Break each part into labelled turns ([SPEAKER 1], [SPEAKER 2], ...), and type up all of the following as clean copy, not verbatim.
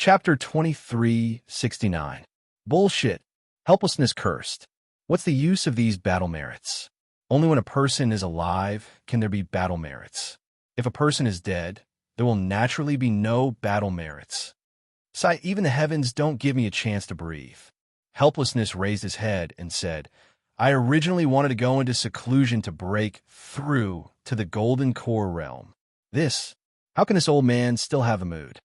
[SPEAKER 1] Chapter 2369. Bullshit. Helplessness cursed. What's the use of these battle merits? Only when a person is alive can there be battle merits. If a person is dead, there will naturally be no battle merits. Sigh, even the heavens don't give me a chance to breathe. Helplessness raised his head and said, I originally wanted to go into seclusion to break through to the golden core realm. How can this old man still have the mood?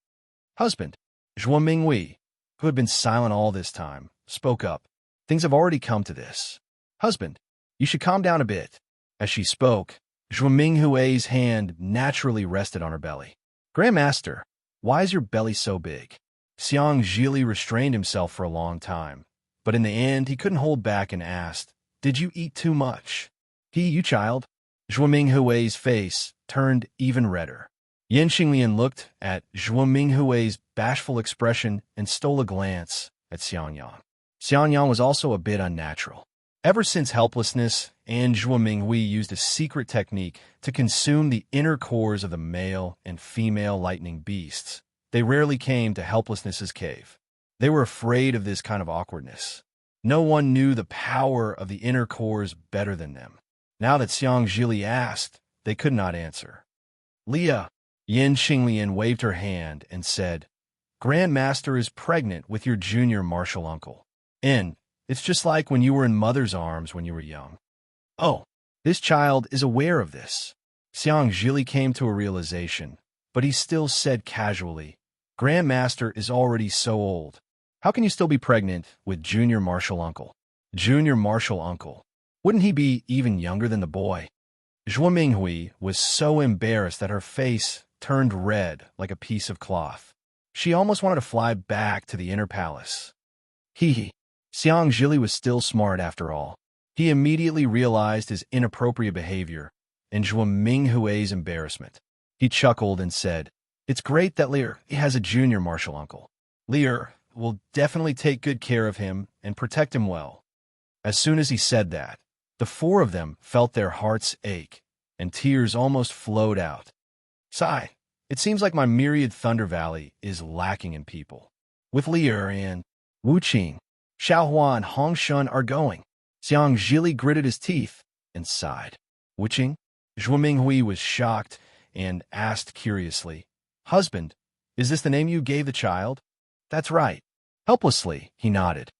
[SPEAKER 1] Husband, Zhuo Minghui, who had been silent all this time, spoke up. Things have already come to this. Husband, you should calm down a bit. As she spoke, Zhuo Minghui's hand naturally rested on her belly. Grandmaster, why is your belly so big? Xiang Zhili restrained himself for a long time, but in the end he couldn't hold back and asked, Did you eat too much? You child? Zhuo Minghui's face turned even redder. Yan Xinglian looked at Zhuo Minghui's bashful expression and stole a glance at Xiangyang. Xiangyang was also a bit unnatural. Ever since helplessness, and Zhuo Minghui used a secret technique to consume the inner cores of the male and female lightning beasts, they rarely came to helplessness's cave. They were afraid of this kind of awkwardness. No one knew the power of the inner cores better than them. Now that Xiang Zhili asked, they could not answer. Leah, Yan Xinglian waved her hand and said, Grandmaster is pregnant with your junior martial uncle. It's just like when you were in mother's arms when you were young. Oh, this child is aware of this. Xiang Zhili came to a realization, but he still said casually, Grandmaster is already so old. How can you still be pregnant with junior martial uncle? Junior martial uncle. Wouldn't he be even younger than the boy? Zhuo Minghui was so embarrassed that her face turned red like a piece of cloth. She almost wanted to fly back to the inner palace. Xiang Zhili was still smart after all. He immediately realized his inappropriate behavior and Zhuo Minghui's embarrassment. He chuckled and said, It's great that Lear has a junior martial uncle. Lear will definitely take good care of him and protect him well. As soon as he said that, the four of them felt their hearts ache, and tears almost flowed out. Sigh, it seems like my myriad Thunder Valley is lacking in people. With Lear and Wu Qing, Xiaohua and Hong Shun are going. Xiang Zhili gritted his teeth and sighed. Wu Qing? Zhuo Minghui was shocked and asked curiously, Husband, is this the name you gave the child? That's right. Helplessly, he nodded.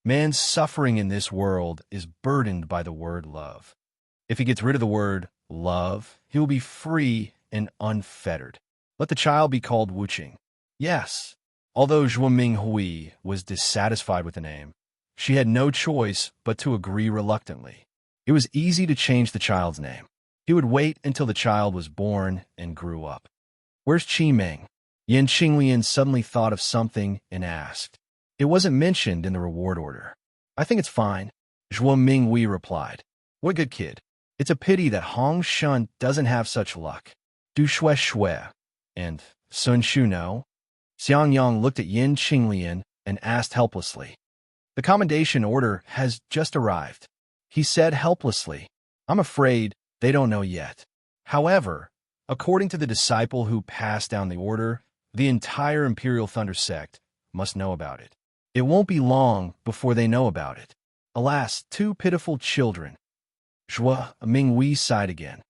[SPEAKER 1] Man's suffering in this world is burdened by the word love. If he gets rid of the word love, he will be free and unfettered. Let the child be called Wu Qing. Yes. Although Zhuo Minghui was dissatisfied with the name, she had no choice but to agree reluctantly. It was easy to change the child's name. He would wait until the child was born and grew up. Where's Qi Ming? Yan Xinglian suddenly thought of something and asked. It wasn't mentioned in the reward order. I think it's fine, Zhuo Minghui replied. What a good kid. It's a pity that Hong Shun doesn't have such luck. Du Shui Shui and Sun Shu no? Xiangyang looked at Yan Xinglian and asked helplessly. The commendation order has just arrived. He said helplessly. I'm afraid they don't know yet. However, according to the disciple who passed down the order, the entire Imperial Thunder Sect must know about it. It won't be long before they know about it. Alas, two pitiful children. Zhuo Minghui sighed again.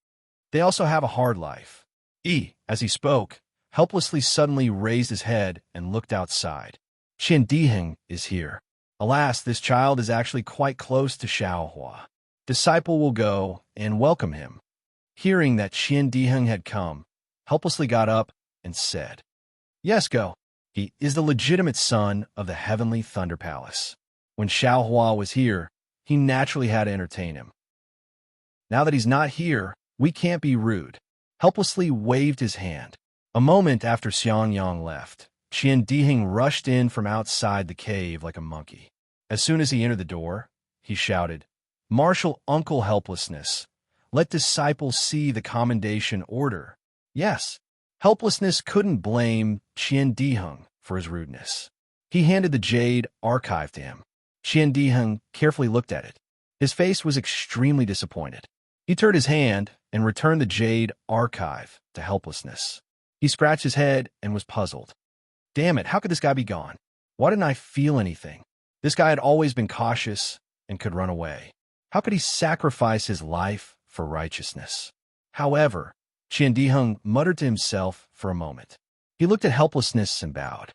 [SPEAKER 1] They also have a hard life. As he spoke, helplessly suddenly raised his head and looked outside. Qian Diheng is here. Alas, this child is actually quite close to Xiaohua. Disciple will go and welcome him. Hearing that Qian Diheng had come, helplessly got up and said, Yes, go. He is the legitimate son of the Heavenly Thunder Palace. When Xiaohua was here, he naturally had to entertain him. Now that he's not here, we can't be rude. Helplessly waved his hand. A moment after Xiangyang left, Qian Diheng rushed in from outside the cave like a monkey. As soon as he entered the door, he shouted, Martial Uncle Helplessness, let disciples see the commendation order. Yes, Helplessness couldn't blame Qian Diheng for his rudeness. He handed the jade archive to him. Qian Diheng carefully looked at it. His face was extremely disappointed. He turned his hand and returned the jade archive to Helplessness. He scratched his head and was puzzled. Damn it, how could this guy be gone? Why didn't I feel anything? This guy had always been cautious and could run away. How could he sacrifice his life for righteousness? However, Qian Diheng muttered to himself for a moment. He looked at helplessness and bowed.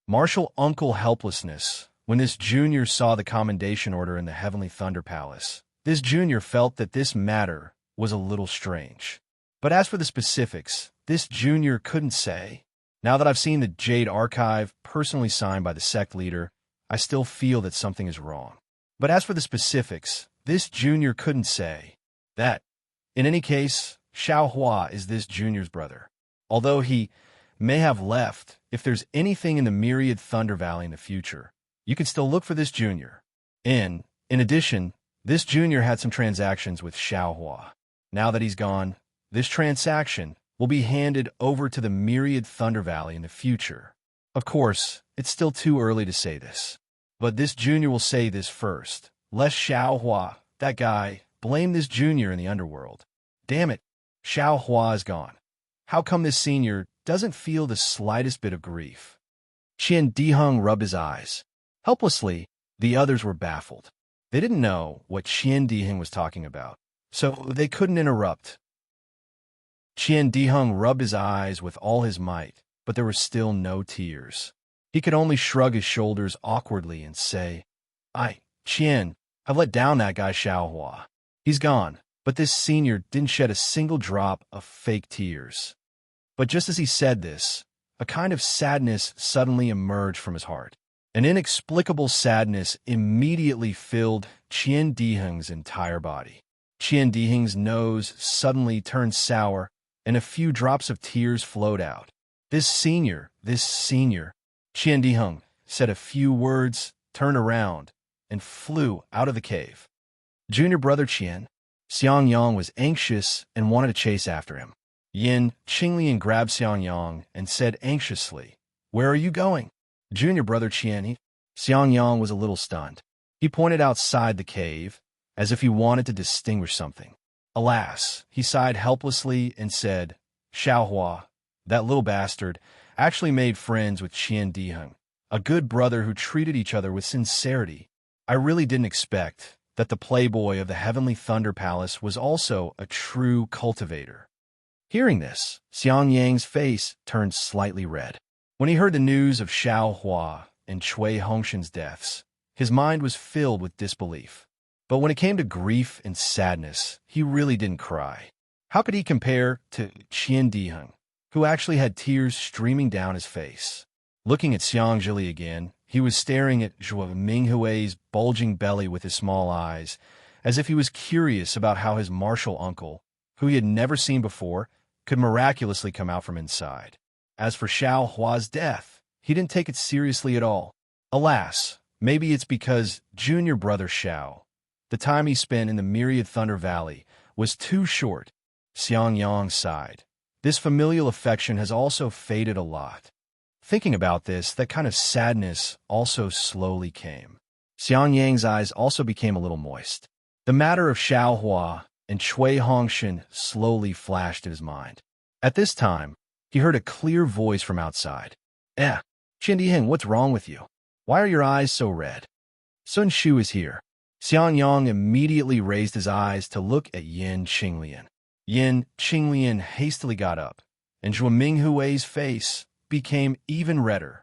[SPEAKER 1] Martial Uncle Helplessness. When this junior saw the commendation order in the Heavenly Thunder Palace, this junior felt that this matter was a little strange. But as for the specifics, this junior couldn't say. Now that I've seen the Jade Archive personally signed by the sect leader, I still feel that something is wrong. But as for the specifics, this junior couldn't say that. In any case, Xiao Hua is this junior's brother. Although he may have left, if there's anything in the Myriad Thunder Valley in the future, you can still look for this junior. In addition, this junior had some transactions with Xiao Hua. Now that he's gone, this transaction will be handed over to the Myriad Thunder Valley in the future. Of course, it's still too early to say this. But this junior will say this first, lest Xiao Hua, that guy, blame this junior in the underworld. Damn it, Xiao Hua is gone. How come this senior doesn't feel the slightest bit of grief? Qian Diheng rubbed his eyes. Helplessly, the others were baffled. They didn't know what Qian Diheng was talking about, so they couldn't interrupt. Qian Diheng rubbed his eyes with all his might, but there were still no tears. He could only shrug his shoulders awkwardly and say, Qian, I've let down that guy Xiao Hua. He's gone, but this senior didn't shed a single drop of fake tears. But just as he said this, a kind of sadness suddenly emerged from his heart. An inexplicable sadness immediately filled Qian Diheng's entire body. Qian Diheng's nose suddenly turned sour, and a few drops of tears flowed out. This senior, Qian Diheng said a few words, turned around, and flew out of the cave. Junior brother Qian, Xiang Yang was anxious and wanted to chase after him. Yin Qinglian grabbed Xiang Yang and said anxiously, "Where are you going?" Junior brother Qian, Xiang Yang was a little stunned. He pointed outside the cave, as if he wanted to distinguish something. Alas, he sighed helplessly and said, Xiao Hua, that little bastard, actually made friends with Qian Diheng, a good brother who treated each other with sincerity. I really didn't expect that the playboy of the Heavenly Thunder Palace was also a true cultivator. Hearing this, Xiang Yang's face turned slightly red. When he heard the news of Xiao Hua and Cui Hongshan's deaths, his mind was filled with disbelief. But when it came to grief and sadness, he really didn't cry. How could he compare to Qian Diheng, who actually had tears streaming down his face? Looking at Xiang Zhili again, he was staring at Zhuo Minghui's bulging belly with his small eyes, as if he was curious about how his martial uncle, who he had never seen before, could miraculously come out from inside. As for Xiao Hua's death, he didn't take it seriously at all. Alas, maybe it's because junior brother Xiao, the time he spent in the Myriad Thunder Valley, was too short. Xiang Yang sighed. This familial affection has also faded a lot. Thinking about this, that kind of sadness also slowly came. Xiang Yang's eyes also became a little moist. The matter of Xiao Hua and Cui Hongshan slowly flashed in his mind. At this time, he heard a clear voice from outside. Qian Diheng, what's wrong with you? Why are your eyes so red? Sun Shu is here. Xiang Yang immediately raised his eyes to look at Yin Qinglian. Yin Qinglian hastily got up, and Zhuo Minghui's face became even redder.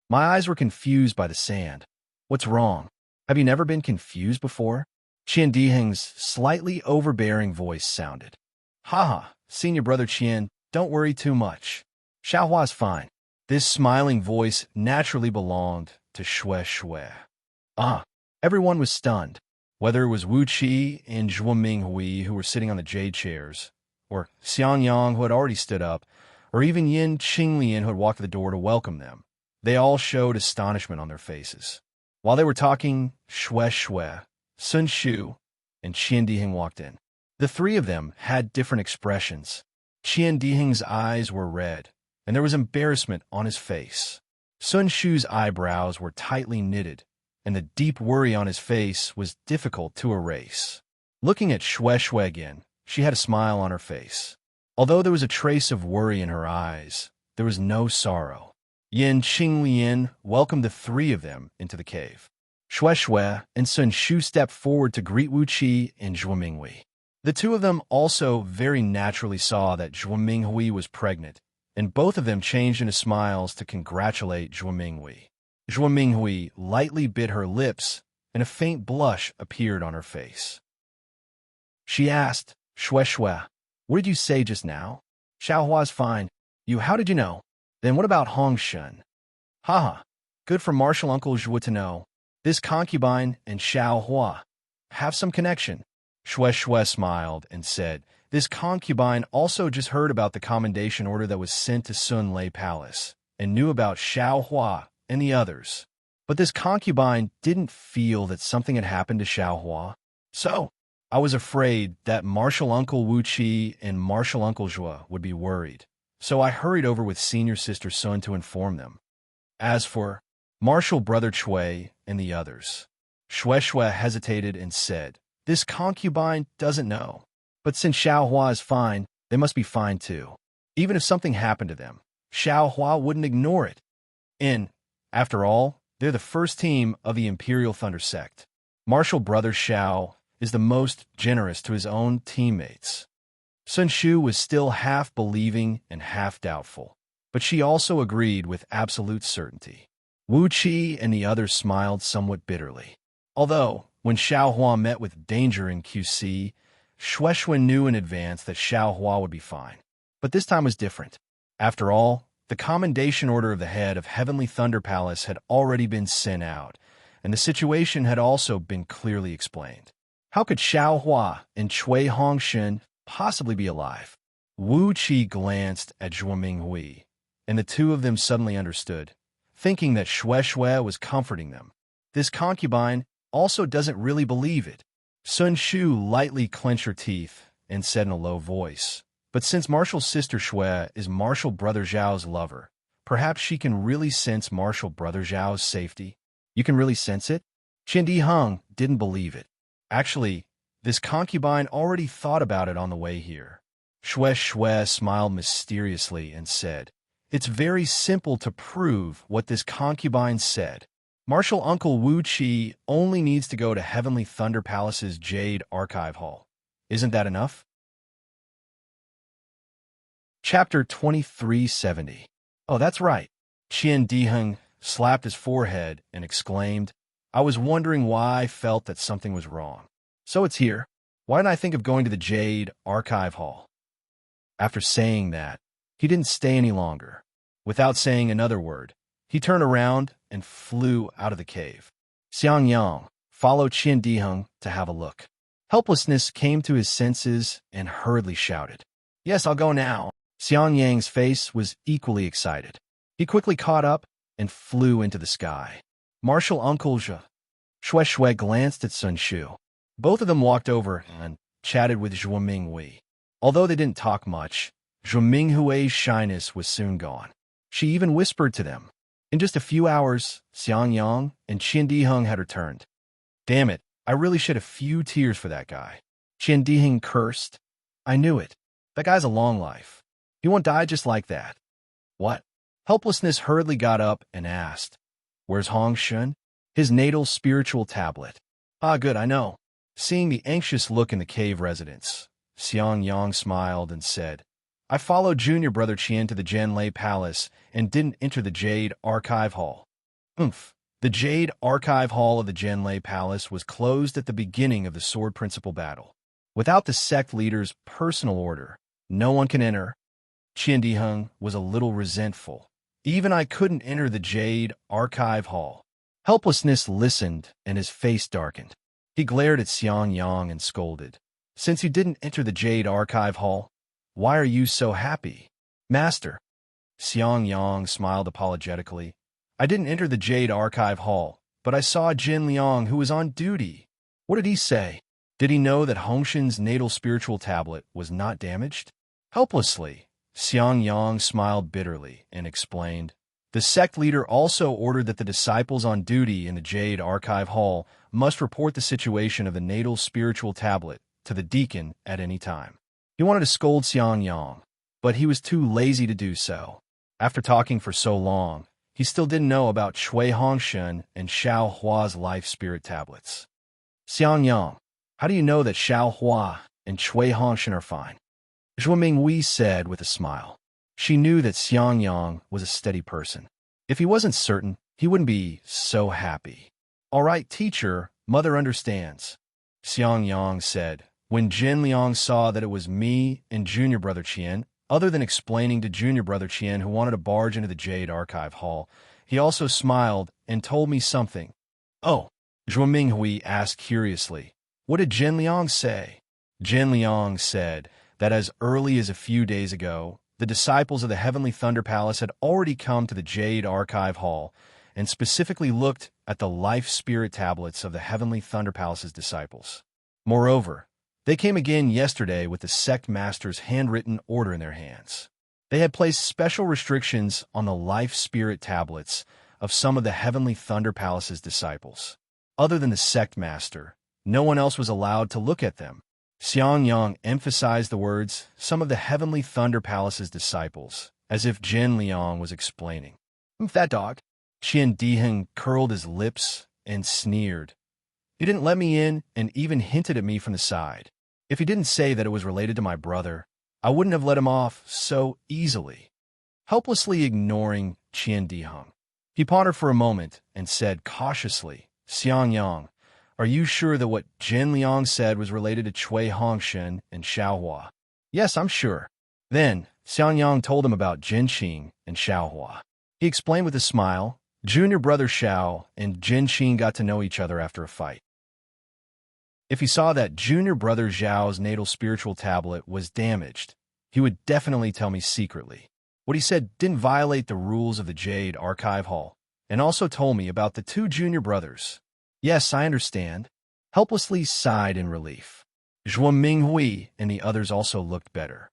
[SPEAKER 1] My eyes were confused by the sand. What's wrong? Have you never been confused before? Qian Diheng's slightly overbearing voice sounded. Haha, senior brother Qian, don't worry too much. Xiao Hua's fine. This smiling voice naturally belonged to Shui. Everyone was stunned. Whether it was Wu Qi and Zhuo Minghui who were sitting on the jade chairs, or Xiang Yang who had already stood up, or even Yin Qinglian who had walked to the door to welcome them, they all showed astonishment on their faces. While they were talking, Shui, Sun Shu, and Qian Diheng walked in. The three of them had different expressions. Qian Diheng's eyes were red, and there was embarrassment on his face. Sun Shu's eyebrows were tightly knitted, and the deep worry on his face was difficult to erase. Looking at Shui again, she had a smile on her face. Although there was a trace of worry in her eyes, there was no sorrow. Yin Qinglian welcomed the three of them into the cave. Shui Shui and Sun Shu stepped forward to greet Wu Qi and Zhuo Minghui. The two of them also very naturally saw that Zhuo Minghui was pregnant, and both of them changed into smiles to congratulate Zhuo Minghui. Zhuo Minghui lightly bit her lips, and a faint blush appeared on her face. She asked, Shui Shui, what did you say just now? Xiaohua's fine. How did you know? Then what about Hong Shun? Haha, good for martial uncle Zhuo to know. This concubine and Xiaohua have some connection. Shui Shui smiled and said, this concubine also just heard about the commendation order that was sent to Sun Lei Palace, and knew about Xiaohua and the others. But this concubine didn't feel that something had happened to Xiaohua. So, I was afraid that martial uncle Wu Qi and martial uncle Zhuo would be worried. So I hurried over with senior sister Sun to inform them. As for martial brother Chui and the others, Shui Shui hesitated and said, this concubine doesn't know. But since Xiaohua is fine, they must be fine too. Even if something happened to them, Xiaohua wouldn't ignore it. After all, they're the first team of the Imperial Thunder Sect. Martial brother Xiao is the most generous to his own teammates. Sun Shu was still half believing and half doubtful, but she also agreed with absolute certainty. Wu Qi and the others smiled somewhat bitterly. Although, when Xiaohua met with danger in QC, Shui Shui knew in advance that Xiaohua would be fine. But this time was different. After all, the commendation order of the head of Heavenly Thunder Palace had already been sent out, and the situation had also been clearly explained. How could Xiaohua and Chui Hongshun possibly be alive? Wu Qi glanced at Zhuo Minghui, and the two of them suddenly understood, thinking that Shui Shui was comforting them. This concubine also doesn't really believe it. Sun Shu lightly clenched her teeth and said in a low voice, but since martial sister Shui is martial brother Zhao's lover, perhaps she can really sense martial brother Zhao's safety. You can really sense it? Qian Di Heng didn't believe it. Actually, this concubine already thought about it on the way here. Shui Shui smiled mysteriously and said, it's very simple to prove what this concubine said. Martial Uncle Wu Qi only needs to go to Heavenly Thunder Palace's Jade Archive Hall. Isn't that enough? Chapter 2370. Oh, that's right. Qian Diheng slapped his forehead and exclaimed, I was wondering why I felt that something was wrong. So it's here. Why didn't I think of going to the Jade Archive Hall? After saying that, he didn't stay any longer. Without saying another word, he turned around and flew out of the cave. Xiang Yang followed Qian Diheng to have a look. Helplessness came to his senses and hurriedly shouted, Yes, I'll go now. Xiang Yang's face was equally excited. He quickly caught up and flew into the sky. Martial Uncle Zhe. Shui Shui glanced at Sun Shu. Both of them walked over and chatted with Zhuo Minghui. Although they didn't talk much, Zhuo Minghui's shyness was soon gone. She even whispered to them. In just a few hours, Xiang Yang and Qian Diheng had returned. Damn it, I really shed a few tears for that guy. Qian Diheng cursed. I knew it. That guy's a long life. He won't die just like that. What? Helplessness hurriedly got up and asked, Where's Hong Shun? His natal spiritual tablet. Ah, good, I know. Seeing the anxious look in the cave residence, Xiang Yang smiled and said, I followed junior brother Qian to the Jianlei Palace and didn't enter the Jade Archive Hall. The Jade Archive Hall of the Jianlei Palace was closed at the beginning of the Sword Principal battle. Without the sect leader's personal order, no one can enter. Qian Diheng was a little resentful. Even I couldn't enter the Jade Archive Hall. Helplessness listened and his face darkened. He glared at Xiang Yang and scolded. Since you didn't enter the Jade Archive Hall, why are you so happy? Master. Xiang Yang smiled apologetically. I didn't enter the Jade Archive Hall, but I saw Jin Liang who was on duty. What did he say? Did he know that Hongshun's natal spiritual tablet was not damaged? Helplessly, Xiang Yang smiled bitterly and explained, the sect leader also ordered that the disciples on duty in the Jade Archive Hall must report the situation of the natal spiritual tablet to the deacon at any time. He wanted to scold Xiang Yang, but he was too lazy to do so. After talking for so long, he still didn't know about Chui Hongshen and Xiao Hua's life spirit tablets. Xiang Yang, how do you know that Xiao Hua and Chui Hongshen are fine? Zhuo Minghui said with a smile. She knew that Xiang Yang was a steady person. If he wasn't certain, he wouldn't be so happy. All right, teacher, mother understands, Xiang Yang said. When Jin Liang saw that it was me and junior brother Qian, other than explaining to junior brother Qian who wanted to barge into the Jade Archive Hall, he also smiled and told me something. Oh, Zhuo Minghui asked curiously. What did Jin Liang say? Jin Liang said that as early as a few days ago, the disciples of the Heavenly Thunder Palace had already come to the Jade Archive Hall and specifically looked at the life spirit tablets of the Heavenly Thunder Palace's disciples. Moreover, they came again yesterday with the sect master's handwritten order in their hands. They had placed special restrictions on the life spirit tablets of some of the Heavenly Thunder Palace's disciples. Other than the sect master, no one else was allowed to look at them. Xiang Yang emphasized the words, some of the Heavenly Thunder Palace's disciples, as if Jin Liang was explaining. That dog. Qian Diheng curled his lips and sneered. He didn't let me in and even hinted at me from the side. If he didn't say that it was related to my brother, I wouldn't have let him off so easily. Helplessly ignoring Qian Diheng, he pondered for a moment and said cautiously, Xiang Yang, are you sure that what Jin Liang said was related to Chui Hongshen and Xiao Hua? Yes, I'm sure. Then, Xiang Yang told him about Jin Qing and Xiao Hua. He explained with a smile, junior brother Xiao and Jin Qing got to know each other after a fight. If he saw that junior brother Zhao's natal spiritual tablet was damaged, he would definitely tell me secretly. What he said didn't violate the rules of the Jade Archive Hall, and also told me about the two junior brothers. Yes, I understand. Helplessly sighed in relief. Zhuo Minghui and the others also looked better.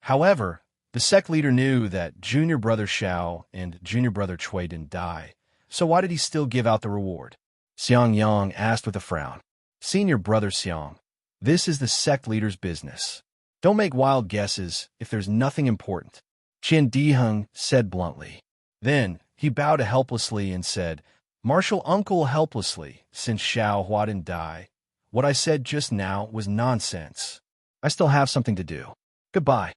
[SPEAKER 1] However, the sect leader knew that junior brother Xiao and junior brother Chui didn't die, so why did he still give out the reward? Xiang Yang asked with a frown. Senior brother Xiang, this is the sect leader's business. Don't make wild guesses if there's nothing important, Qian Diheng said bluntly. Then, he bowed helplessly and said, Martial uncle helplessly, since Xiao Hua didn't die. What I said just now was nonsense. I still have something to do. Goodbye.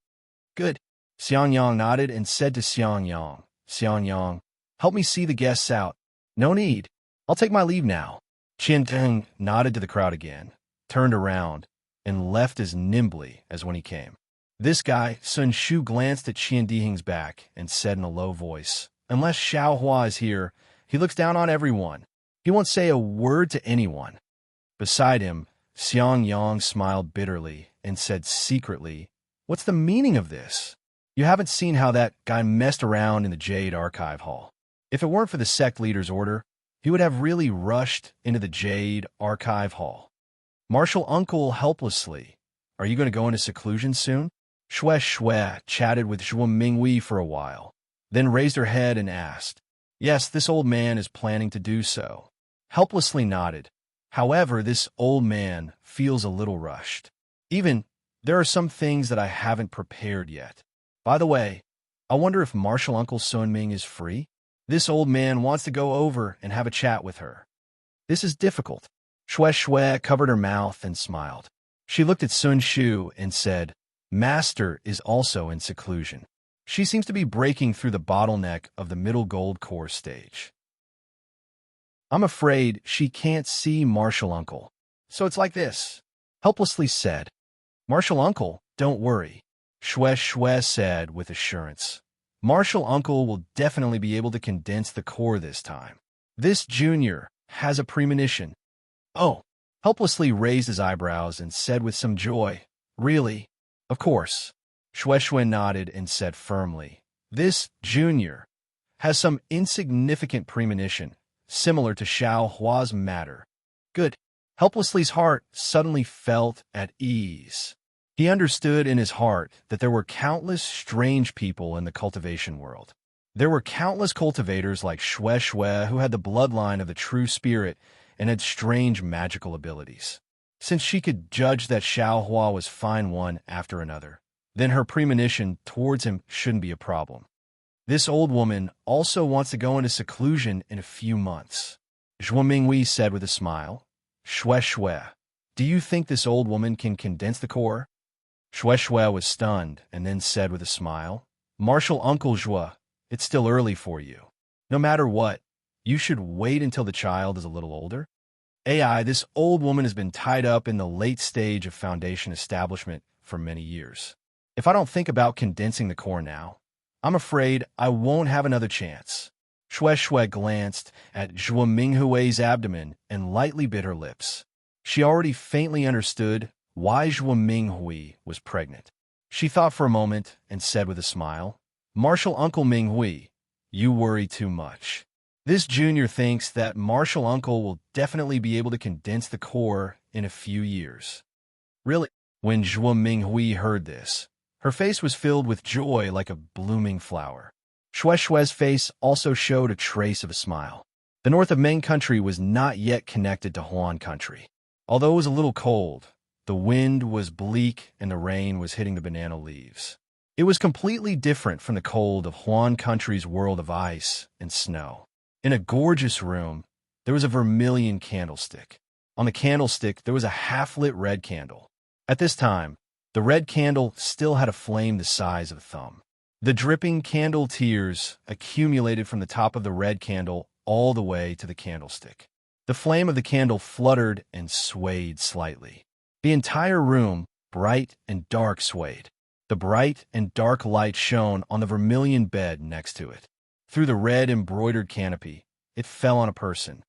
[SPEAKER 1] Good. Xiang Yang nodded and said to Xiang Yang, help me see the guests out. No need. I'll take my leave now. Qian Diheng nodded to the crowd again, turned around, and left as nimbly as when he came. This guy, Sun Shu, glanced at Qian Diheng's back and said in a low voice, unless Xiao Hua is here, he looks down on everyone. He won't say a word to anyone. Beside him, Xiang Yang smiled bitterly and said secretly, what's the meaning of this? You haven't seen how that guy messed around in the Jade Archive Hall. If it weren't for the sect leader's order, he would have really rushed into the Jade Archive Hall. Martial uncle helplessly, are you going to go into seclusion soon? Shui chatted with Zhuo Minghui for a while, then raised her head and asked, yes, this old man is planning to do so. Helplessly nodded. However, this old man feels a little rushed. Even, there are some things that I haven't prepared yet. By the way, I wonder if Martial Uncle Sun Ming is free? This old man wants to go over and have a chat with her. This is difficult. Shui covered her mouth and smiled. She looked at Sun Shu and said, Master is also in seclusion. She seems to be breaking through the bottleneck of the middle gold core stage. I'm afraid she can't see Martial Uncle. So it's like this. Helplessly said. Martial Uncle, don't worry. Shui said with assurance. Martial Uncle will definitely be able to condense the core this time. This junior has a premonition. Oh, helplessly raised his eyebrows and said with some joy, really? Of course. Shui nodded and said firmly, this junior has some insignificant premonition, similar to Xiao Hua's matter. Good. Helplessly's heart suddenly felt at ease. He understood in his heart that there were countless strange people in the cultivation world. There were countless cultivators like Shui who had the bloodline of the true spirit and had strange magical abilities. Since she could judge that Xiao Hua was fine one after another, then her premonition towards him shouldn't be a problem. This old woman also wants to go into seclusion in a few months. Zhuo Minghui said with a smile. Shue Shue, do you think this old woman can condense the core? Shue Shue was stunned and then said with a smile, Martial Uncle Zhuo, it's still early for you. No matter what, you should wait until the child is a little older. AI, this old woman has been tied up in the late stage of foundation establishment for many years. If I don't think about condensing the core now, I'm afraid I won't have another chance. Shue Shue glanced at Zhuo Minghui's abdomen and lightly bit her lips. She already faintly understood why Zhuo Minghui was pregnant. She thought for a moment and said with a smile, Martial Uncle Minghui, you worry too much. This junior thinks that Martial Uncle will definitely be able to condense the core in a few years. Really? When Zhuo Minghui heard this, her face was filled with joy like a blooming flower. Shue Shue's face also showed a trace of a smile. The north of Meng country was not yet connected to Huan country. Although it was a little cold, the wind was bleak and the rain was hitting the banana leaves. It was completely different from the cold of Huan country's world of ice and snow. In a gorgeous room, there was a vermilion candlestick. On the candlestick, there was a half-lit red candle. At this time, the red candle still had a flame the size of a thumb. The dripping candle tears accumulated from the top of the red candle all the way to the candlestick. The flame of the candle fluttered and swayed slightly. The entire room, bright and dark, swayed. The bright and dark light shone on the vermilion bed next to it. Through the red embroidered canopy, it fell on a person.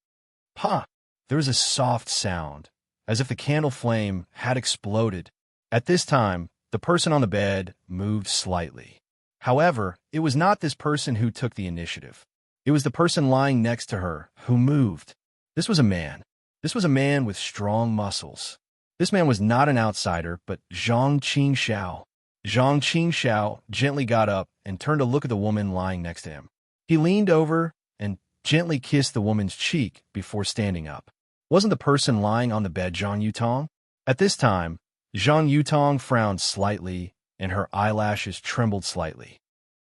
[SPEAKER 1] Pa! There was a soft sound, as if the candle flame had exploded. At this time, the person on the bed moved slightly. However, it was not this person who took the initiative. It was the person lying next to her who moved. This was a man. This was a man with strong muscles. This man was not an outsider, but Zhang Qingxiao. Zhang Qingxiao gently got up and turned to look at the woman lying next to him. He leaned over and gently kissed the woman's cheek before standing up. Wasn't the person lying on the bed Zhang Yutong? At this time, Zhang Yutong frowned slightly and her eyelashes trembled slightly.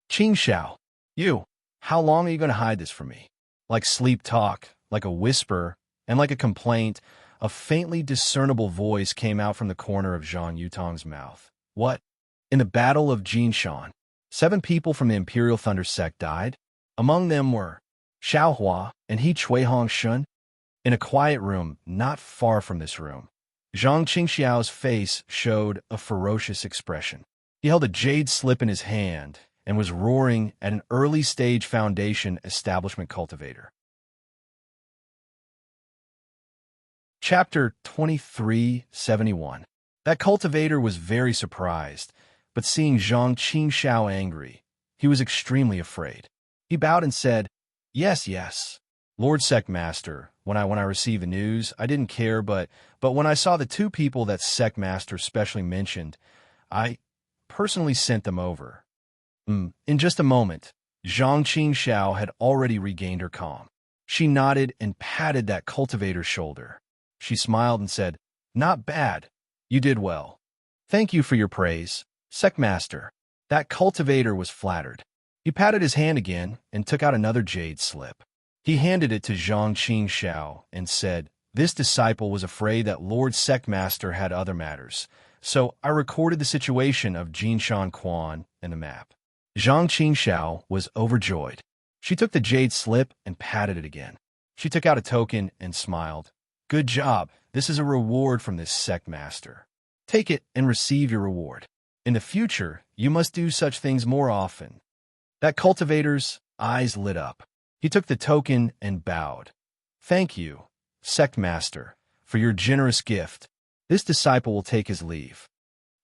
[SPEAKER 1] Qingxiao, how long are you going to hide this from me? Like sleep talk, like a whisper, and like a complaint, a faintly discernible voice came out from the corner of Zhang Yutong's mouth. What? In the Battle of Jinshan, 7 people from the Imperial Thunder sect died. Among them were Xiaohua and He Chuihong Shun. In a quiet room not far from this room, Zhang Qingxiao's face showed a ferocious expression. He held a jade slip in his hand and was roaring at an early-stage foundation establishment cultivator. Chapter 2371. That cultivator was very surprised, but seeing Zhang Qingxiao angry, he was extremely afraid. He bowed and said, Yes, Lord Sect Master. When I received the news, I didn't care, but when I saw the 2 people that Sect Master specially mentioned, I personally sent them over. In just a moment, Zhang Qingxiao had already regained her calm. She nodded and patted that cultivator's shoulder. She smiled and said, Not bad. You did well. Thank you for your praise, Sect Master. That cultivator was flattered. He patted his hand again and took out another jade slip. He handed it to Zhang Qingxiao and said, This disciple was afraid that Lord Sect Master had other matters, so I recorded the situation of Jinshan Quan in the map. Zhang Qingxiao was overjoyed. She took the jade slip and patted it again. She took out a token and smiled. Good job. This is a reward from this Sect Master. Take it and receive your reward. In the future, you must do such things more often. That cultivator's eyes lit up. He took the token and bowed. Thank you, Sect Master, for your generous gift. This disciple will take his leave.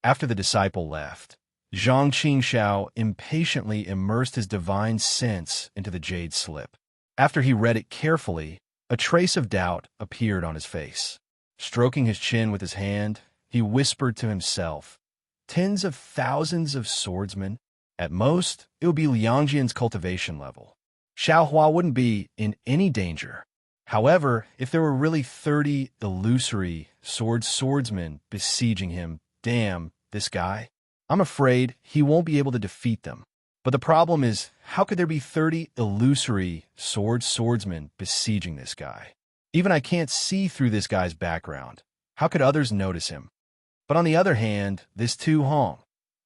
[SPEAKER 1] After the disciple left, Zhang Qingxiao impatiently immersed his divine sense into the jade slip. After he read it carefully, a trace of doubt appeared on his face. Stroking his chin with his hand, he whispered to himself, Tens of thousands of swordsmen? At most, it would be Liangjian's cultivation level. Xiaohua wouldn't be in any danger. However, if there were really 30 illusory swordsmen besieging him, damn, this guy, I'm afraid he won't be able to defeat them. But the problem is, how could there be 30 illusory swordsmen besieging this guy? Even I can't see through this guy's background. How could others notice him? But on the other hand, this Tu Hong,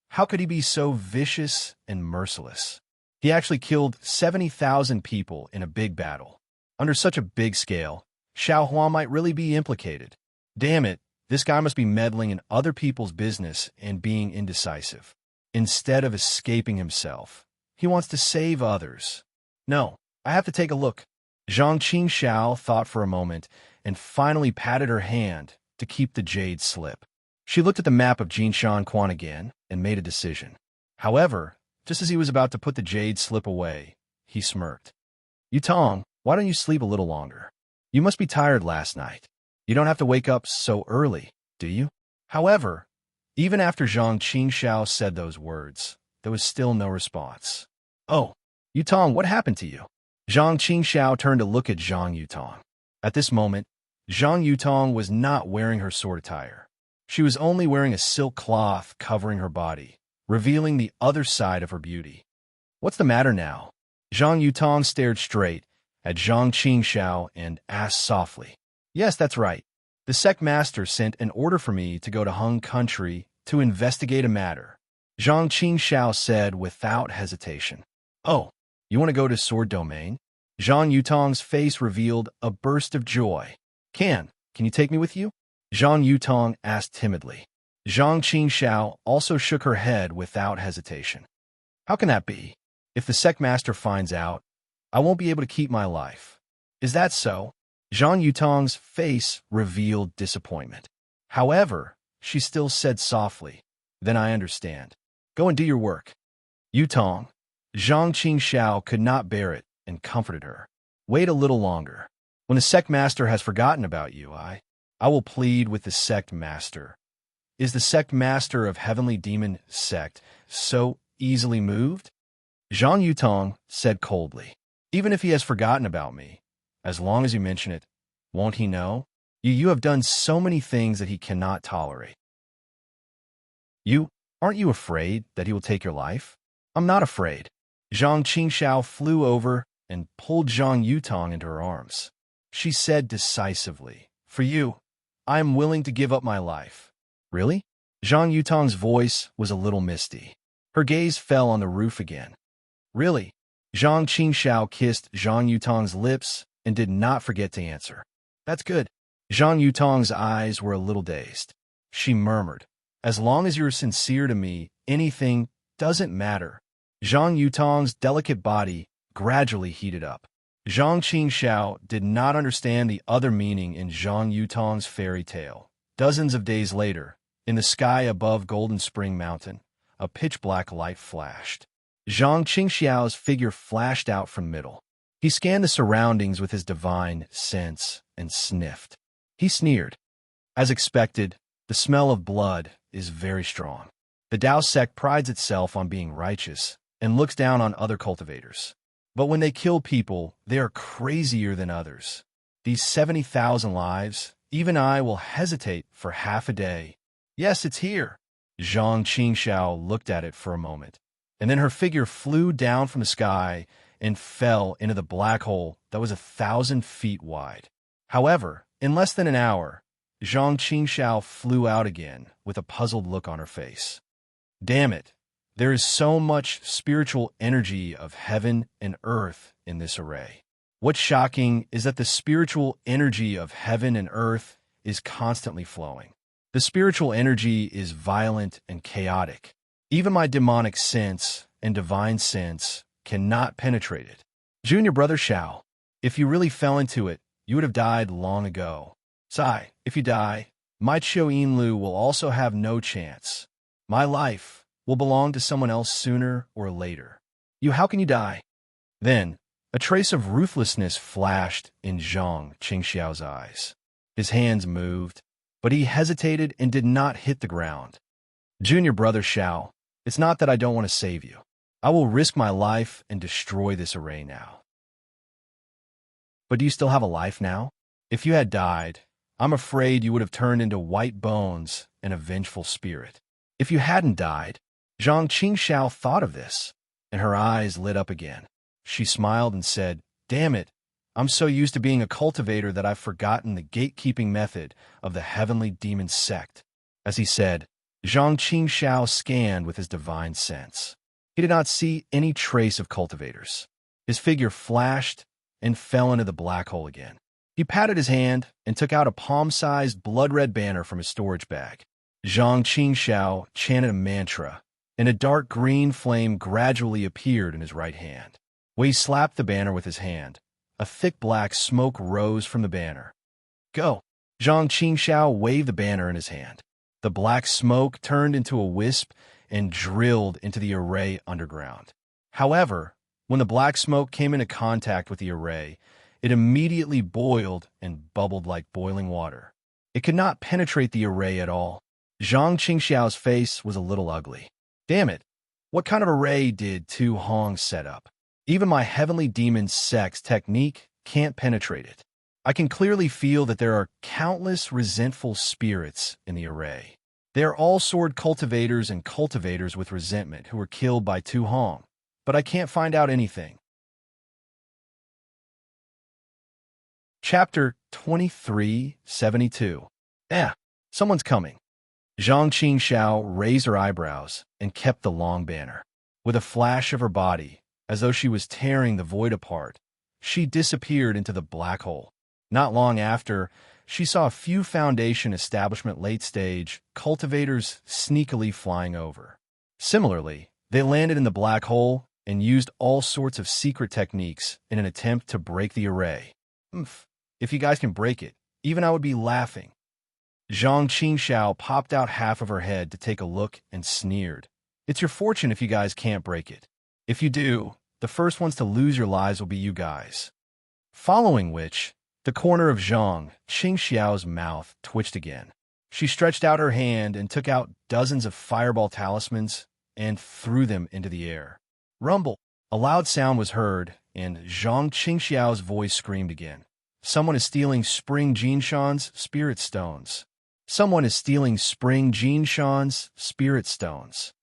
[SPEAKER 1] how could he be so vicious and merciless? He actually killed 70,000 people in a big battle. Under such a big scale, Xiao Hua might really be implicated. Damn it, this guy must be meddling in other people's business and being indecisive. Instead of escaping himself, he wants to save others. No, I have to take a look. Zhang Qingxiao thought for a moment and finally patted her hand to keep the jade slip. She looked at the map of Jinshan Quan again and made a decision. However, just as he was about to put the jade slip away, he smirked. Yutong, why don't you sleep a little longer? You must be tired last night. You don't have to wake up so early, do you? However, even after Zhang Qingxiao said those words, there was still no response. Oh, Yutong, what happened to you? Zhang Qingxiao turned to look at Zhang Yutong. At this moment, Zhang Yutong was not wearing her sword attire. She was only wearing a silk cloth covering her body, revealing the other side of her beauty. What's the matter now? Zhang Yutong stared straight at Zhang Qingxiao and asked softly. Yes, that's right. The sect master sent an order for me to go to Hung Country to investigate a matter. Zhang Qingxiao said without hesitation. Oh, you want to go to Sword Domain? Zhang Yutong's face revealed a burst of joy. Can you take me with you? Zhang Yutong asked timidly. Zhang Qingxiao also shook her head without hesitation. How can that be? If the sect master finds out, I won't be able to keep my life. Is that so? Zhang Yutong's face revealed disappointment. However, she still said softly, Then I understand. Go and do your work. Yutong. Zhang Qingxiao could not bear it and comforted her. Wait a little longer. When the sect master has forgotten about you, I will plead with the sect master. Is the sect master of Heavenly Demon Sect so easily moved? Zhang Yutong said coldly. Even if he has forgotten about me, as long as you mention it, won't he know? You have done so many things that he cannot tolerate. Aren't you afraid that he will take your life? I'm not afraid. Zhang Qingxiao flew over and pulled Zhang Yutong into her arms. She said decisively, For you, I am willing to give up my life. Really? Zhang Yutong's voice was a little misty. Her gaze fell on the roof again. Really? Zhang Qingxiao kissed Zhang Yutong's lips and did not forget to answer. That's good. Zhang Yutong's eyes were a little dazed. She murmured, As long as you're sincere to me, anything doesn't matter. Zhang Yutong's delicate body gradually heated up. Zhang Qingxiao did not understand the other meaning in Zhang Yutong's fairy tale. Dozens of days later, in the sky above Golden Spring Mountain, a pitch-black light flashed. Zhang Qingxiao's figure flashed out from middle. He scanned the surroundings with his divine sense and sniffed. He sneered. As expected, the smell of blood is very strong. The Tao sect prides itself on being righteous and looks down on other cultivators. But when they kill people, they are crazier than others. These 70,000 lives, even I will hesitate for half a day. Yes, it's here. Zhang Qingxiao looked at it for a moment, and then her figure flew down from the sky and fell into the black hole that was 1,000 feet wide. However, in less than an hour, Zhang Qingxiao flew out again with a puzzled look on her face. Damn it, there is so much spiritual energy of heaven and earth in this array. What's shocking is that the spiritual energy of heaven and earth is constantly flowing. The spiritual energy is violent and chaotic. Even my demonic sense and divine sense cannot penetrate it. Junior brother Xiao, if you really fell into it, you would have died long ago. Sai, if you die, my Chiu Yinlu will also have no chance. My life will belong to someone else sooner or later. How can you die? Then, a trace of ruthlessness flashed in Zhang Qingxiao's eyes. His hands moved, but he hesitated and did not hit the ground. Junior brother Xiao, it's not that I don't want to save you. I will risk my life and destroy this array now. But do you still have a life now? If you had died, I'm afraid you would have turned into white bones and a vengeful spirit. If you hadn't died, Zhang Qingxiao thought of this. and her eyes lit up again. She smiled and said, "Damn it, I'm so used to being a cultivator that I've forgotten the gatekeeping method of the heavenly demon sect." As he said, Zhang Qingxiao scanned with his divine sense. He did not see any trace of cultivators. His figure flashed and fell into the black hole again. He patted his hand and took out a palm-sized blood-red banner from his storage bag. Zhang Qingxiao chanted a mantra, and a dark green flame gradually appeared in his right hand. Wei slapped the banner with his hand. A thick black smoke rose from the banner. "Go!" Zhang Qingxiao waved the banner in his hand. The black smoke turned into a wisp and drilled into the array underground. However, when the black smoke came into contact with the array, it immediately boiled and bubbled like boiling water. It could not penetrate the array at all. Zhang Qingxiao's face was a little ugly. "Damn it! What kind of array did Tu Hong set up? Even my heavenly demon sect's technique can't penetrate it. I can clearly feel that there are countless resentful spirits in the array. They are all sword cultivators and cultivators with resentment who were killed by Tu Hong, but I can't find out anything." Chapter 2372. Someone's coming. Zhang Qingxiao raised her eyebrows and kept the long banner. With a flash of her body, as though she was tearing the void apart, she disappeared into the black hole. Not long after, she saw a few Foundation establishment late-stage cultivators sneakily flying over. Similarly, they landed in the black hole and used all sorts of secret techniques in an attempt to break the array. If you guys can break it, even I would be laughing. Zhang Qingxiao popped out half of her head to take a look and sneered. "It's your fortune if you guys can't break it. If you do, the first ones to lose your lives will be you guys." Following which, the corner of Zhang Qingxiao's mouth twitched again. She stretched out her hand and took out dozens of fireball talismans and threw them into the air. Rumble! A loud sound was heard, and Zhang Qingxiao's voice screamed again. "Someone is stealing Spring Jinshan's spirit stones. Someone is stealing Spring Jinshan's spirit stones.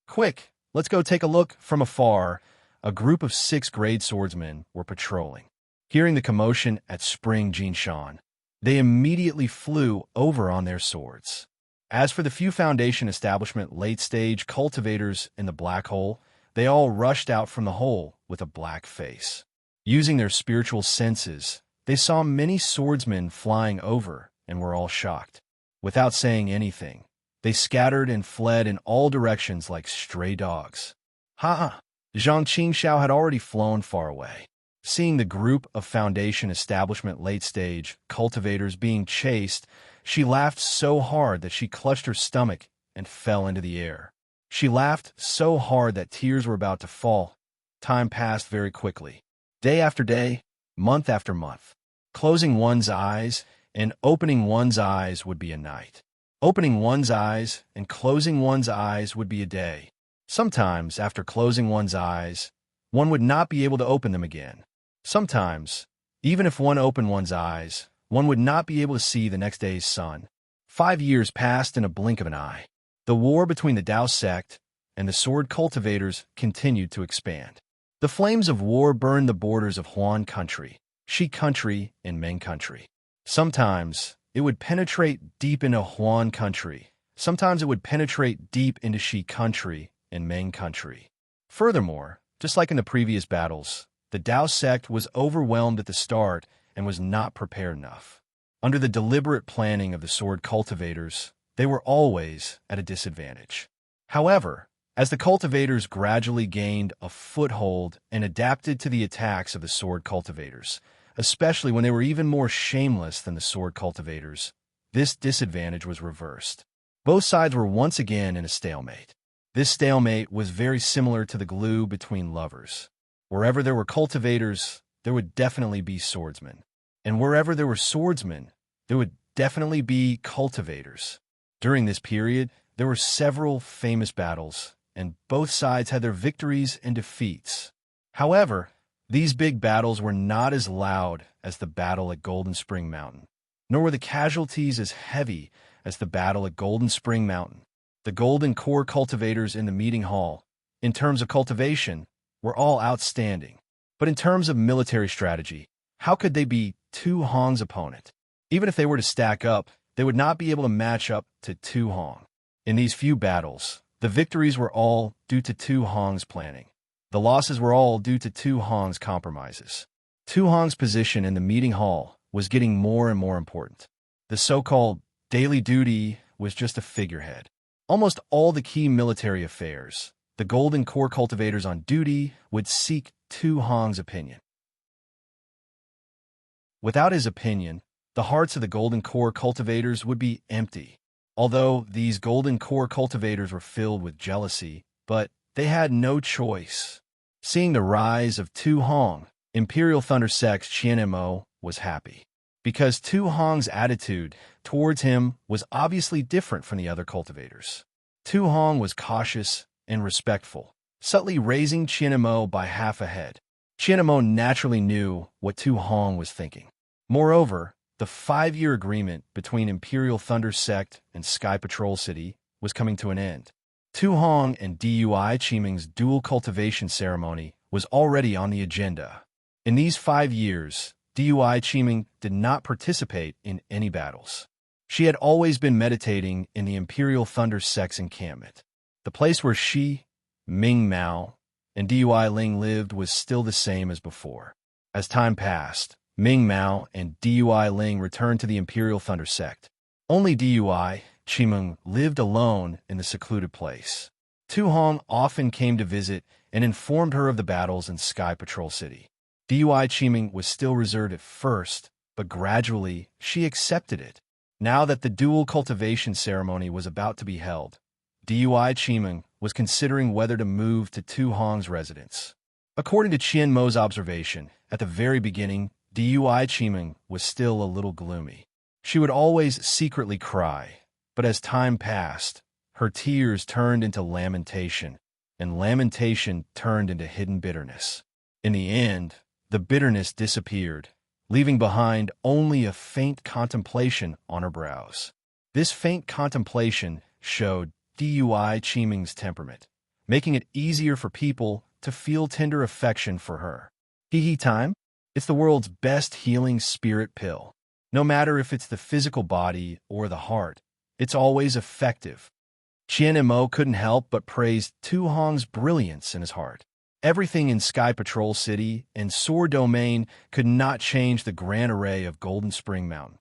[SPEAKER 1] Quick, let's go take a look." From afar, a group of 6th-grade swordsmen were patrolling. Hearing the commotion at Spring Jinshan, they immediately flew over on their swords. As for the few Foundation establishment late-stage cultivators in the black hole, they all rushed out from the hole with a black face. Using their spiritual senses, they saw many swordsmen flying over and were all shocked. Without saying anything, they scattered and fled in all directions like stray dogs. Ha! Zhang Qingxiao had already flown far away. Seeing the group of Foundation establishment late-stage cultivators being chased, she laughed so hard that she clutched her stomach and fell into the air. She laughed so hard that tears were about to fall. Time passed very quickly. Day after day, month after month. Closing one's eyes and opening one's eyes would be a night. Opening one's eyes and closing one's eyes would be a day. Sometimes, after closing one's eyes, one would not be able to open them again. Sometimes, even if one opened one's eyes, one would not be able to see the next day's sun. 5 years passed in a blink of an eye. The war between the Dao sect and the sword cultivators continued to expand. The flames of war burned the borders of Huan country, Shi country, and Meng country. Sometimes, it would penetrate deep into Huan country. Sometimes it would penetrate deep into Shi country and Meng country. Furthermore, just like in the previous battles, the Dao sect was overwhelmed at the start and was not prepared enough. Under the deliberate planning of the sword cultivators, they were always at a disadvantage. However, as the cultivators gradually gained a foothold and adapted to the attacks of the sword cultivators, especially when they were even more shameless than the sword cultivators, this disadvantage was reversed. Both sides were once again in a stalemate. This stalemate was very similar to the glue between lovers. Wherever there were cultivators, there would definitely be swordsmen. And wherever there were swordsmen, there would definitely be cultivators. During this period, there were several famous battles, and both sides had their victories and defeats. However, these big battles were not as loud as the battle at Golden Spring Mountain, nor were the casualties as heavy as the battle at Golden Spring Mountain. The Golden Core cultivators in the meeting hall, in terms of cultivation, were all outstanding. But in terms of military strategy, how could they be Tu Hong's opponent? Even if they were to stack up, they would not be able to match up to Tu Hong. In these few battles, the victories were all due to Tu Hong's planning. The losses were all due to Tu Hong's compromises. Tu Hong's position in the meeting hall was getting more and more important. The so-called daily duty was just a figurehead. Almost all the key military affairs, the Golden Core cultivators on duty would seek Tu Hong's opinion. Without his opinion, the hearts of the Golden Core cultivators would be empty. Although these Golden Core cultivators were filled with jealousy, but they had no choice. Seeing the rise of Tu Hong, Imperial Thunder Sect's Qian Mo was happy. Because Tu Hong's attitude towards him was obviously different from the other cultivators. Tu Hong was cautious and respectful, subtly raising Qian Mo by half a head. Qian Mo naturally knew what Tu Hong was thinking. Moreover, the 5-year agreement between Imperial Thunder Sect and Sky Patrol City was coming to an end. Tu Hong and Dui Qiming's dual cultivation ceremony was already on the agenda. In these 5 years, Dui Qiming did not participate in any battles. She had always been meditating in the Imperial Thunder Sect's encampment. The place where she, Ming Mao, and Dui Ling lived was still the same as before. As time passed, Ming Mao and Dui Ling returned to the Imperial Thunder Sect. Only Dui Qiming lived alone in the secluded place. Tu Hong often came to visit and informed her of the battles in Sky Patrol City. Dui Qiming was still reserved at first, but gradually she accepted it. Now that the dual cultivation ceremony was about to be held, Dui Qiming was considering whether to move to Tu Hong's residence. According to Qian Mo's observation, at the very beginning, Dui Qiming was still a little gloomy. She would always secretly cry, but as time passed, her tears turned into lamentation, and lamentation turned into hidden bitterness. In the end, the bitterness disappeared, leaving behind only a faint contemplation on her brows. This faint contemplation showed Dui Qiming's temperament, making it easier for people to feel tender affection for her. Hee time? It's the world's best healing spirit pill. No matter if it's the physical body or the heart, it's always effective. Qian Mo couldn't help but praise Tu Hong's brilliance in his heart. Everything in Sky Patrol City and Sword Domain could not change the grand array of Golden Spring Mountain.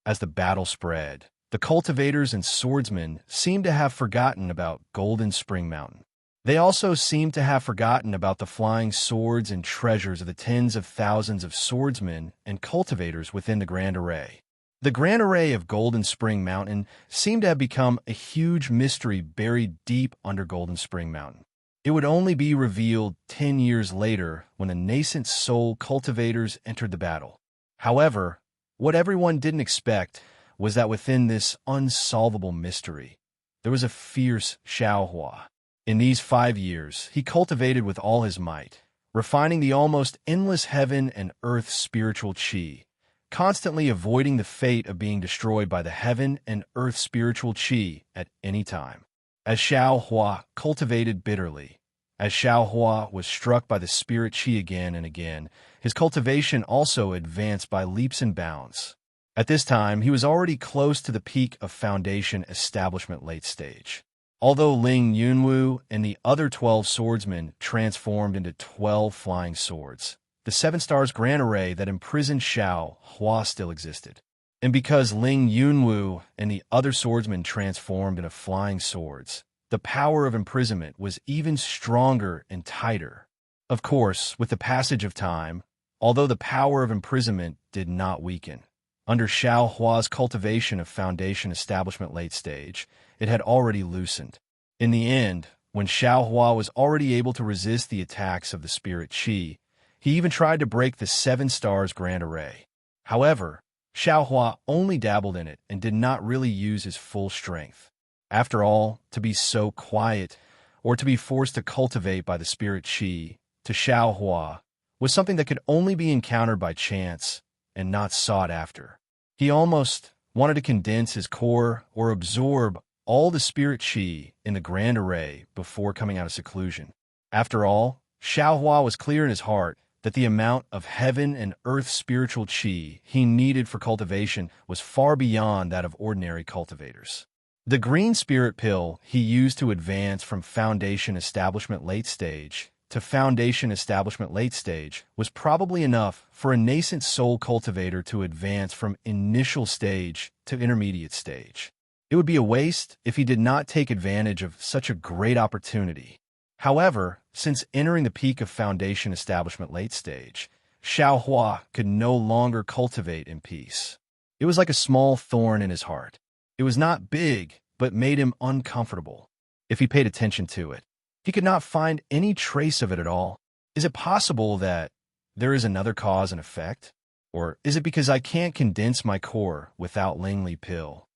[SPEAKER 1] As the battle spread, the cultivators and swordsmen seemed to have forgotten about Golden Spring Mountain. They also seemed to have forgotten about the flying swords and treasures of the tens of thousands of swordsmen and cultivators within the Grand Array. The Grand Array of Golden Spring Mountain seemed to have become a huge mystery buried deep under Golden Spring Mountain. It would only be revealed 10 years later when the nascent soul cultivators entered the battle. However, what everyone didn't expect was that within this unsolvable mystery, there was a fierce Xiaohua. In these 5 years, he cultivated with all his might, refining the almost endless heaven and earth spiritual qi, constantly avoiding the fate of being destroyed by the heaven and earth spiritual qi at any time. As Xiaohua cultivated bitterly, as Xiaohua was struck by the spirit qi again and again, his cultivation also advanced by leaps and bounds. At this time, he was already close to the peak of Foundation Establishment late stage. Although Ling Yunwu and the other 12 swordsmen transformed into 12 flying swords, the 7 Stars Grand Array that imprisoned Xiao Hua still existed. And because Ling Yunwu and the other swordsmen transformed into flying swords, the power of imprisonment was even stronger and tighter. Of course, with the passage of time, although the power of imprisonment did not weaken, under Xiao Hua's cultivation of Foundation Establishment late stage, it had already loosened. In the end, when Xiao Hua was already able to resist the attacks of the spirit qi, he even tried to break the 7 Stars Grand Array. However, Xiao Hua only dabbled in it and did not really use his full strength. After all, to be so quiet, or to be forced to cultivate by the spirit qi, to Xiao Hua, was something that could only be encountered by chance and not sought after. He almost wanted to condense his core or absorb all the spirit qi in the Grand Array before coming out of seclusion. After all, Xiaohua was clear in his heart that the amount of heaven and earth spiritual qi he needed for cultivation was far beyond that of ordinary cultivators. The green spirit pill he used to advance from Foundation Establishment Late Stage to Foundation Establishment Late Stage was probably enough for a nascent soul cultivator to advance from Initial Stage to Intermediate Stage. It would be a waste if he did not take advantage of such a great opportunity. However, since entering the peak of Foundation Establishment Late Stage, Xiaohua could no longer cultivate in peace. It was like a small thorn in his heart. It was not big, but made him uncomfortable. If he paid attention to it, he could not find any trace of it at all. Is it possible that there is another cause and effect? Or is it because I can't condense my core without Langley pill?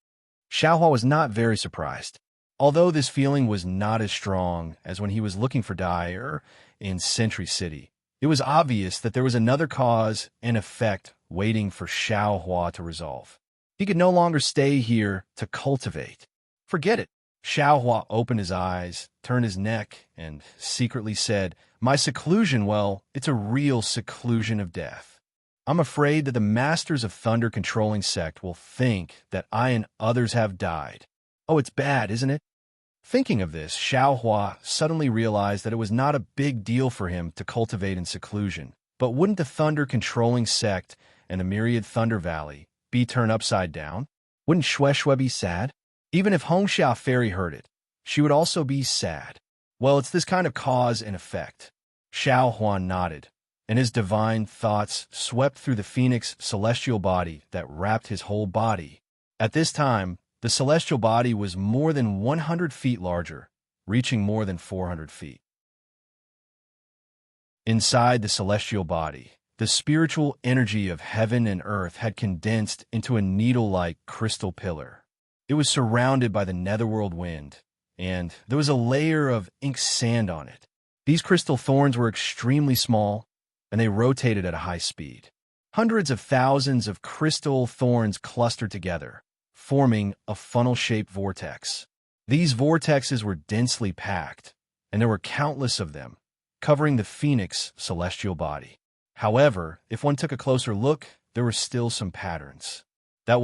[SPEAKER 1] Xiaohua was not very surprised. Although this feeling was not as strong as when he was looking for Dai in Century City, it was obvious that there was another cause and effect waiting for Xiaohua to resolve. He could no longer stay here to cultivate. Forget it. Xiaohua opened his eyes, turned his neck, and secretly said, "My seclusion, well, it's a real seclusion of death. I'm afraid that the Masters of Thunder controlling sect will think that I and others have died. Oh, it's bad, isn't it?" Thinking of this, Xiaohua suddenly realized that it was not a big deal for him to cultivate in seclusion. But wouldn't the Thunder controlling sect and the myriad Thunder Valley be turned upside down? Wouldn't Shueshue be sad? Even if Hongxia Fairy heard it, she would also be sad. Well, it's this kind of cause and effect. Xiaohua nodded, and his divine thoughts swept through the phoenix celestial body that wrapped his whole body. At this time, the celestial body was more than 100 feet larger, reaching more than 400 feet. Inside the celestial body, the spiritual energy of heaven and earth had condensed into a needle-like crystal pillar. It was surrounded by the netherworld wind, and there was a layer of ink sand on it. These crystal thorns were extremely small, and they rotated at a high speed. Hundreds of thousands of crystal thorns clustered together, forming a funnel-shaped vortex. These vortexes were densely packed, and there were countless of them, covering the phoenix celestial body. However, if one took a closer look, there were still some patterns. There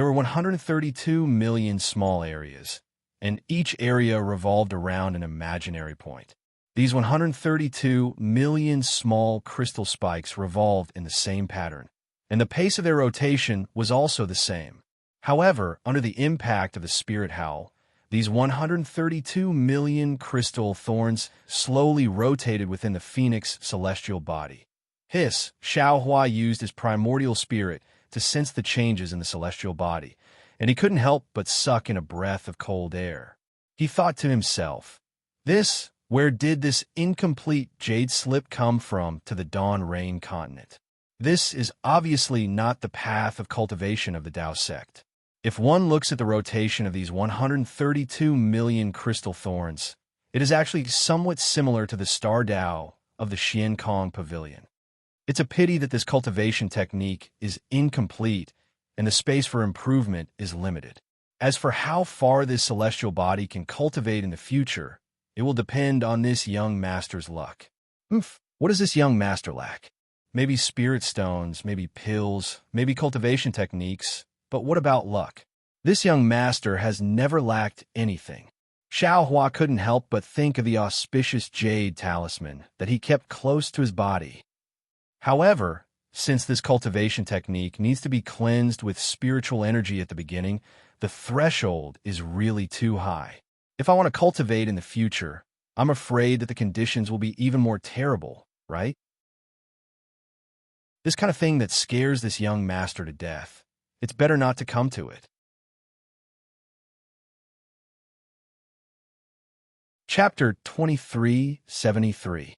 [SPEAKER 1] were 132 million small areas, and each area revolved around an imaginary point. These 132 million small crystal spikes revolved in the same pattern, and the pace of their rotation was also the same. However, under the impact of the spirit howl, these 132 million crystal thorns slowly rotated within the phoenix celestial body. Xiaohua used his primordial spirit to sense the changes in the celestial body, and he couldn't help but suck in a breath of cold air. He thought to himself, where did this incomplete jade slip come from to the Dawn Rain continent? This is obviously not the path of cultivation of the Tao sect. If one looks at the rotation of these 132 million crystal thorns, it is actually somewhat similar to the star Tao of the Xian Kong Pavilion. It's a pity that this cultivation technique is incomplete and the space for improvement is limited. As for how far this celestial body can cultivate in the future, it will depend on this young master's luck. What does this young master lack? Maybe spirit stones, maybe pills, maybe cultivation techniques, but what about luck? This young master has never lacked anything. Xiaohua couldn't help but think of the auspicious jade talisman that he kept close to his body. However, since this cultivation technique needs to be cleansed with spiritual energy at the beginning, the threshold is really too high. If I want to cultivate in the future, I'm afraid that the conditions will be even more terrible, right? This kind of thing that scares this young master to death. It's better not to come to it. Chapter 2373.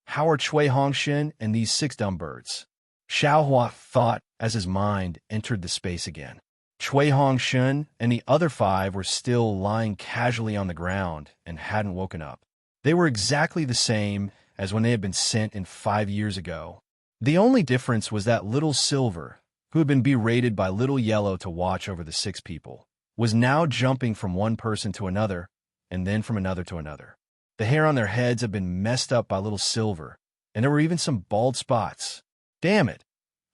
[SPEAKER 1] How are Cui Hongshen and these 6 dumb birds? Xiaohua thought as his mind entered the space again. Cui Hongshen and the other 5 were still lying casually on the ground and hadn't woken up. They were exactly the same as when they had been sent in 5 years ago. The only difference was that Little Silver, who had been berated by Little Yellow to watch over the 6 people, was now jumping from one person to another, and then from another to another. The hair on their heads had been messed up by little Silver, and there were even some bald spots. Damn it!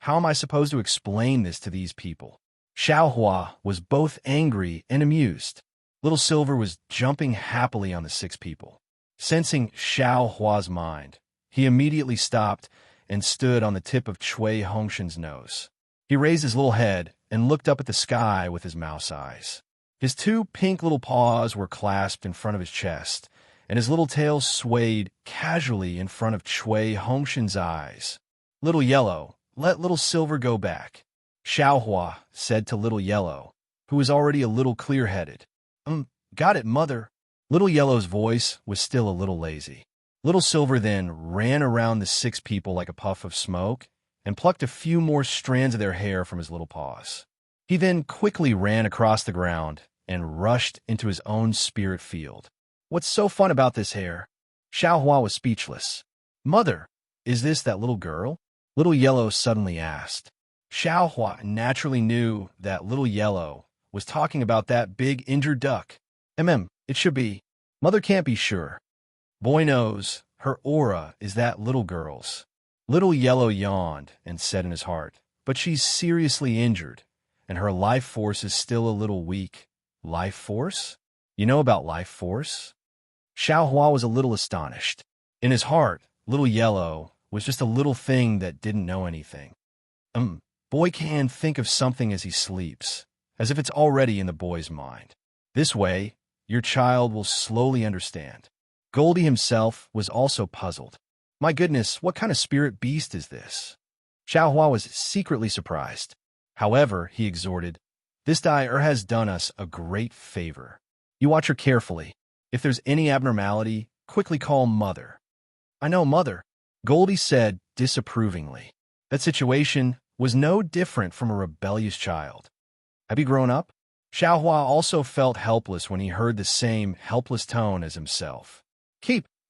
[SPEAKER 1] How am I supposed to explain this to these people? Xiaohua was both angry and amused. Little Silver was jumping happily on the 6 people. Sensing Xiaohua's mind, he immediately stopped and stood on the tip of Cui Hongshan's nose. He raised his little head and looked up at the sky with his mouse eyes. His 2 pink little paws were clasped in front of his chest, and his little tail swayed casually in front of Cui Hongshan's eyes. "Little Yellow, let Little Silver go back," Xiaohua said to Little Yellow, who was already a little clear-headed. Got it, Mother." Little Yellow's voice was still a little lazy. Little Silver then ran around the 6 people like a puff of smoke and plucked a few more strands of their hair from his little paws. He then quickly ran across the ground and rushed into his own spirit field. "What's so fun about this hair?" Xiaohua was speechless. "Mother, is this that little girl?" Little Yellow suddenly asked. Xiaohua naturally knew that Little Yellow was talking about that big injured duck. It should be. Mother can't be sure. Boy knows her aura is that little girl's. Little Yellow yawned and said in his heart, "But she's seriously injured, and her life force is still a little weak." Life force? You know about life force? Xiaohua was a little astonished. In his heart, Little Yellow was just a little thing that didn't know anything. Boy can think of something as he sleeps, as if it's already in the boy's mind. This way, your child will slowly understand. Goldie himself was also puzzled. My goodness, what kind of spirit beast is this? Xiaohua was secretly surprised. However, he exhorted, "This dire has done us a great favor. You watch her carefully. If there's any abnormality, quickly call Mother." "I know, Mother," Goldie said disapprovingly. That situation was no different from a rebellious child. Have you grown up? Xiaohua also felt helpless when he heard the same helpless tone as himself.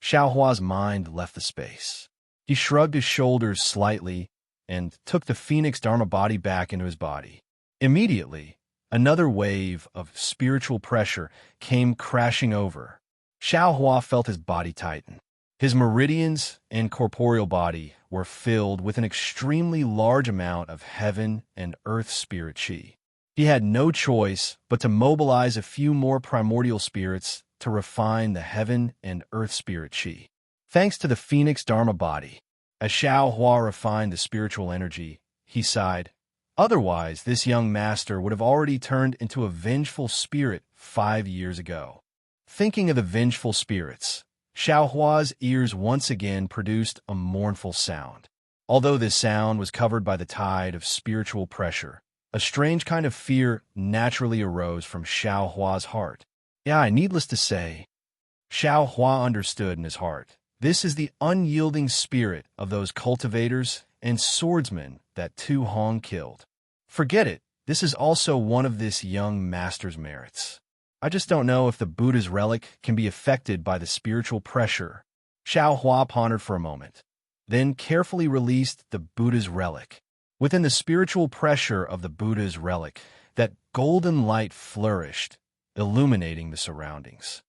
[SPEAKER 1] Xiaohua's mind left the space. He shrugged his shoulders slightly and took the Phoenix Dharma body back into his body. Immediately, another wave of spiritual pressure came crashing over. Xiaohua felt his body tighten. His meridians and corporeal body were filled with an extremely large amount of heaven and earth spirit qi. He had no choice but to mobilize a few more primordial spirits to refine the heaven and earth spirit qi. Thanks to the Phoenix Dharma body, as Xiaohua refined the spiritual energy, he sighed. Otherwise, this young master would have already turned into a vengeful spirit 5 years ago. Thinking of the vengeful spirits, Xiaohua's ears once again produced a mournful sound. Although this sound was covered by the tide of spiritual pressure, a strange kind of fear naturally arose from Xiaohua's heart. Needless to say, Xiaohua understood in his heart. This is the unyielding spirit of those cultivators and swordsmen that Tu Hong killed. Forget it, this is also one of this young master's merits. I just don't know if the Buddha's relic can be affected by the spiritual pressure. Xiaohua pondered for a moment, then carefully released the Buddha's relic. Within the spiritual pressure of the Buddha's relic, that golden light flourished, illuminating the surroundings.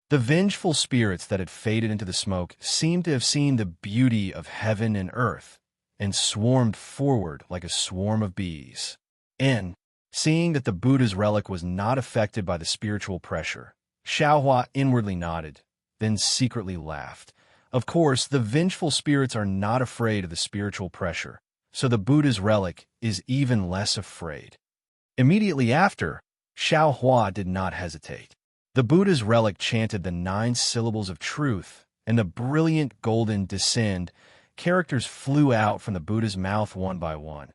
[SPEAKER 1] The vengeful spirits that had faded into the smoke seemed to have seen the beauty of heaven and earth, and swarmed forward like a swarm of bees. And, seeing that the Buddha's relic was not affected by the spiritual pressure, Xiaohua inwardly nodded, then secretly laughed. Of course, the vengeful spirits are not afraid of the spiritual pressure, so the Buddha's relic is even less afraid. Immediately after, Xiaohua did not hesitate. The Buddha's relic chanted the 9 syllables of truth, and the brilliant golden descend characters flew out from the Buddha's mouth one by one,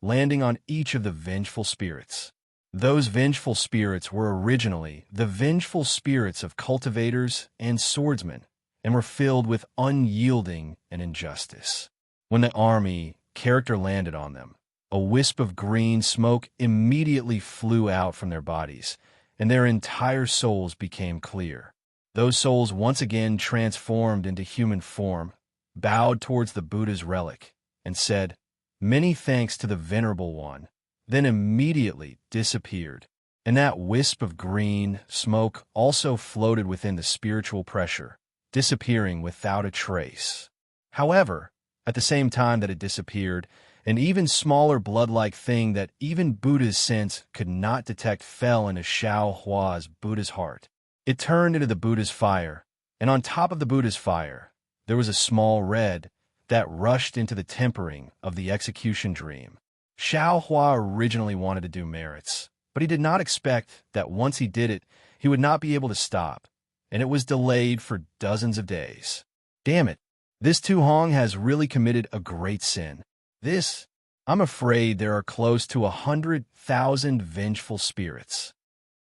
[SPEAKER 1] landing on each of the vengeful spirits. Those vengeful spirits were originally the vengeful spirits of cultivators and swordsmen, and were filled with unyielding and injustice. When the army character landed on them, a wisp of green smoke immediately flew out from their bodies, and their entire souls became clear. Those souls once again transformed into human form, bowed towards the Buddha's relic, and said, "Many thanks to the Venerable One," then immediately disappeared. and that wisp of green smoke also floated within the spiritual pressure, disappearing without a trace. However, at the same time that it disappeared, an even smaller blood-like thing that even Buddha's sense could not detect fell into Xiao Hua's Buddha's heart. It turned into the Buddha's fire, and on top of the Buddha's fire, there was a small red that rushed into the tempering of the execution dream. Xiao Hua originally wanted to do merits, but he did not expect that once he did it, he would not be able to stop, and it was delayed for dozens of days. Damn it, this Tu Hong has really committed a great sin. I'm afraid there are close to 100,000 vengeful spirits.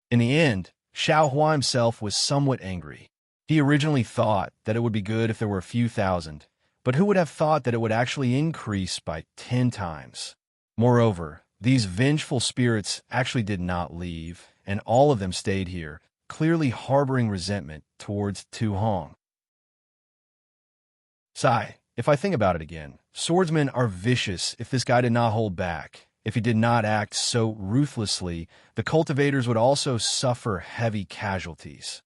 [SPEAKER 1] In the end, Xiao Hua himself was somewhat angry. He originally thought that it would be good if there were a few thousand, but who would have thought that it would actually increase by 10 times? Moreover, these vengeful spirits actually did not leave, and all of them stayed here, clearly harboring resentment towards Tu Hong. Sigh, if I think about it again, swordsmen are vicious. If this guy did not hold back, if he did not act so ruthlessly, the cultivators would also suffer heavy casualties.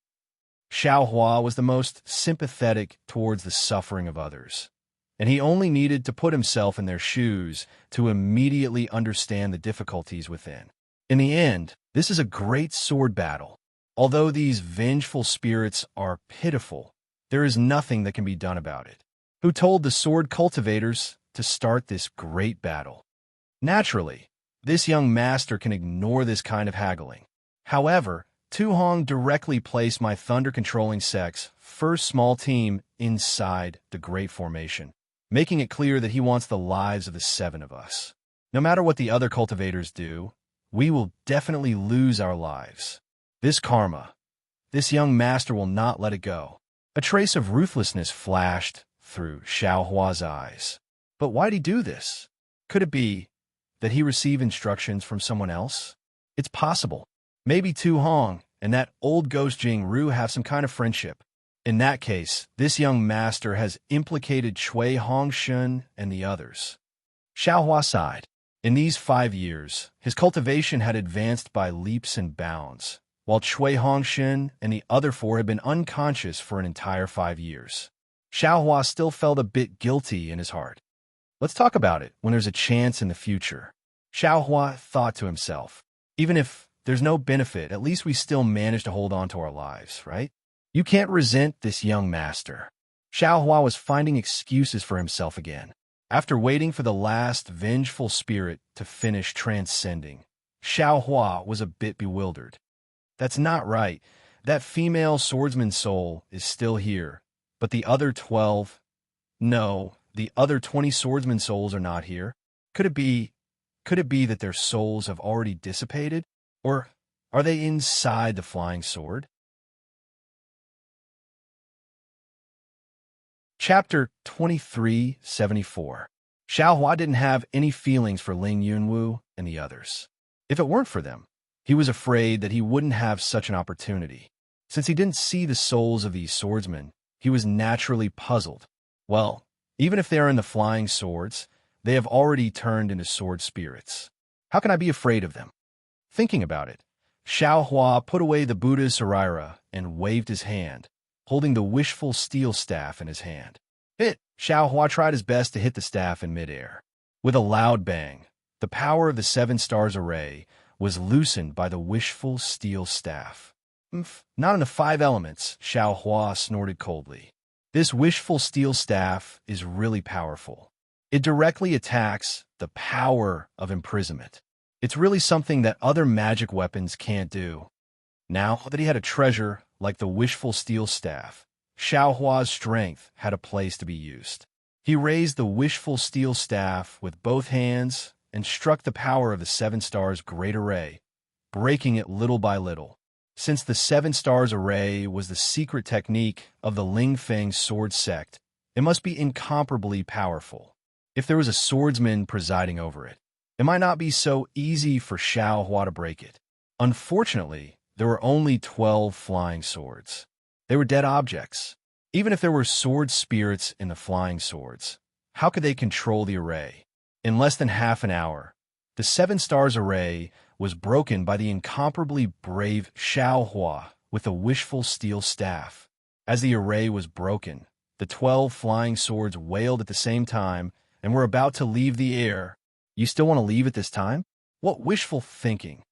[SPEAKER 1] Xiao Hua was the most sympathetic towards the suffering of others, and he only needed to put himself in their shoes to immediately understand the difficulties within. In the end, this is a great sword battle. Although these vengeful spirits are pitiful, there is nothing that can be done about it. Who told the sword cultivators to start this great battle? Naturally, this young master can ignore this kind of haggling. However, Tu Hong directly placed my thunder-controlling sect's first small team inside the Great Formation, making it clear that he wants the lives of the 7 of us. No matter what the other cultivators do, we will definitely lose our lives. This karma, this young master will not let it go. A trace of ruthlessness flashed through Xiao Hua's eyes. But why'd he do this? Could it be that he received instructions from someone else? It's possible. Maybe Tu Hong and that old ghost Jing Ru have some kind of friendship. In that case, this young master has implicated Cui Hongshun and the others. Xiao Hua sighed. In these 5 years, his cultivation had advanced by leaps and bounds, while Cui Hongshun and the other 4 had been unconscious for an entire 5 years. Xiao Hua still felt a bit guilty in his heart. Let's talk about it when there's a chance in the future. Xiao Hua thought to himself. Even if there's no benefit, at least we still manage to hold on to our lives, right? You can't resent this young master. Xiao Hua was finding excuses for himself again. After waiting for the last vengeful spirit to finish transcending, Xiao Hua was a bit bewildered. That's not right. That female swordsman's soul is still here. But the other 12, no, the other 20 swordsman souls are not here. Could it be that their souls have already dissipated? Or are they inside the flying sword? Chapter 2374. Xiao Hua didn't have any feelings for Ling Yunwu and the others. If it weren't for them, he was afraid that he wouldn't have such an opportunity. Since he didn't see the souls of these swordsmen, he was naturally puzzled. Well, even if they are in the flying swords, they have already turned into sword spirits. How can I be afraid of them? Thinking about it, Xiao Hua put away the Buddha's Saraira and waved his hand, holding the wishful steel staff in his hand. Xiao Hua tried his best to hit the staff in midair. With a loud bang, the power of the 7 stars array was loosened by the wishful steel staff. Not in the 5 elements, Xiao Hua snorted coldly. This wishful steel staff is really powerful. It directly attacks the power of imprisonment. It's really something that other magic weapons can't do. Now that he had a treasure like the wishful steel staff, Xiao Hua's strength had a place to be used. He raised the wishful steel staff with both hands and struck the power of the 7 stars great array, breaking it little by little. Since the 7 stars array was the secret technique of the Ling Feng sword sect, it must be incomparably powerful. If there was a swordsman presiding over it, it might not be so easy for Xiao Hua to break it. Unfortunately, there were only 12 flying swords. They were dead objects. Even if there were sword spirits in the flying swords, how could they control the array? In less than half an hour, the 7 stars array was broken by the incomparably brave Xiao Hua with a wishful steel staff. As the array was broken, the 12 flying swords wailed at the same time and were about to leave the air. You still want to leave at this time? What wishful thinking!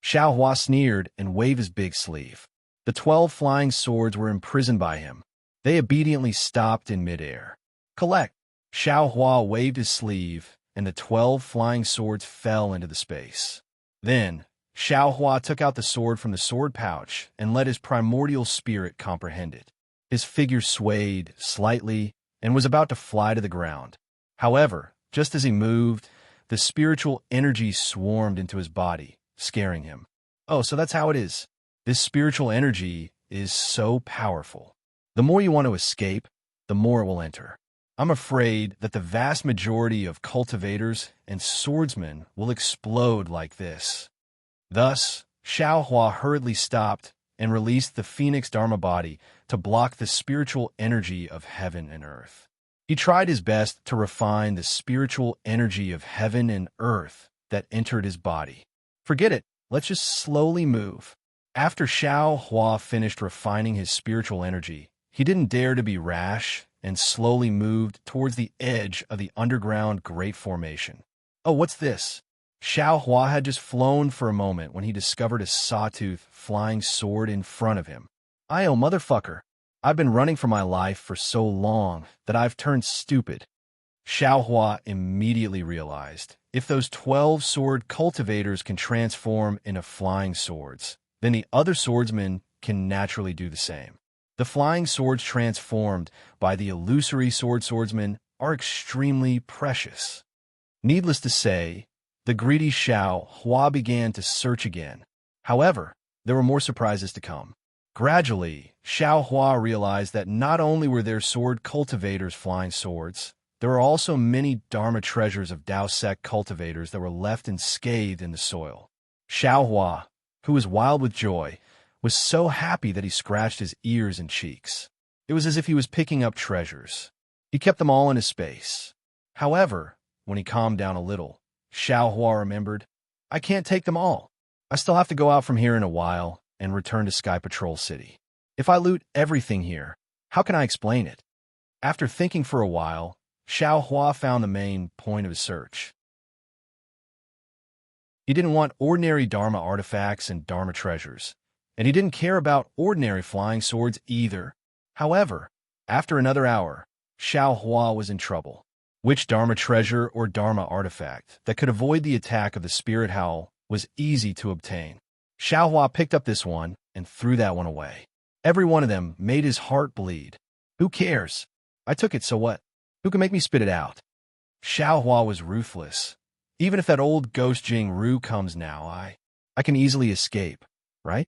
[SPEAKER 1] Xiao Hua sneered and waved his big sleeve. The 12 flying swords were imprisoned by him. They obediently stopped in midair. Collect! Xiao Hua waved his sleeve, and the 12 flying swords fell into the space. Then, Xiao Hua took out the sword from the sword pouch and let his primordial spirit comprehend it. His figure swayed slightly and was about to fly to the ground. However, just as he moved, the spiritual energy swarmed into his body, scaring him. Oh, so that's how it is. This spiritual energy is so powerful. The more you want to escape, the more it will enter. I'm afraid that the vast majority of cultivators and swordsmen will explode like this. Thus, Xiao Hua hurriedly stopped and released the Phoenix Dharma body to block the spiritual energy of heaven and earth. He tried his best to refine the spiritual energy of heaven and earth that entered his body. Forget it, let's just slowly move. After Xiao Hua finished refining his spiritual energy, he didn't dare to be rash and slowly moved towards the edge of the underground Great Formation. Oh, what's this? Xiao Hua had just flown for a moment when he discovered a sawtooth flying sword in front of him. Oh, motherfucker. I've been running for my life for so long that I've turned stupid. Xiao Hua immediately realized, if those 12 sword cultivators can transform into flying swords, then the other swordsmen can naturally do the same. The flying swords transformed by the illusory swordsmen are extremely precious. Needless to say, the greedy Xiao Hua began to search again. However, there were more surprises to come. Gradually, Xiao Hua realized that not only were there sword cultivators flying swords, there were also many Dharma treasures of Dao sect cultivators that were left unscathed in the soil. Xiao Hua, who was wild with joy, was so happy that he scratched his ears and cheeks. It was as if he was picking up treasures. He kept them all in his space. However, when he calmed down a little, Xiao Hua remembered, I can't take them all. I still have to go out from here in a while and return to Sky Patrol City. If I loot everything here, how can I explain it? After thinking for a while, Xiao Hua found the main point of his search. He didn't want ordinary Dharma artifacts and Dharma treasures, and he didn't care about ordinary flying swords either. However, after another hour, Xiao Hua was in trouble. Which Dharma treasure or Dharma artifact that could avoid the attack of the spirit howl was easy to obtain. Xiao Hua picked up this one and threw that one away. Every one of them made his heart bleed. Who cares? I took it, so what? Who can make me spit it out? Xiao Hua was ruthless. Even if that old ghost Jing Ru comes now, I can easily escape, right?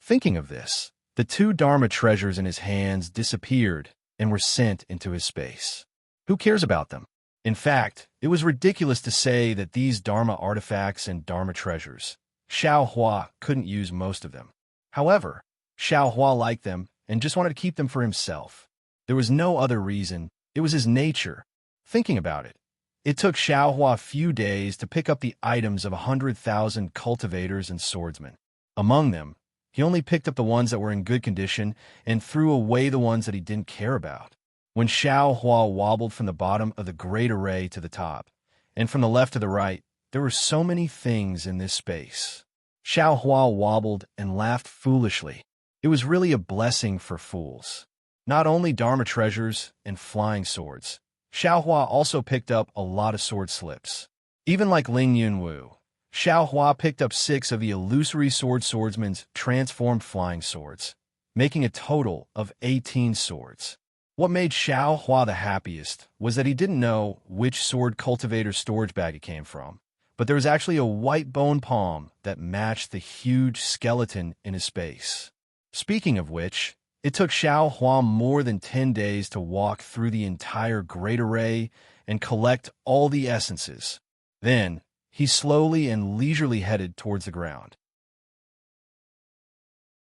[SPEAKER 1] Thinking of this, the 2 Dharma treasures in his hands disappeared and were sent into his space. Who cares about them? In fact, it was ridiculous to say that these Dharma artifacts and Dharma treasures, Xiao Hua couldn't use most of them. However, Xiao Hua liked them and just wanted to keep them for himself. There was no other reason. It was his nature. Thinking about it, it took Xiao Hua a few days to pick up the items of 100,000 cultivators and swordsmen. Among them, he only picked up the ones that were in good condition and threw away the ones that he didn't care about. When Xiao Hua wobbled from the bottom of the great array to the top, and from the left to the right, there were so many things in this space. Xiao Hua wobbled and laughed foolishly. It was really a blessing for fools. Not only Dharma treasures and flying swords, Xiao Hua also picked up a lot of sword slips. Even like Ling Yunwu, Xiao Hua picked up 6 of the illusory swordsmen's transformed flying swords, making a total of 18 swords. What made Xiao Hua the happiest was that he didn't know which sword cultivator's storage bag it came from, but there was actually a white bone palm that matched the huge skeleton in his space. Speaking of which, it took Xiao Hua more than 10 days to walk through the entire great array and collect all the essences. Then, he slowly and leisurely headed towards the ground.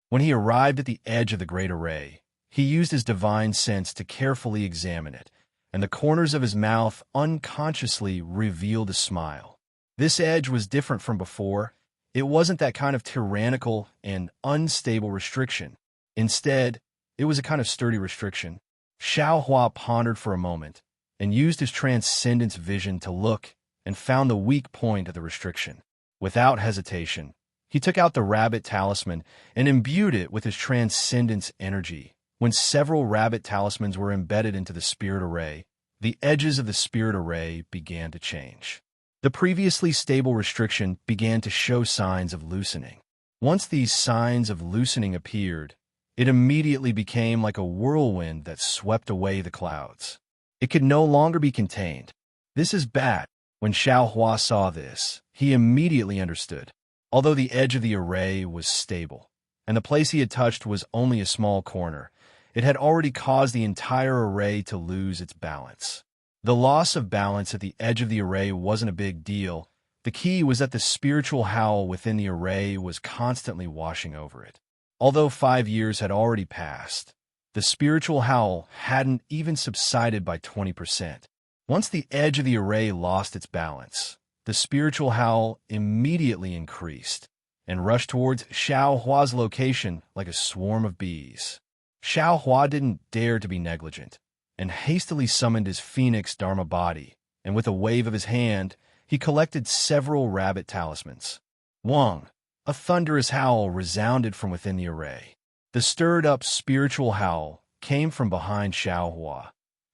[SPEAKER 1] When he arrived at the edge of the great array, he used his divine sense to carefully examine it, and the corners of his mouth unconsciously revealed a smile. This edge was different from before. It wasn't that kind of tyrannical and unstable restriction. Instead, it was a kind of sturdy restriction. Xiao Hua pondered for a moment and used his transcendence vision to look and found the weak point of the restriction. Without hesitation, he took out the rabbit talisman and imbued it with his transcendence energy. When several rabbit talismans were embedded into the spirit array, the edges of the spirit array began to change. The previously stable restriction began to show signs of loosening. Once these signs of loosening appeared, it immediately became like a whirlwind that swept away the clouds. It could no longer be contained. This is bad. When Xiao Hua saw this, he immediately understood. Although the edge of the array was stable, and the place he had touched was only a small corner, it had already caused the entire array to lose its balance. The loss of balance at the edge of the array wasn't a big deal. The key was that the spiritual howl within the array was constantly washing over it. Although 5 years had already passed, the spiritual howl hadn't even subsided by 20%. Once the edge of the array lost its balance, the spiritual howl immediately increased and rushed towards Xiao Hua's location like a swarm of bees. Xiao Hua didn't dare to be negligent and hastily summoned his phoenix Dharma body, and with a wave of his hand, he collected several rabbit talismans. Wang, a thunderous howl resounded from within the array. The stirred-up spiritual howl came from behind Xiao Hua,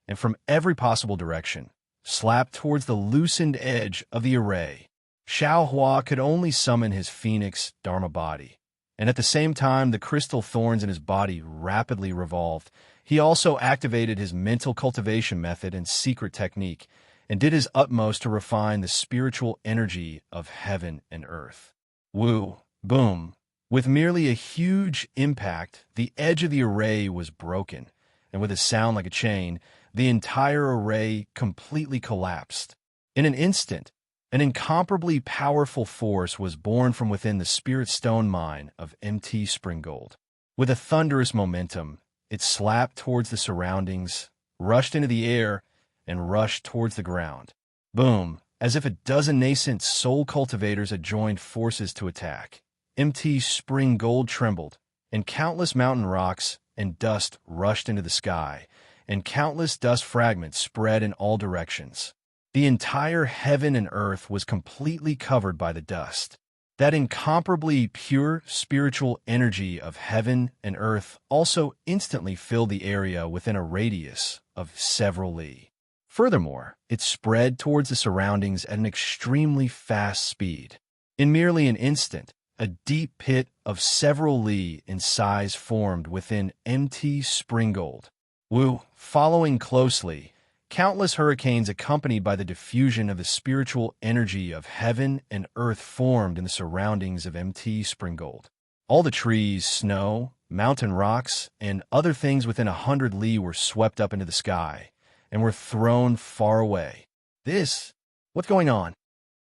[SPEAKER 1] and from every possible direction, slapped towards the loosened edge of the array. Xiao Hua could only summon his phoenix Dharma body, and at the same time the crystal thorns in his body rapidly revolved. He also activated his mental cultivation method and secret technique, and did his utmost to refine the spiritual energy of heaven and earth. Woo! Boom! With merely a huge impact, the edge of the array was broken, and with a sound like a chain, the entire array completely collapsed. In an instant, an incomparably powerful force was born from within the spirit stone mine of MT Springgold. With a thunderous momentum, it slapped towards the surroundings, rushed into the air, and rushed towards the ground. Boom! As if a dozen nascent soul cultivators had joined forces to attack. MT Springgold trembled, and countless mountain rocks and dust rushed into the sky, and countless dust fragments spread in all directions. The entire heaven and earth was completely covered by the dust. That incomparably pure spiritual energy of heaven and earth also instantly filled the area within a radius of several li. Furthermore, it spread towards the surroundings at an extremely fast speed. In merely an instant, a deep pit of several li in size formed within MT Springgold. Woo! Following closely, countless hurricanes accompanied by the diffusion of the spiritual energy of heaven and earth formed in the surroundings of MT Springgold. All the trees, snow, mountain rocks, and other things within 100 li were swept up into the sky and were thrown far away. What's going on?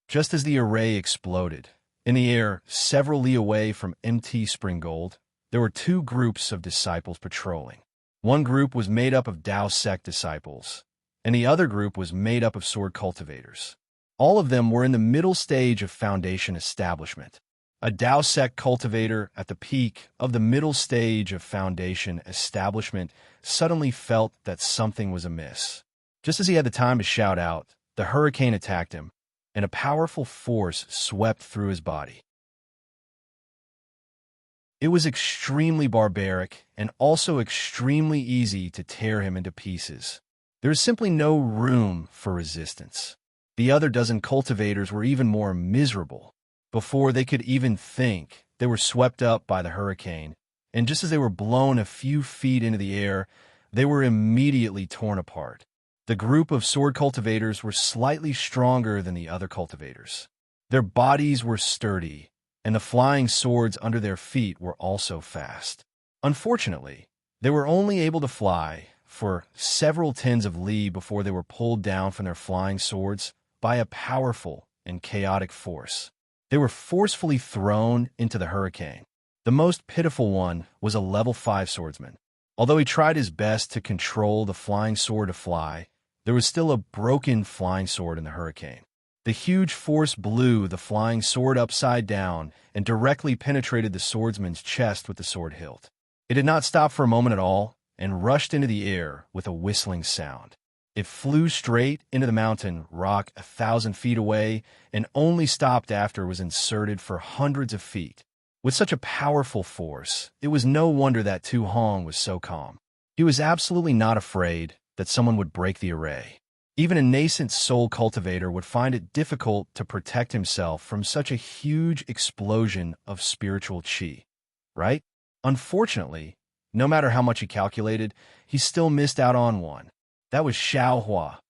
[SPEAKER 1] Just as the array exploded, in the air, several li away from MT Springgold, there were 2 groups of disciples patrolling. One group was made up of Dao sect disciples, and the other group was made up of sword cultivators. All of them were in the middle stage of foundation establishment. A Dao sect cultivator at the peak of the middle stage of foundation establishment suddenly felt that something was amiss. Just as he had the time to shout out, the hurricane attacked him, and a powerful force swept through his body. It was extremely barbaric and also extremely easy to tear him into pieces. There is simply no room for resistance. The other dozen cultivators were even more miserable. Before they could even think, they were swept up by the hurricane, and just as they were blown a few feet into the air, they were immediately torn apart. The group of sword cultivators were slightly stronger than the other cultivators. Their bodies were sturdy, and the flying swords under their feet were also fast. Unfortunately, they were only able to fly for several tens of li before they were pulled down from their flying swords by a powerful and chaotic force. They were forcefully thrown into the hurricane. The most pitiful one was a level 5 swordsman. Although he tried his best to control the flying sword to fly, there was still a broken flying sword in the hurricane. The huge force blew the flying sword upside down and directly penetrated the swordsman's chest with the sword hilt. It did not stop for a moment at all and rushed into the air with a whistling sound. It flew straight into the mountain rock 1,000 feet away and only stopped after it was inserted for hundreds of feet. With such a powerful force, it was no wonder that Tu Hong was so calm. He was absolutely not afraid that someone would break the array. Even a nascent soul cultivator would find it difficult to protect himself from such a huge explosion of spiritual qi, right? Unfortunately, no matter how much he calculated, he still missed out on one. That was Xiao Hua,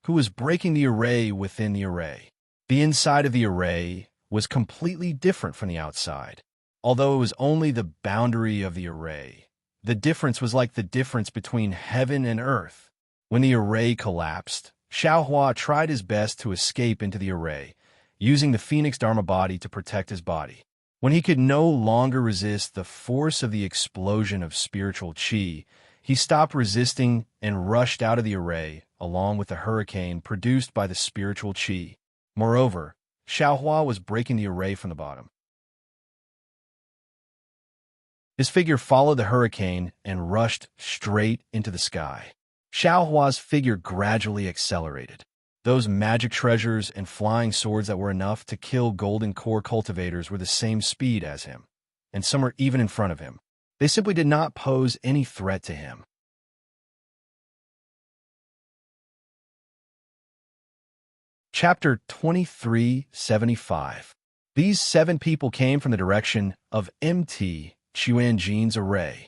[SPEAKER 1] who was breaking the array within the array. The inside of the array was completely different from the outside. Although it was only the boundary of the array, the difference was like the difference between heaven and earth. When the array collapsed, Xiao Hua tried his best to escape into the array, using the Phoenix Dharma body to protect his body. When he could no longer resist the force of the explosion of spiritual qi, he stopped resisting and rushed out of the array, along with the hurricane produced by the spiritual qi. Moreover, Xiao Hua was breaking the array from the bottom. His figure followed the hurricane and rushed straight into the sky. Xiao Hua's figure gradually accelerated. Those magic treasures and flying swords that were enough to kill golden core cultivators were the same speed as him, and some were even in front of him. They simply did not pose any threat to him. Chapter 2375. These 7 people came from the direction of Mt. Chuanjin's array.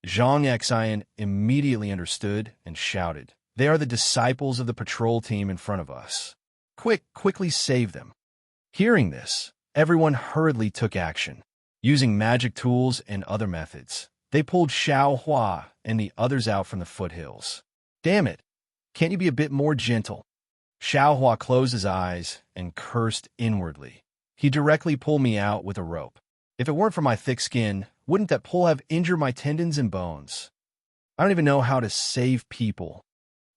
[SPEAKER 1] Zhang Xian immediately understood and shouted, "They are the disciples of the patrol team in front of us. Quickly save them." Hearing this, everyone hurriedly took action. Using magic tools and other methods, they pulled Xiao Hua and the others out from the foothills. "Damn it! Can't you be a bit more gentle?" Xiao Hua closed his eyes and cursed inwardly. "He directly pulled me out with a rope. If it weren't for my thick skin, wouldn't that pull have injured my tendons and bones? I don't even know how to save people."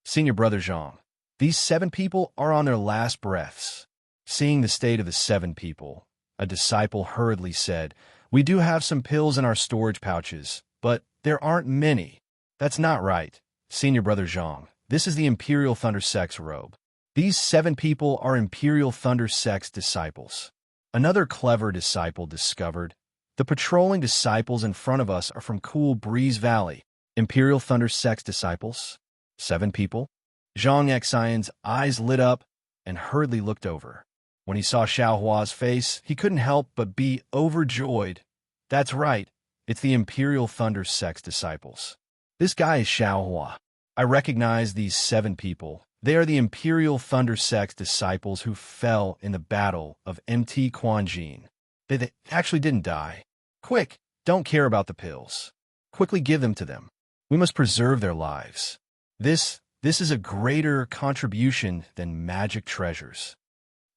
[SPEAKER 1] Senior Brother Zhang, these 7 people are on their last breaths. Seeing the state of the 7 people, a disciple hurriedly said, "We do have some pills in our storage pouches, but there aren't many." "That's not right, Senior Brother Zhang. This is the Imperial Thunder Sect's robe. These 7 people are Imperial Thunder Sect's disciples." Another clever disciple discovered, "The patrolling disciples in front of us are from Cool Breeze Valley." Imperial Thunder Sect's disciples? 7 people? Zhang Xian's eyes lit up and hurriedly looked over. When he saw Xiao Hua's face, he couldn't help but be overjoyed. "That's right, it's the Imperial Thunder Sect's disciples. This guy is Xiao Hua. I recognize these 7 people. They are the Imperial Thunder Sect's disciples who fell in the battle of Mt. Quanjin. They actually didn't die. Quick, don't care about the pills. Quickly give them to them. We must preserve their lives. This is a greater contribution than magic treasures."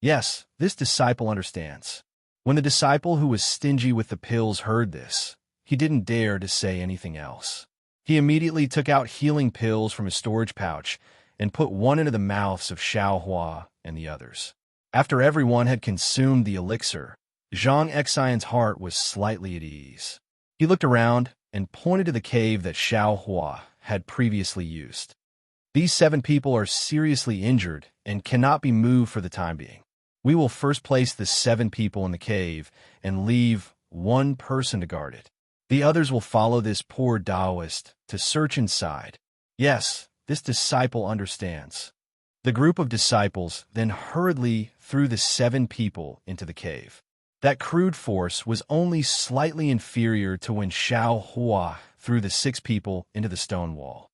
[SPEAKER 1] Yes, this disciple understands. When the disciple who was stingy with the pills heard this, he didn't dare to say anything else. He immediately took out healing pills from his storage pouch and put one into the mouths of Xiao Hua and the others. After everyone had consumed the elixir, Zhang Xian's heart was slightly at ease. He looked around and pointed to the cave that Xiao Hua had previously used. "These 7 people are seriously injured and cannot be moved for the time being. We will first place the 7 people in the cave and leave 1 person to guard it. The others will follow this poor Taoist to search inside." Yes, this disciple understands. The group of disciples then hurriedly threw the 7 people into the cave. That crude force was only slightly inferior to when Xiao Hua threw the 6 people into the stone wall.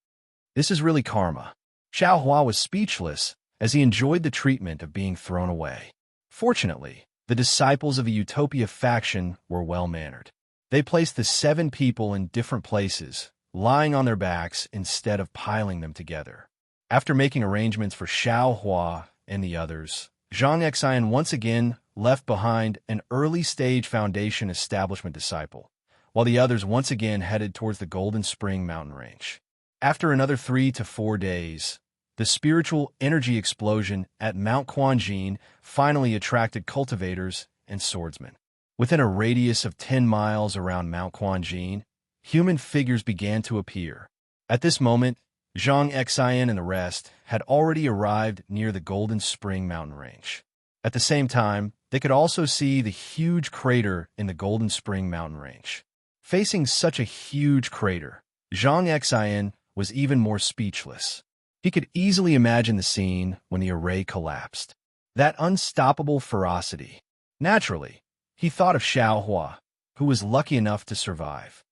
[SPEAKER 1] This is really karma. Xiao Hua was speechless as he enjoyed the treatment of being thrown away. Fortunately, the disciples of the Utopia faction were well-mannered. They placed the 7 people in different places, lying on their backs instead of piling them together. After making arrangements for Xiao Hua and the others, Zhang Xian once again left behind an early-stage Foundation establishment disciple, while the others once again headed towards the Golden Spring mountain range. After another 3 to 4 days, The spiritual energy explosion at Mount Quanjin finally attracted cultivators and swordsmen. Within a radius of 10 miles around Mount Quanjin, human figures began to appear. At this moment, Zhang Xian and the rest had already arrived near the Golden Spring mountain range. At the same time, they could also see the huge crater in the Golden Spring mountain range. Facing such a huge crater, Zhang Xian was even more speechless. He could easily imagine the scene when the array collapsed. That unstoppable ferocity. Naturally, he thought of Xiao Hua, who was lucky enough to survive.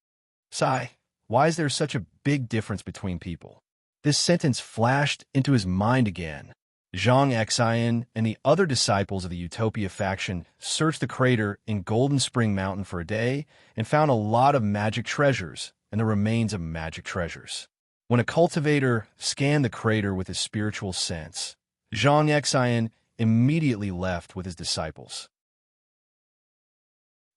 [SPEAKER 1] Sigh, why is there such a big difference between people? This sentence flashed into his mind again. Zhang Xian and the other disciples of the Utopia faction searched the crater in Golden Spring Mountain for a day and found a lot of magic treasures and the remains of magic treasures. When a cultivator scanned the crater with his spiritual sense, Zhang Xian immediately left with his disciples.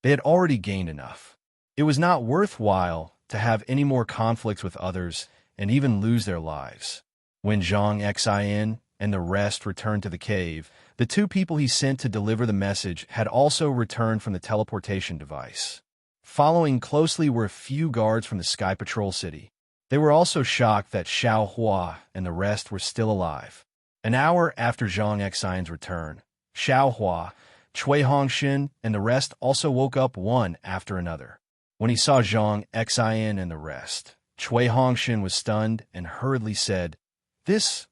[SPEAKER 1] They had already gained enough. It was not worthwhile to have any more conflicts with others and even lose their lives. When Zhang Xian and the rest returned to the cave, the two people he sent to deliver the message had also returned from the teleportation device. Following closely were a few guards from the Sky Patrol City. They were also shocked that Xiao Hua and the rest were still alive. An hour after Zhang Xian's return, Xiao Hua, Cui Hongshin, and the rest also woke up one after another. When he saw Zhang Xian and the rest, Cui Hongshin was stunned and hurriedly said,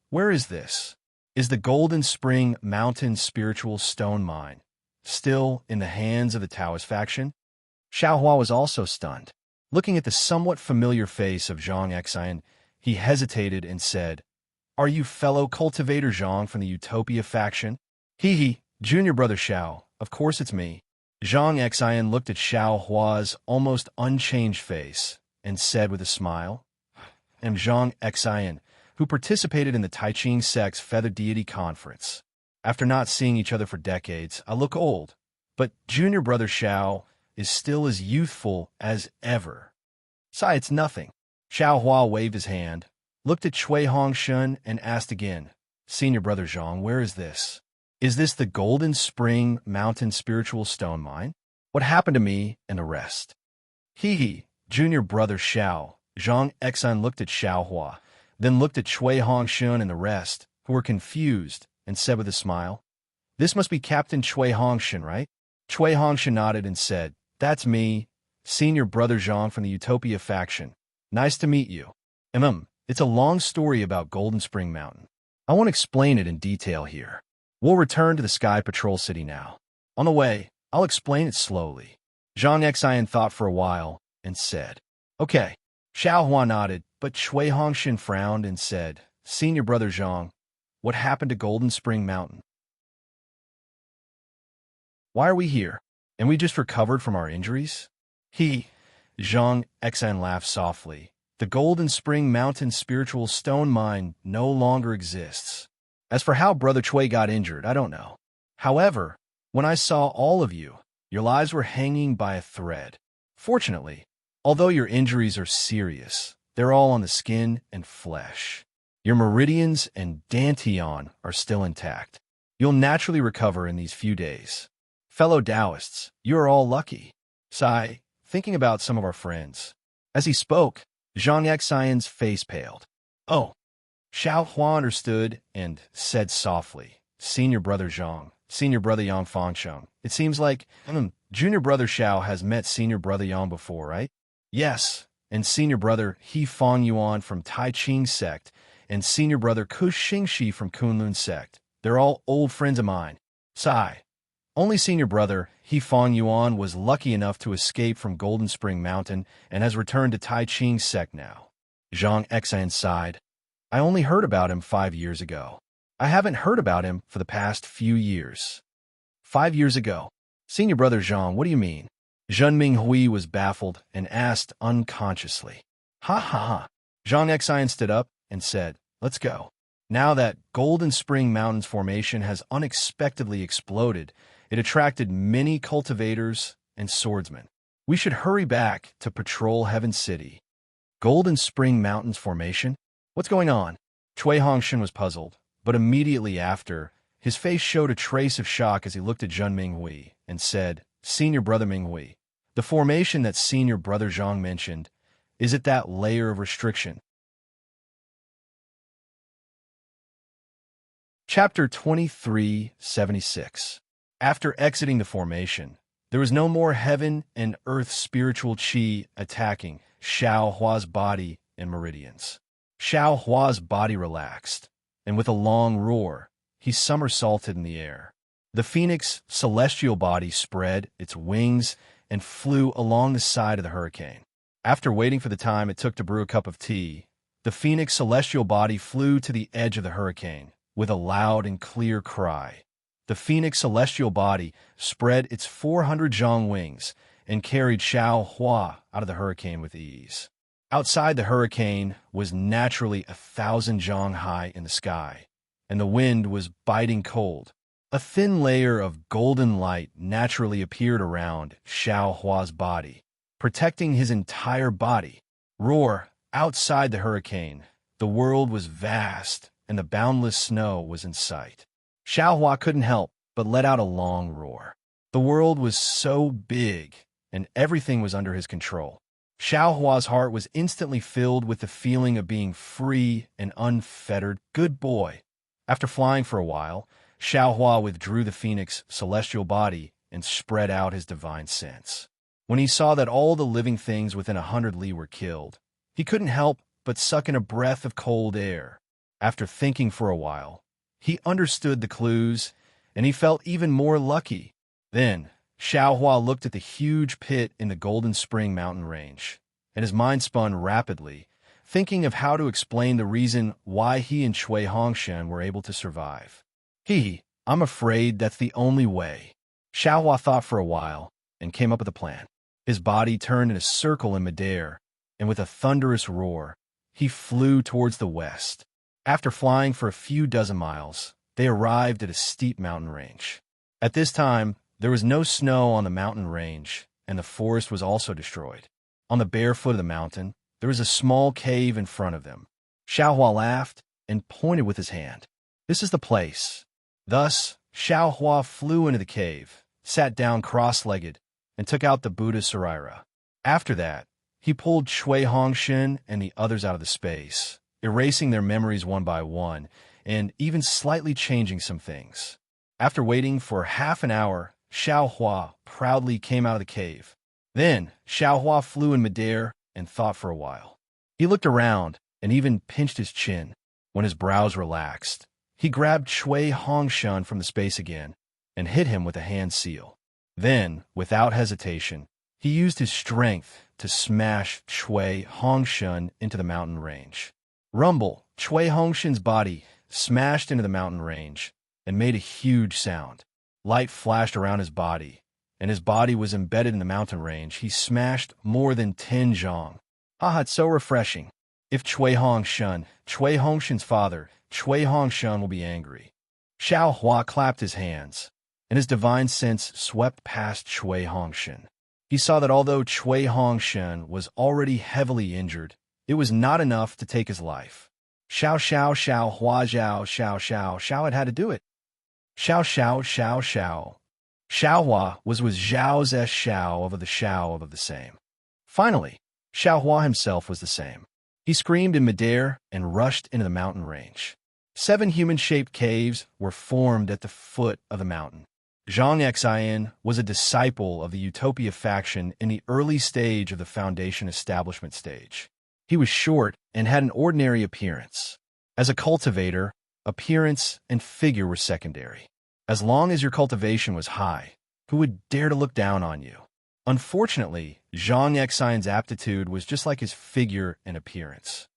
[SPEAKER 1] Where is this? Is the Golden Spring Mountain spiritual stone mine still in the hands of the Taoist faction? Xiao Hua was also stunned. Looking at the somewhat familiar face of Zhang Xian, he hesitated and said, Are you fellow cultivator Zhang from the Utopia faction? He, junior brother Xiao, of course it's me. Zhang Xian looked at Xiao Hua's almost unchanged face and said with a smile, I am Zhang Xian, who participated in the Taiching sect's Feather Deity Conference. After not seeing each other for decades, I look old, but junior brother Xiao is still as youthful as ever. Sigh, it's nothing. Xiao Hua waved his hand, looked at Cui Hongshin, and asked again, Senior brother Zhang, where is this? Is this the Golden Spring Mountain spiritual stone mine? What happened to me and the rest? Junior brother Xiao. Zhang Xian looked at Xiao Hua, then looked at Cui Hongshin and the rest, who were confused, and said with a smile, This must be Captain Cui Hongshin, right? Cui Hongshin nodded and said, That's me, senior brother Zhang from the Utopia faction. Nice to meet you. It's a long story about Golden Spring Mountain. I won't explain it in detail here. We'll return to the Sky Patrol City now. On the way, I'll explain it slowly. Zhang Xian thought for a while and said, Okay. Xiao Hua nodded, but Cui Hongshin frowned and said, Senior brother Zhang, what happened to Golden Spring Mountain? Why are we here? And we just recovered from our injuries? Zhang Xian laughed softly. The Golden Spring Mountain spiritual stone mine no longer exists. As for how Brother Cui got injured, I don't know. However, when I saw all of you, your lives were hanging by a thread. Fortunately, although your injuries are serious, they're all on the skin and flesh. Your meridians and dantian are still intact. You'll naturally recover in these few days. Fellow Taoists, you are all lucky. Sigh, thinking about some of our friends. As he spoke, Zhang Xian's face paled. Oh. Xiao Hua understood and said softly, Senior brother Zhang, Senior brother Yang Fangsheng. It seems like, Junior brother Xiao has met Senior brother Yang before, right? Yes, and Senior brother He Fang Yuan from Taiching sect, and Senior brother Ku Xingxi from Kunlun sect. They're all old friends of mine. Sigh. Only Senior brother He Fang Yuan was lucky enough to escape from Golden Spring Mountain and has returned to Taiching sect now. Zhang Xian sighed. I only heard about him 5 years ago. I haven't heard about him for the past few years. 5 years ago. Senior brother Zhang, what do you mean? Zhen Minghui was baffled and asked unconsciously. Ha. Zhang Xian stood up and said, Let's go. Now that Golden Spring Mountain's formation has unexpectedly exploded, it attracted many cultivators and swordsmen. We should hurry back to patrol Heaven City. Golden Spring Mountain's formation? What's going on? Chui Hongshan was puzzled, but immediately after, his face showed a trace of shock as he looked at Zhun Minghui and said, "Senior Brother Minghui, the formation that Senior Brother Zhang mentioned, is it that layer of restriction?" Chapter 2376. After exiting the formation, there was no more heaven and earth spiritual qi attacking Xiao Hua's body and meridians. Xiao Hua's body relaxed, and with a long roar, he somersaulted in the air. The phoenix celestial body spread its wings and flew along the side of the hurricane. After waiting for the time it took to brew a cup of tea, the phoenix celestial body flew to the edge of the hurricane with a loud and clear cry. The phoenix celestial body spread its 400 zhang wings and carried Xiao Hua out of the hurricane with ease. Outside the hurricane was naturally 1,000 zhang high in the sky, and the wind was biting cold. A thin layer of golden light naturally appeared around Xiao Hua's body, protecting his entire body. Roar! Outside the hurricane, the world was vast, and the boundless snow was in sight. Xiao Hua couldn't help but let out a long roar. The world was so big, and everything was under his control. Xiao Hua's heart was instantly filled with the feeling of being free and unfettered. Good boy. After flying for a while, Xiao Hua withdrew the phoenix celestial body and spread out his divine sense. When he saw that all the living things within 100 li were killed, he couldn't help but suck in a breath of cold air. After thinking for a while, he understood the clues, and he felt even more lucky. Then, Xiao Hua looked at the huge pit in the Golden Spring mountain range, and his mind spun rapidly, thinking of how to explain the reason why he and Chui Hongshan were able to survive. I'm afraid that's the only way. Xiao Hua thought for a while and came up with a plan. His body turned in a circle in midair, and with a thunderous roar, he flew towards the west. After flying for a few dozen miles, they arrived at a steep mountain range. At this time, there was no snow on the mountain range, and the forest was also destroyed. On the bare foot of the mountain, there was a small cave in front of them. Xiao Hua laughed and pointed with his hand. "This is the place." Thus, Xiao Hua flew into the cave, sat down cross-legged, and took out the Buddha Saraira. After that, he pulled Chui Hongshan and the others out of the space, erasing their memories one by one, and even slightly changing some things. After waiting for half an hour, Xiao Hua proudly came out of the cave. Then, Xiao Hua flew in midair and thought for a while. He looked around and even pinched his chin. When his brows relaxed, he grabbed Chui Hongshan from the space again and hit him with a hand seal. Then, without hesitation, he used his strength to smash Chui Hongshan into the mountain range. Rumble! Chui Hongshan's body smashed into the mountain range and made a huge sound. Light flashed around his body, and his body was embedded in the mountain range. He smashed more than 10 zhang. Haha, it's so refreshing. If Chui Hongshan's father, Chui Hongshan will be angry. Xiao Hua clapped his hands, and his divine sense swept past Chui Hongshan. He saw that although Chui Hongshan was already heavily injured, it was not enough to take his life. Xiao Hua Xiao had had to do it. Xiao. Xiao Hua was with Zhao's Xiao of the Xiao of the same. Finally, Xiao Hua himself was the same. He screamed in midair and rushed into the mountain range. 7 human-shaped caves were formed at the foot of the mountain. Zhang Xian was a disciple of the Utopia faction in the early stage of the Foundation establishment stage. He was short and had an ordinary appearance. As a cultivator, appearance and figure were secondary. As long as your cultivation was high, who would dare to look down on you? Unfortunately, Zhang Xian's aptitude was just like his figure and appearance.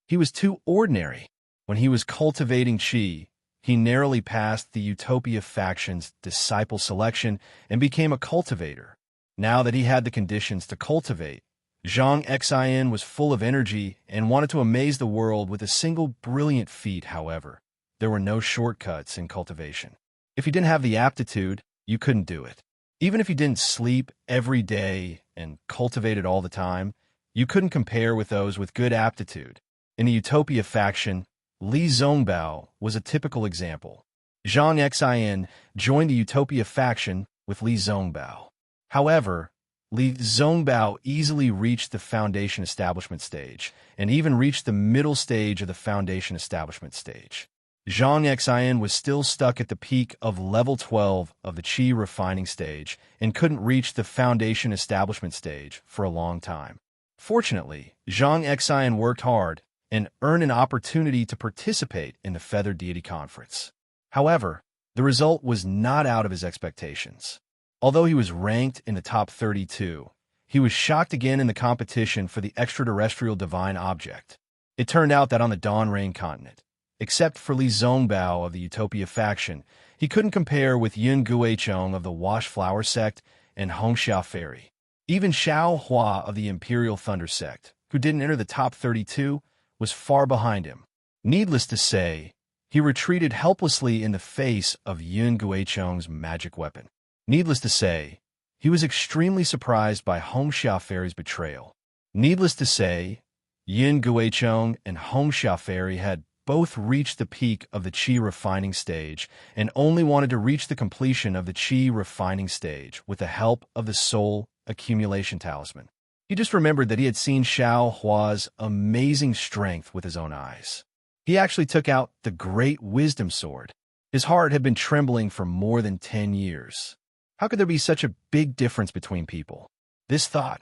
[SPEAKER 1] He was too ordinary. When he was cultivating qi, he narrowly passed the Utopia faction's disciple selection and became a cultivator. Now that he had the conditions to cultivate, Zhang Xian was full of energy and wanted to amaze the world with a single brilliant feat. However, there were no shortcuts in cultivation. If you didn't have the aptitude, you couldn't do it. Even if you didn't sleep every day and cultivated all the time, you couldn't compare with those with good aptitude. In the Utopia faction, Li Zongbao was a typical example. Zhang Xin joined the Utopia faction with Li Zongbao. However, Li Zongbao easily reached the Foundation Establishment stage, and even reached the middle stage of the Foundation Establishment stage. Zhang Xin was still stuck at the peak of level 12 of the Qi refining stage, and couldn't reach the Foundation Establishment stage for a long time. Fortunately, Zhang Xin worked hard and earned an opportunity to participate in the Feathered Deity Conference. However, the result was not out of his expectations. Although he was ranked in the top 32, he was shocked again in the competition for the extraterrestrial divine object. It turned out that on the Dawn Rain continent, except for Li Zongbao of the Utopia faction, he couldn't compare with Yun Guichong of the Wash Flower sect and Hong Xiao Fairy. Even Xiao Hua of the Imperial Thunder sect, who didn't enter the top 32, was far behind him. Needless to say, he retreated helplessly in the face of Yun Guichong's magic weapon. Needless to say, he was extremely surprised by Hong Xiao Fairy's betrayal. Needless to say, Yun Guichong and Hong Xiao Fairy had both reached the peak of the Qi refining stage and only wanted to reach the completion of the Qi refining stage with the help of the Soul Accumulation Talisman. He just remembered that he had seen Xiao Hua's amazing strength with his own eyes. He actually took out the Great Wisdom Sword. His heart had been trembling for more than 10 years. How could there be such a big difference between people? This thought,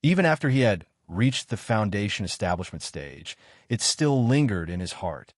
[SPEAKER 1] even after he had reached the Foundation Establishment stage, it still lingered in his heart.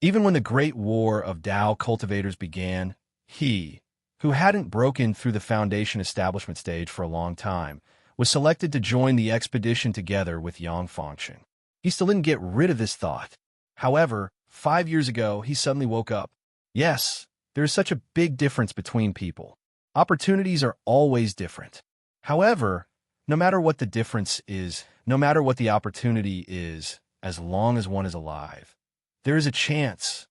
[SPEAKER 1] Even when the Great War of Dao Cultivators began, he, who hadn't broken through the Foundation Establishment stage for a long time, was selected to join the expedition together with Yang Fangchen. He still didn't get rid of this thought. However, 5 years ago, he suddenly woke up. Yes, there is such a big difference between people. Opportunities are always different. However, no matter what the difference is, no matter what the opportunity is, as long as one is alive, there is a chance.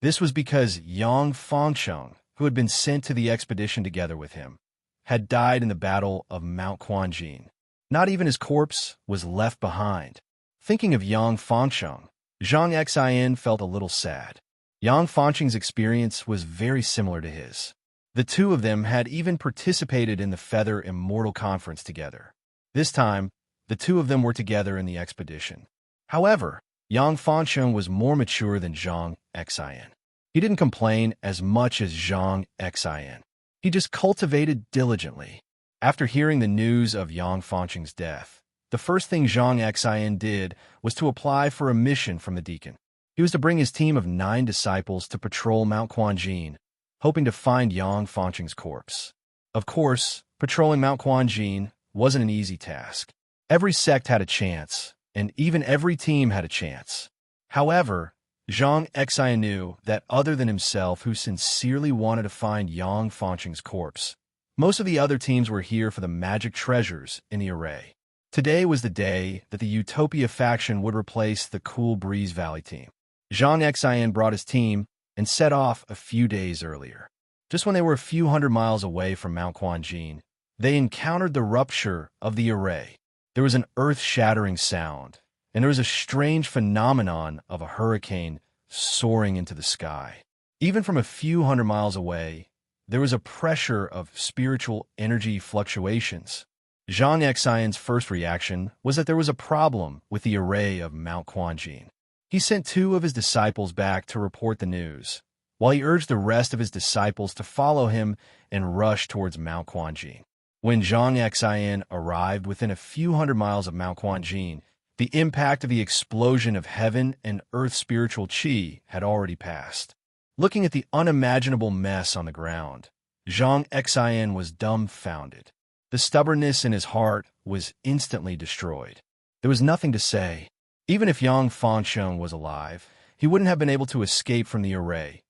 [SPEAKER 1] This was because Yang Fangchen, who had been sent to the expedition together with him, had died in the Battle of Mount Quanjin. Not even his corpse was left behind. Thinking of Yang Fangchen, Zhang Xin felt a little sad. Yang Fangchen's experience was very similar to his. The two of them had even participated in the Feather Immortal Conference together. This time, the two of them were together in the expedition. However, Yang Fangchen was more mature than Zhang Xin. He didn't complain as much as Zhang Xin. He just cultivated diligently. After hearing the news of Yang Fangchen's death, the first thing Zhang Xin did was to apply for a mission from the deacon. He was to bring his team of 9 disciples to patrol Mount Quanjin, hoping to find Yang Fangchen's corpse. Of course, patrolling Mount Quanjin wasn't an easy task. Every sect had a chance, and even every team had a chance. However, Zhang Xin knew that other than himself, who sincerely wanted to find Yang Fangchen's corpse, most of the other teams were here for the magic treasures in the array. Today was the day that the Utopia faction would replace the Cool Breeze Valley team. Zhang Xin brought his team and set off a few days earlier. Just when they were a few hundred miles away from Mount Quanjin, they encountered the rupture of the array. There was an earth-shattering sound, and there was a strange phenomenon of a hurricane soaring into the sky. Even from a few hundred miles away, there was a pressure of spiritual energy fluctuations. Zhang Xion's first reaction was that there was a problem with the array of Mount Quanjin. He sent 2 of his disciples back to report the news, while he urged the rest of his disciples to follow him and rush towards Mount Quanjin. When Zhang Xian arrived within a few hundred miles of Mount Quanjin, the impact of the explosion of heaven and earth spiritual qi had already passed. Looking at the unimaginable mess on the ground, Zhang Xian was dumbfounded. The stubbornness in his heart was instantly destroyed. There was nothing to say. Even if Yang Fangchen was alive, he wouldn't have been able to escape from the array,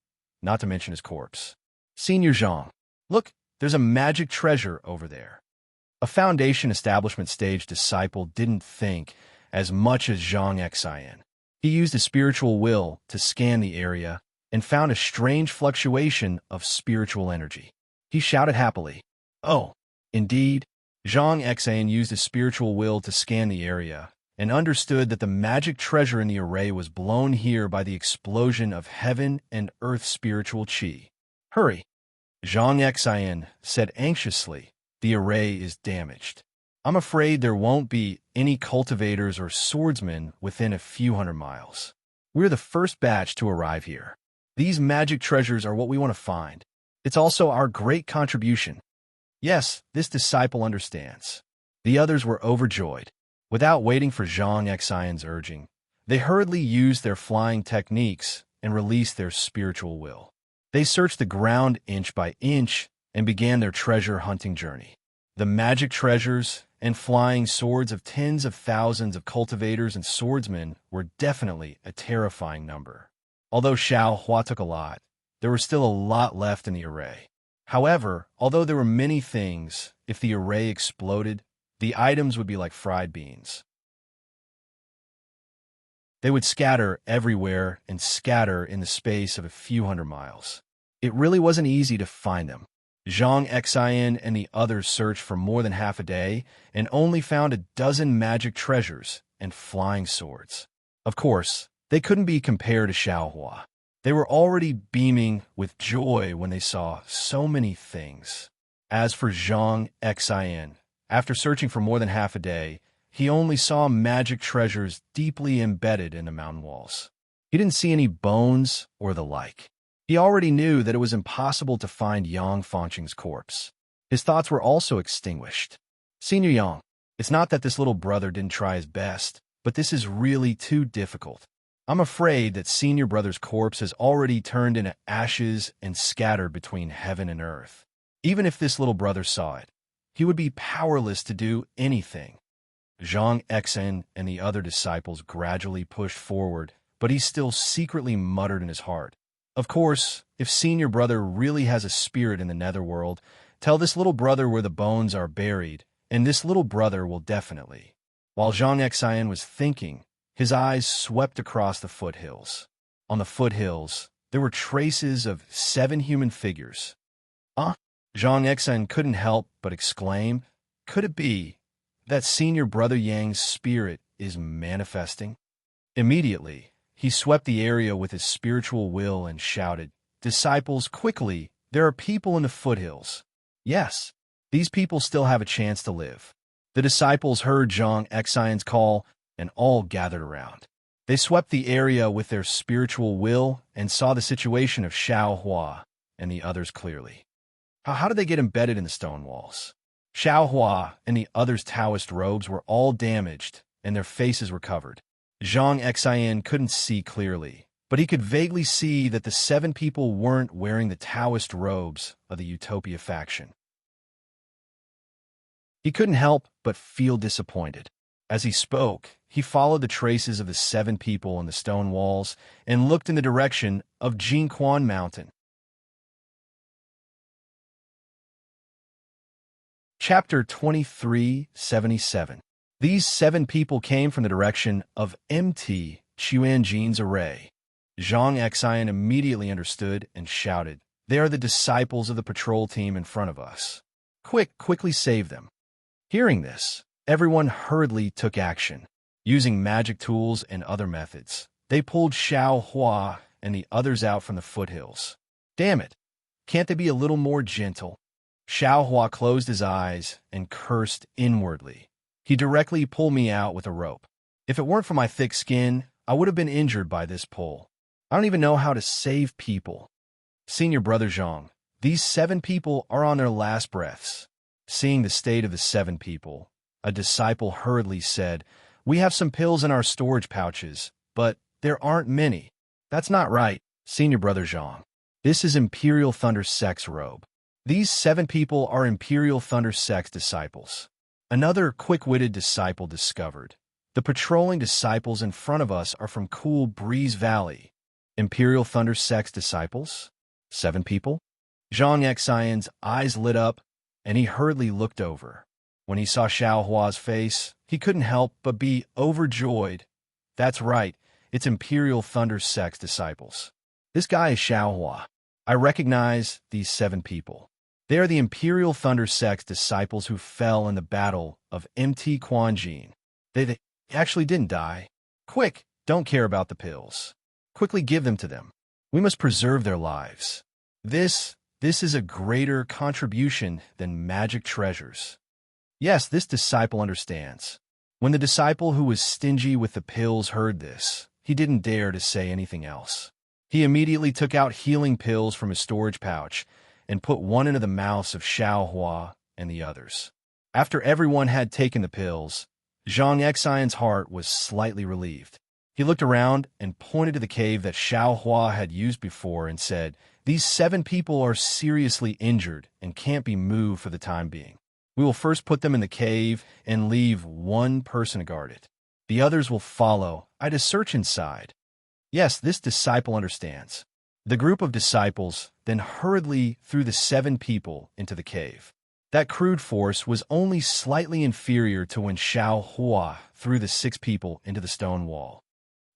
[SPEAKER 1] not to mention his corpse. Senior Zhang, look, there's a magic treasure over there. A Foundation Establishment stage disciple didn't think as much as Zhang Xian. He used his spiritual will to scan the area and found a strange fluctuation of spiritual energy. He shouted happily, "Oh, indeed." Zhang Xian used his spiritual will to scan the area and understood that the magic treasure in the array was blown here by the explosion of heaven and earth spiritual chi. Hurry, Zhang Xian said anxiously. The array is damaged. I'm afraid there won't be any cultivators or swordsmen within a few hundred miles. We're the first batch to arrive here. These magic treasures are what we want to find. It's also our great contribution. Yes, this disciple understands. The others were overjoyed. Without waiting for Zhang Xian's urging, they hurriedly used their flying techniques and released their spiritual will. They searched the ground inch by inch and began their treasure hunting journey. The magic treasures and flying swords of tens of thousands of cultivators and swordsmen were definitely a terrifying number. Although Xiao Hua took a lot, there was still a lot left in the array. However, although there were many things, if the array exploded, the items would be like fried beans. They would scatter everywhere and scatter in the space of a few hundred miles. It really wasn't easy to find them. Zhang Xian and the others searched for more than half a day and only found a dozen magic treasures and flying swords. Of course, they couldn't be compared to Xiao Hua. They were already beaming with joy when they saw so many things. As for Zhang Xian, after searching for more than half a day, he only saw magic treasures deeply embedded in the mountain walls. He didn't see any bones or the like. He already knew that it was impossible to find Yang Fangqing's corpse. His thoughts were also extinguished. Senior Yang, it's not that this little brother didn't try his best, but this is really too difficult. I'm afraid that senior brother's corpse has already turned into ashes and scattered between heaven and earth. Even if this little brother saw it, he would be powerless to do anything. Zhang Xian and the other disciples gradually pushed forward, but he still secretly muttered in his heart. Of course, if senior brother really has a spirit in the netherworld, tell this little brother where the bones are buried, and this little brother will definitely. While Zhang Xian was thinking, his eyes swept across the foothills. On the foothills, there were traces of 7 human figures. Zhang Xian couldn't help but exclaim, could it be that senior brother Yang's spirit is manifesting? Immediately, he swept the area with his spiritual will and shouted, "Disciples, quickly! There are people in the foothills." Yes, these people still have a chance to live. The disciples heard Zhang Xian's call and all gathered around. They swept the area with their spiritual will and saw the situation of Xiao Hua and the others clearly. How did they get embedded in the stone walls? Xiao Hua and the others' Taoist robes were all damaged and their faces were covered. Zhang Xian couldn't see clearly, but he could vaguely see that the 7 people weren't wearing the Taoist robes of the Utopia faction. He couldn't help but feel disappointed. As he spoke, he followed the traces of the 7 people on the stone walls and looked in the direction of Jingquan Mountain. Chapter 2377. These 7 people came from the direction of Mt. Chuanjin's array. Zhang Xian immediately understood and shouted, "They are the disciples of the patrol team in front of us. Quickly save them." Hearing this, everyone hurriedly took action. Using magic tools and other methods, they pulled Xiao Hua and the others out from the foothills. Damn it! Can't they be a little more gentle? Xiao Hua closed his eyes and cursed inwardly. He directly pulled me out with a rope. If it weren't for my thick skin, I would have been injured by this pull. I don't even know how to save people. Senior brother Zhang, these 7 people are on their last breaths. Seeing the state of the 7 people, a disciple hurriedly said, "We have some pills in our storage pouches, but there aren't many." That's not right, senior brother Zhang. This is Imperial Thunder Sect's robe. These 7 people are Imperial Thunder Sect's disciples. Another quick-witted disciple discovered. The patrolling disciples in front of us are from Cool Breeze Valley. Imperial Thunder Sect's disciples? 7 people? Zhang Xian's eyes lit up, and he hurriedly looked over. When he saw Xiao Hua's face, he couldn't help but be overjoyed. That's right, it's Imperial Thunder Sect's disciples. This guy is Xiao Hua. I recognize these 7 people. They are the Imperial Thunder Sect's disciples who fell in the battle of Mt. Quanjin. He actually didn't die. Quick, don't care about the pills. Quickly give them to them. We must preserve their lives. This is a greater contribution than magic treasures. Yes, this disciple understands. When the disciple who was stingy with the pills heard this, he didn't dare to say anything else. He immediately took out healing pills from his storage pouch and put one into the mouths of Xiao Hua and the others. After everyone had taken the pills, Zhang Xian's heart was slightly relieved. He looked around and pointed to the cave that Xiao Hua had used before and said, "These 7 people are seriously injured and can't be moved for the time being. We will first put them in the cave and leave one person to guard it. The others will follow. I'd search inside." Yes, this disciple understands. The group of disciples then hurriedly threw the 7 people into the cave. That crude force was only slightly inferior to when Xiao Hua threw the 6 people into the stone wall.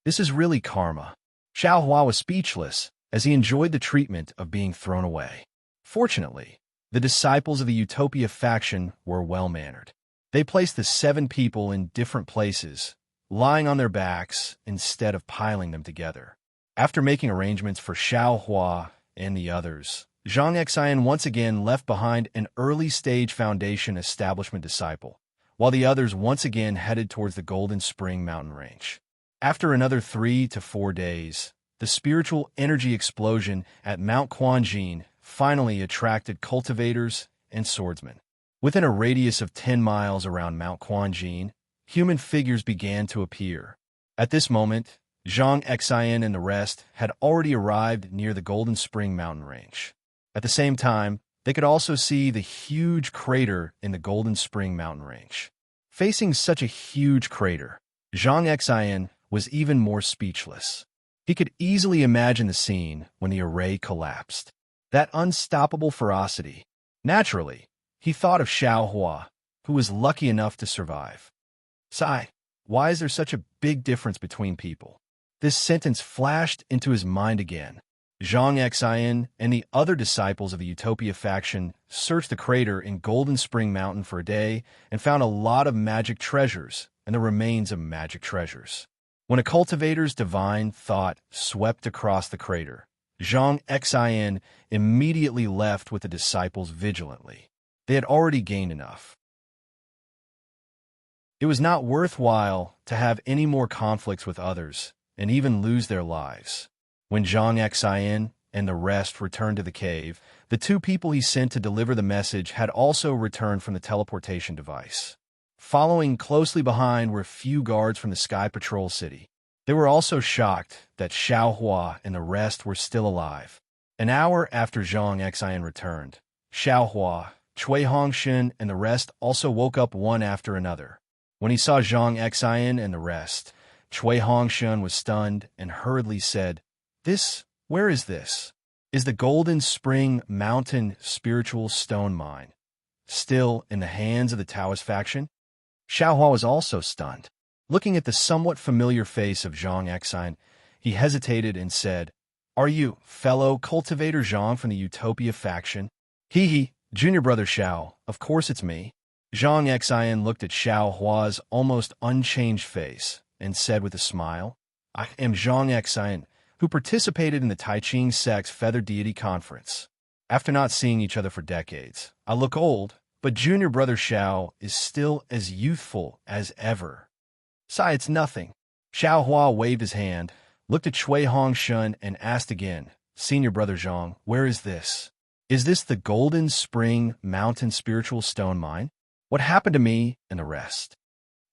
[SPEAKER 1] This is really karma. Xiao Hua was speechless as he enjoyed the treatment of being thrown away. Fortunately, the disciples of the Utopia faction were well-mannered. They placed the 7 people in different places, lying on their backs instead of piling them together. After making arrangements for Xiao Hua and the others, Zhang Xian once again left behind an early-stage Foundation establishment disciple, while the others once again headed towards the Golden Spring mountain range. After another 3 to 4 days, the spiritual energy explosion at Mount Quanjin finally attracted cultivators and swordsmen. Within a radius of 10 miles around Mount Quanjin, human figures began to appear. At this moment, Zhang Xian and the rest had already arrived near the Golden Spring mountain range. At the same time, they could also see the huge crater in the Golden Spring mountain range. Facing such a huge crater, Zhang Xian was even more speechless. He could easily imagine the scene when the array collapsed. That unstoppable ferocity. Naturally, he thought of Xiao Hua, who was lucky enough to survive. Sigh, why is there such a big difference between people? This sentence flashed into his mind again. Zhang Xian and the other disciples of the Utopia faction searched the crater in Golden Spring Mountain for a day and found a lot of magic treasures and the remains of magic treasures. When a cultivator's divine thought swept across the crater, Zhang Xian immediately left with the disciples vigilantly. They had already gained enough. It was not worthwhile to have any more conflicts with others and even lose their lives. When Zhang Xian and the rest returned to the cave, the 2 people he sent to deliver the message had also returned from the teleportation device. Following closely behind were a few guards from the Sky Patrol City. They were also shocked that Xiao Hua and the rest were still alive. An hour after Zhang Xian returned, Xiao Hua, Cui Hongshan, and the rest also woke up one after another. When he saw Zhang Xian and the rest, Cui Hongshan was stunned and hurriedly said, Where is this? Is the Golden Spring Mountain spiritual stone mine still in the hands of the Taoist faction? Xiao Hua was also stunned. Looking at the somewhat familiar face of Zhang Xian, he hesitated and said, "Are you, fellow cultivator Zhang from the Utopia faction?" "Hee, junior brother Xiao, of course it's me." Zhang Xian looked at Xiao Hua's almost unchanged face and said with a smile, "I am Zhang Xian, who participated in the Taiching sect's Feather Deity Conference. After not seeing each other for decades, I look old, but junior brother Xiao is still as youthful as ever." "Sigh, it's nothing." Xiao Hua waved his hand, looked at Cui Hongshan, and asked again, "Senior brother Zhang, where is this? Is this the Golden Spring Mountain spiritual stone mine? What happened to me and the rest?"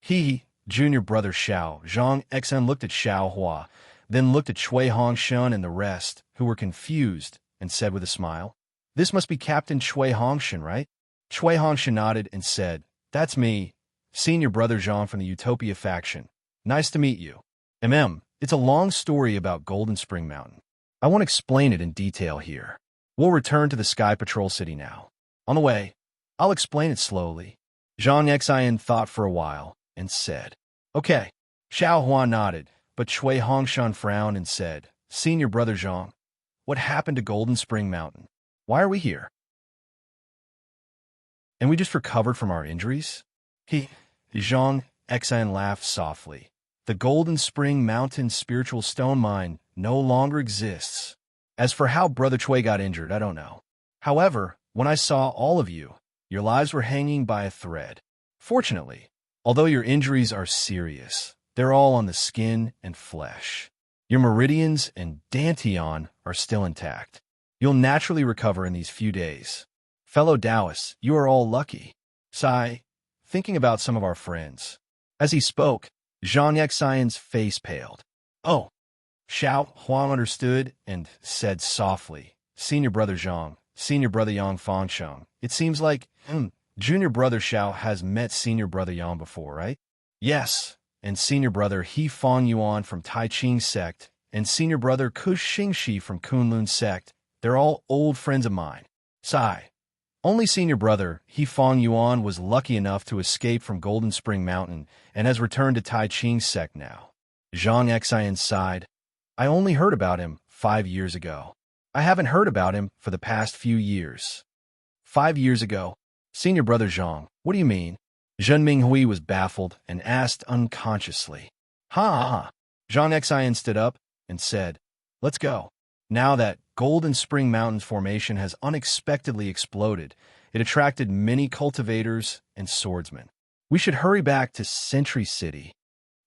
[SPEAKER 1] "Hee, junior brother Xiao." Zhang Xian looked at Xiao Hua, then looked at Cui Hongshan and the rest, who were confused, and said with a smile, "This must be Captain Cui Hongshan, right?" Cui Hongshan nodded and said, "That's me, senior brother Zhang from the Utopia faction. Nice to meet you." It's a long story about Golden Spring Mountain. I won't explain it in detail here. We'll return to the Sky Patrol City now. On the way, I'll explain it slowly. Zhang Xian thought for a while and said, "Okay." Xiao Hua nodded, but Cui Hongshan frowned and said, "Senior brother Zhang, what happened to Golden Spring Mountain? Why are we here? And we just recovered from our injuries?" Zhang Exine laughed softly. The Golden Spring Mountain spiritual stone mine no longer exists. As for how Brother Chui got injured, I don't know. However, when I saw all of you, your lives were hanging by a thread. Fortunately, although your injuries are serious, they're all on the skin and flesh. Your meridians and dantian are still intact. You'll naturally recover in these few days. Fellow Taoists, you are all lucky. Sigh, thinking about some of our friends. As he spoke, Zhang Xian's face paled. Oh, Xiao Huang understood and said softly, Senior Brother Zhang, Senior Brother Yang Fangsheng. It seems like, Junior Brother Xiao has met Senior Brother Yang before, right? Yes, and Senior Brother He Fang Yuan from Tai Ching sect, and Senior Brother Kush Xingxi from Kunlun sect. They're all old friends of mine. Sigh. Only Senior Brother He Fang Yuan was lucky enough to escape from Golden Spring Mountain and has returned to Tai Ching sect now. Zhang Xian sighed. I only heard about him 5 years ago. I haven't heard about him for the past few years. 5 years ago? Senior Brother Zhang, what do you mean? Zhen Minghui was baffled and asked unconsciously. Ha! Zhang Xian stood up and said, Let's go. Now that Golden Spring Mountain's formation has unexpectedly exploded, it attracted many cultivators and swordsmen. We should hurry back to Century City.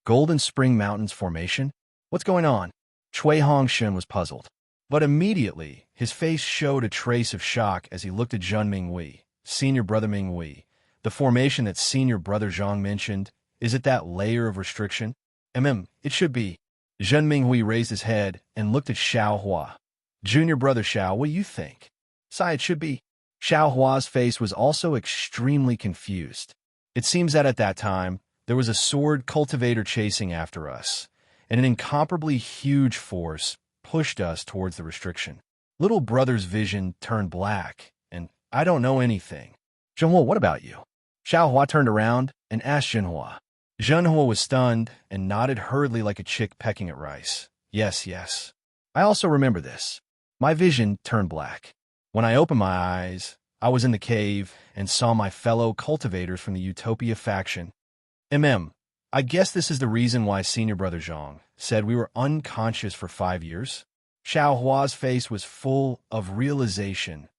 [SPEAKER 1] Golden Spring Mountain's formation? What's going on? Cui Hongshen was puzzled. But immediately, his face showed a trace of shock as he looked at Zhen Minghui, Senior Brother Minghui. The formation that Senior Brother Zhang mentioned, is it that layer of restriction? It should be. Zhen Minghui raised his head and looked at Xiao Hua. Junior Brother Xiao, what do you think? Sigh, it should be. Xiao Hua's face was also extremely confused. It seems that at that time, there was a sword cultivator chasing after us, and an incomparably huge force pushed us towards the restriction. Little Brother's vision turned black, and I don't know anything. Zhenhua, what about you? Xiao Hua turned around and asked Zhenhua. Zhenhua was stunned and nodded hurriedly like a chick pecking at rice. Yes. I also remember this. My vision turned black. When I opened my eyes, I was in the cave and saw my fellow cultivators from the Utopia faction. I guess this is the reason why Senior Brother Zhang said we were unconscious for 5 years. Xiao Hua's face was full of realization.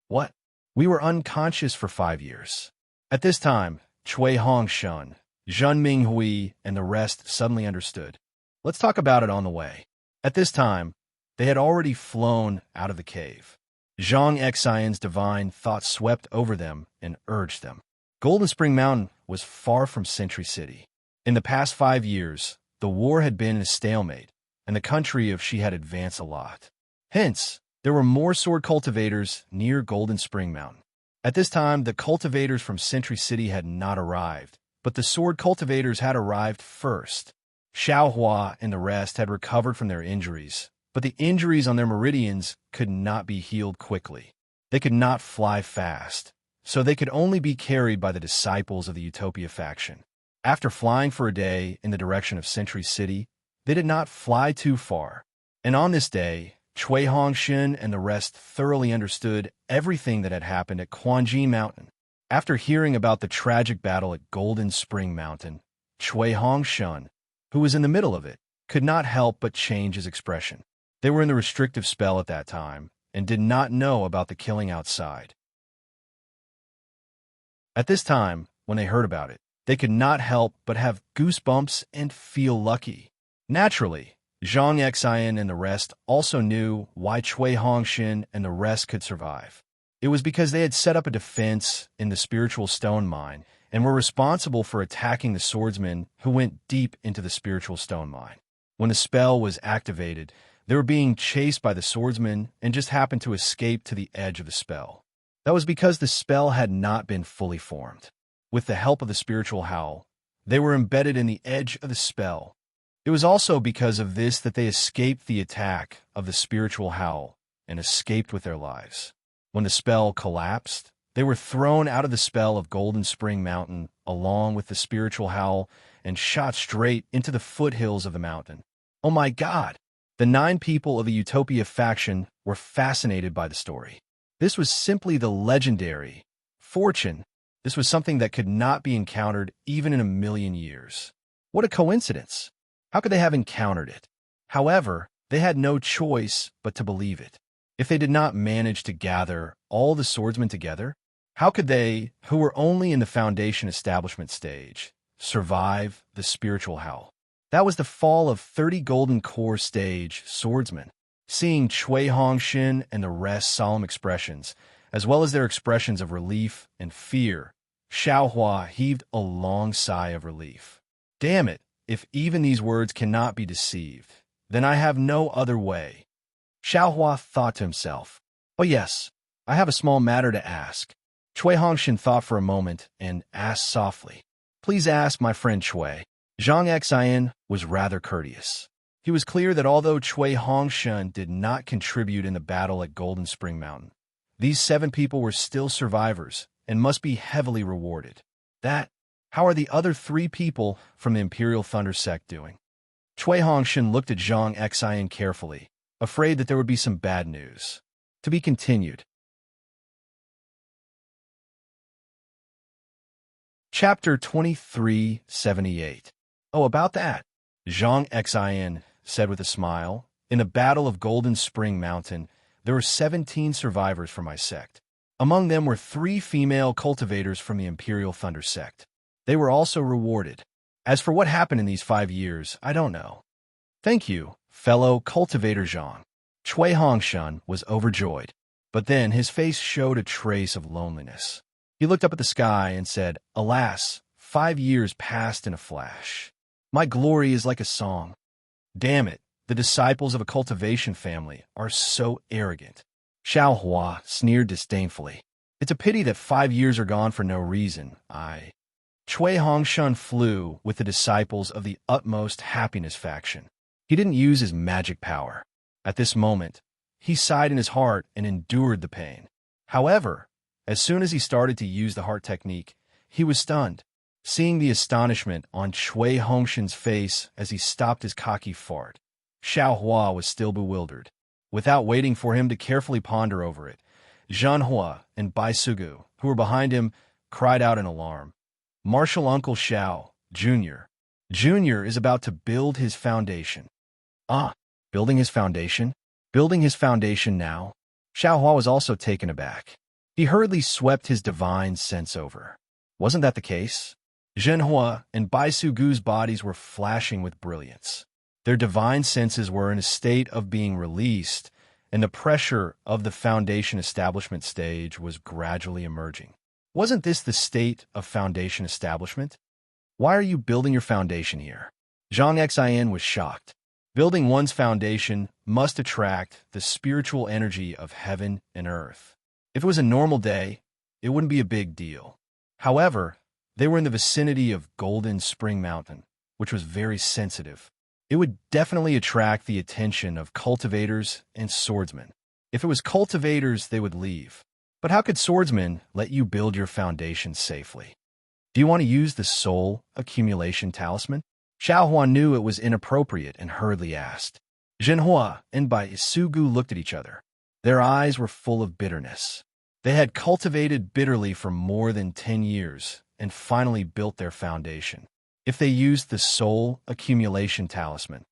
[SPEAKER 1] What? We were unconscious for 5 years. At this time, Cui Hongshen, Zhen Minghui, and the rest suddenly understood. Let's talk about it on the way. At this time, they had already flown out of the cave. Zhang Xian's divine thoughts swept over them and urged them. Golden Spring Mountain was far from Century City. In the past 5 years, the war had been in a stalemate, and the country of Shi had advanced a lot. Hence, there were more sword cultivators near Golden Spring Mountain. At this time, the cultivators from Century City had not arrived, but the sword cultivators had arrived first. Xiao Hua and the rest had recovered from their injuries, but the injuries on their meridians could not be healed quickly. They could not fly fast, so they could only be carried by the disciples of the Utopia faction. After flying for a day in the direction of Century City, they did not fly too far. And on this day, Cui Hongshen and the rest thoroughly understood everything that had happened at Quanji Mountain. After hearing about the tragic battle at Golden Spring Mountain, Cui Hongshen, who was in the middle of it, could not help but change his expression. They were in the restrictive spell at that time and did not know about the killing outside. At this time, when they heard about it, they could not help but have goosebumps and feel lucky. Naturally, Zhang Xian and the rest also knew why Cui Hongshen and the rest could survive. It was because they had set up a defense in the spiritual stone mine and were responsible for attacking the swordsmen who went deep into the spiritual stone mine. When the spell was activated, they were being chased by the swordsmen and just happened to escape to the edge of the spell. That was because the spell had not been fully formed. With the help of the spiritual howl, they were embedded in the edge of the spell. It was also because of this that they escaped the attack of the spiritual howl and escaped with their lives. When the spell collapsed, they were thrown out of the spell of Golden Spring Mountain along with the spiritual howl and shot straight into the foothills of the mountain. Oh my God! The 9 people of the Utopia faction were fascinated by the story. This was simply the legendary fortune This was something that could not be encountered even in a million years. What a coincidence! How could they have encountered it? However, they had no choice but to believe it. If they did not manage to gather all the swordsmen together, how could they, who were only in the foundation establishment stage, survive the spiritual hell? That was the fall of 30 Golden Core stage swordsmen. Seeing Cui Hongshin and the rest's solemn expressions, as well as their expressions of relief and fear, Xiaohua heaved a long sigh of relief. Damn it, if even these words cannot be deceived, then I have no other way. Xiaohua thought to himself. Oh yes, I have a small matter to ask. Cui Hongshin thought for a moment and asked softly. Please ask my friend Cui. Zhang Xian was rather courteous. He was clear that although Cui Hongshin did not contribute in the battle at Golden Spring Mountain, these 7 people were still survivors and must be heavily rewarded. How are the other 3 people from the Imperial Thunder sect doing? Cui Hongshin looked at Zhang Xian carefully, afraid that there would be some bad news. To be continued. Chapter 2378. Oh, about that, Zhang Xian said with a smile. In the Battle of Golden Spring Mountain, there were 17 survivors from my sect. Among them were 3 female cultivators from the Imperial Thunder sect. They were also rewarded. As for what happened in these 5 years, I don't know. Thank you, fellow cultivator Zhang. Cui Hongshin was overjoyed, but then his face showed a trace of loneliness. He looked up at the sky and said, Alas, 5 years passed in a flash. My glory is like a song. Damn it, the disciples of a cultivation family are so arrogant. Xiaohua sneered disdainfully. It's a pity that 5 years are gone for no reason. Cui Hongshin flew with the disciples of the utmost happiness faction. He didn't use his magic power. At this moment, he sighed in his heart and endured the pain. However, as soon as he started to use the heart technique, he was stunned. Seeing the astonishment on Cui Hongshin's face as he stopped his cocky fart, Xiaohua was still bewildered. Without waiting for him to carefully ponder over it, Zhanhua and Baisugu, who were behind him, cried out in alarm. Martial Uncle Xiao, Jr. Jr. is about to build his foundation. Building his foundation? Building his foundation now? Xiaohua was also taken aback. He hurriedly swept his divine sense over. Wasn't that the case? Zhenhua and Baisugu's bodies were flashing with brilliance. Their divine senses were in a state of being released, and the pressure of the foundation establishment stage was gradually emerging. Wasn't this the state of foundation establishment? Why are you building your foundation here? Zhang Xian was shocked. Building one's foundation must attract the spiritual energy of heaven and earth. If it was a normal day, it wouldn't be a big deal. However, they were in the vicinity of Golden Spring Mountain, which was very sensitive. It would definitely attract the attention of cultivators and swordsmen. If it was cultivators, they would leave. But how could swordsmen let you build your foundation safely? Do you want to use the soul accumulation talisman? Xiaohua knew it was inappropriate and hurriedly asked. Zhenhua and Baisugu looked at each other. Their eyes were full of bitterness. They had cultivated bitterly for more than 10 years and finally built their foundation. If they used the soul accumulation talisman,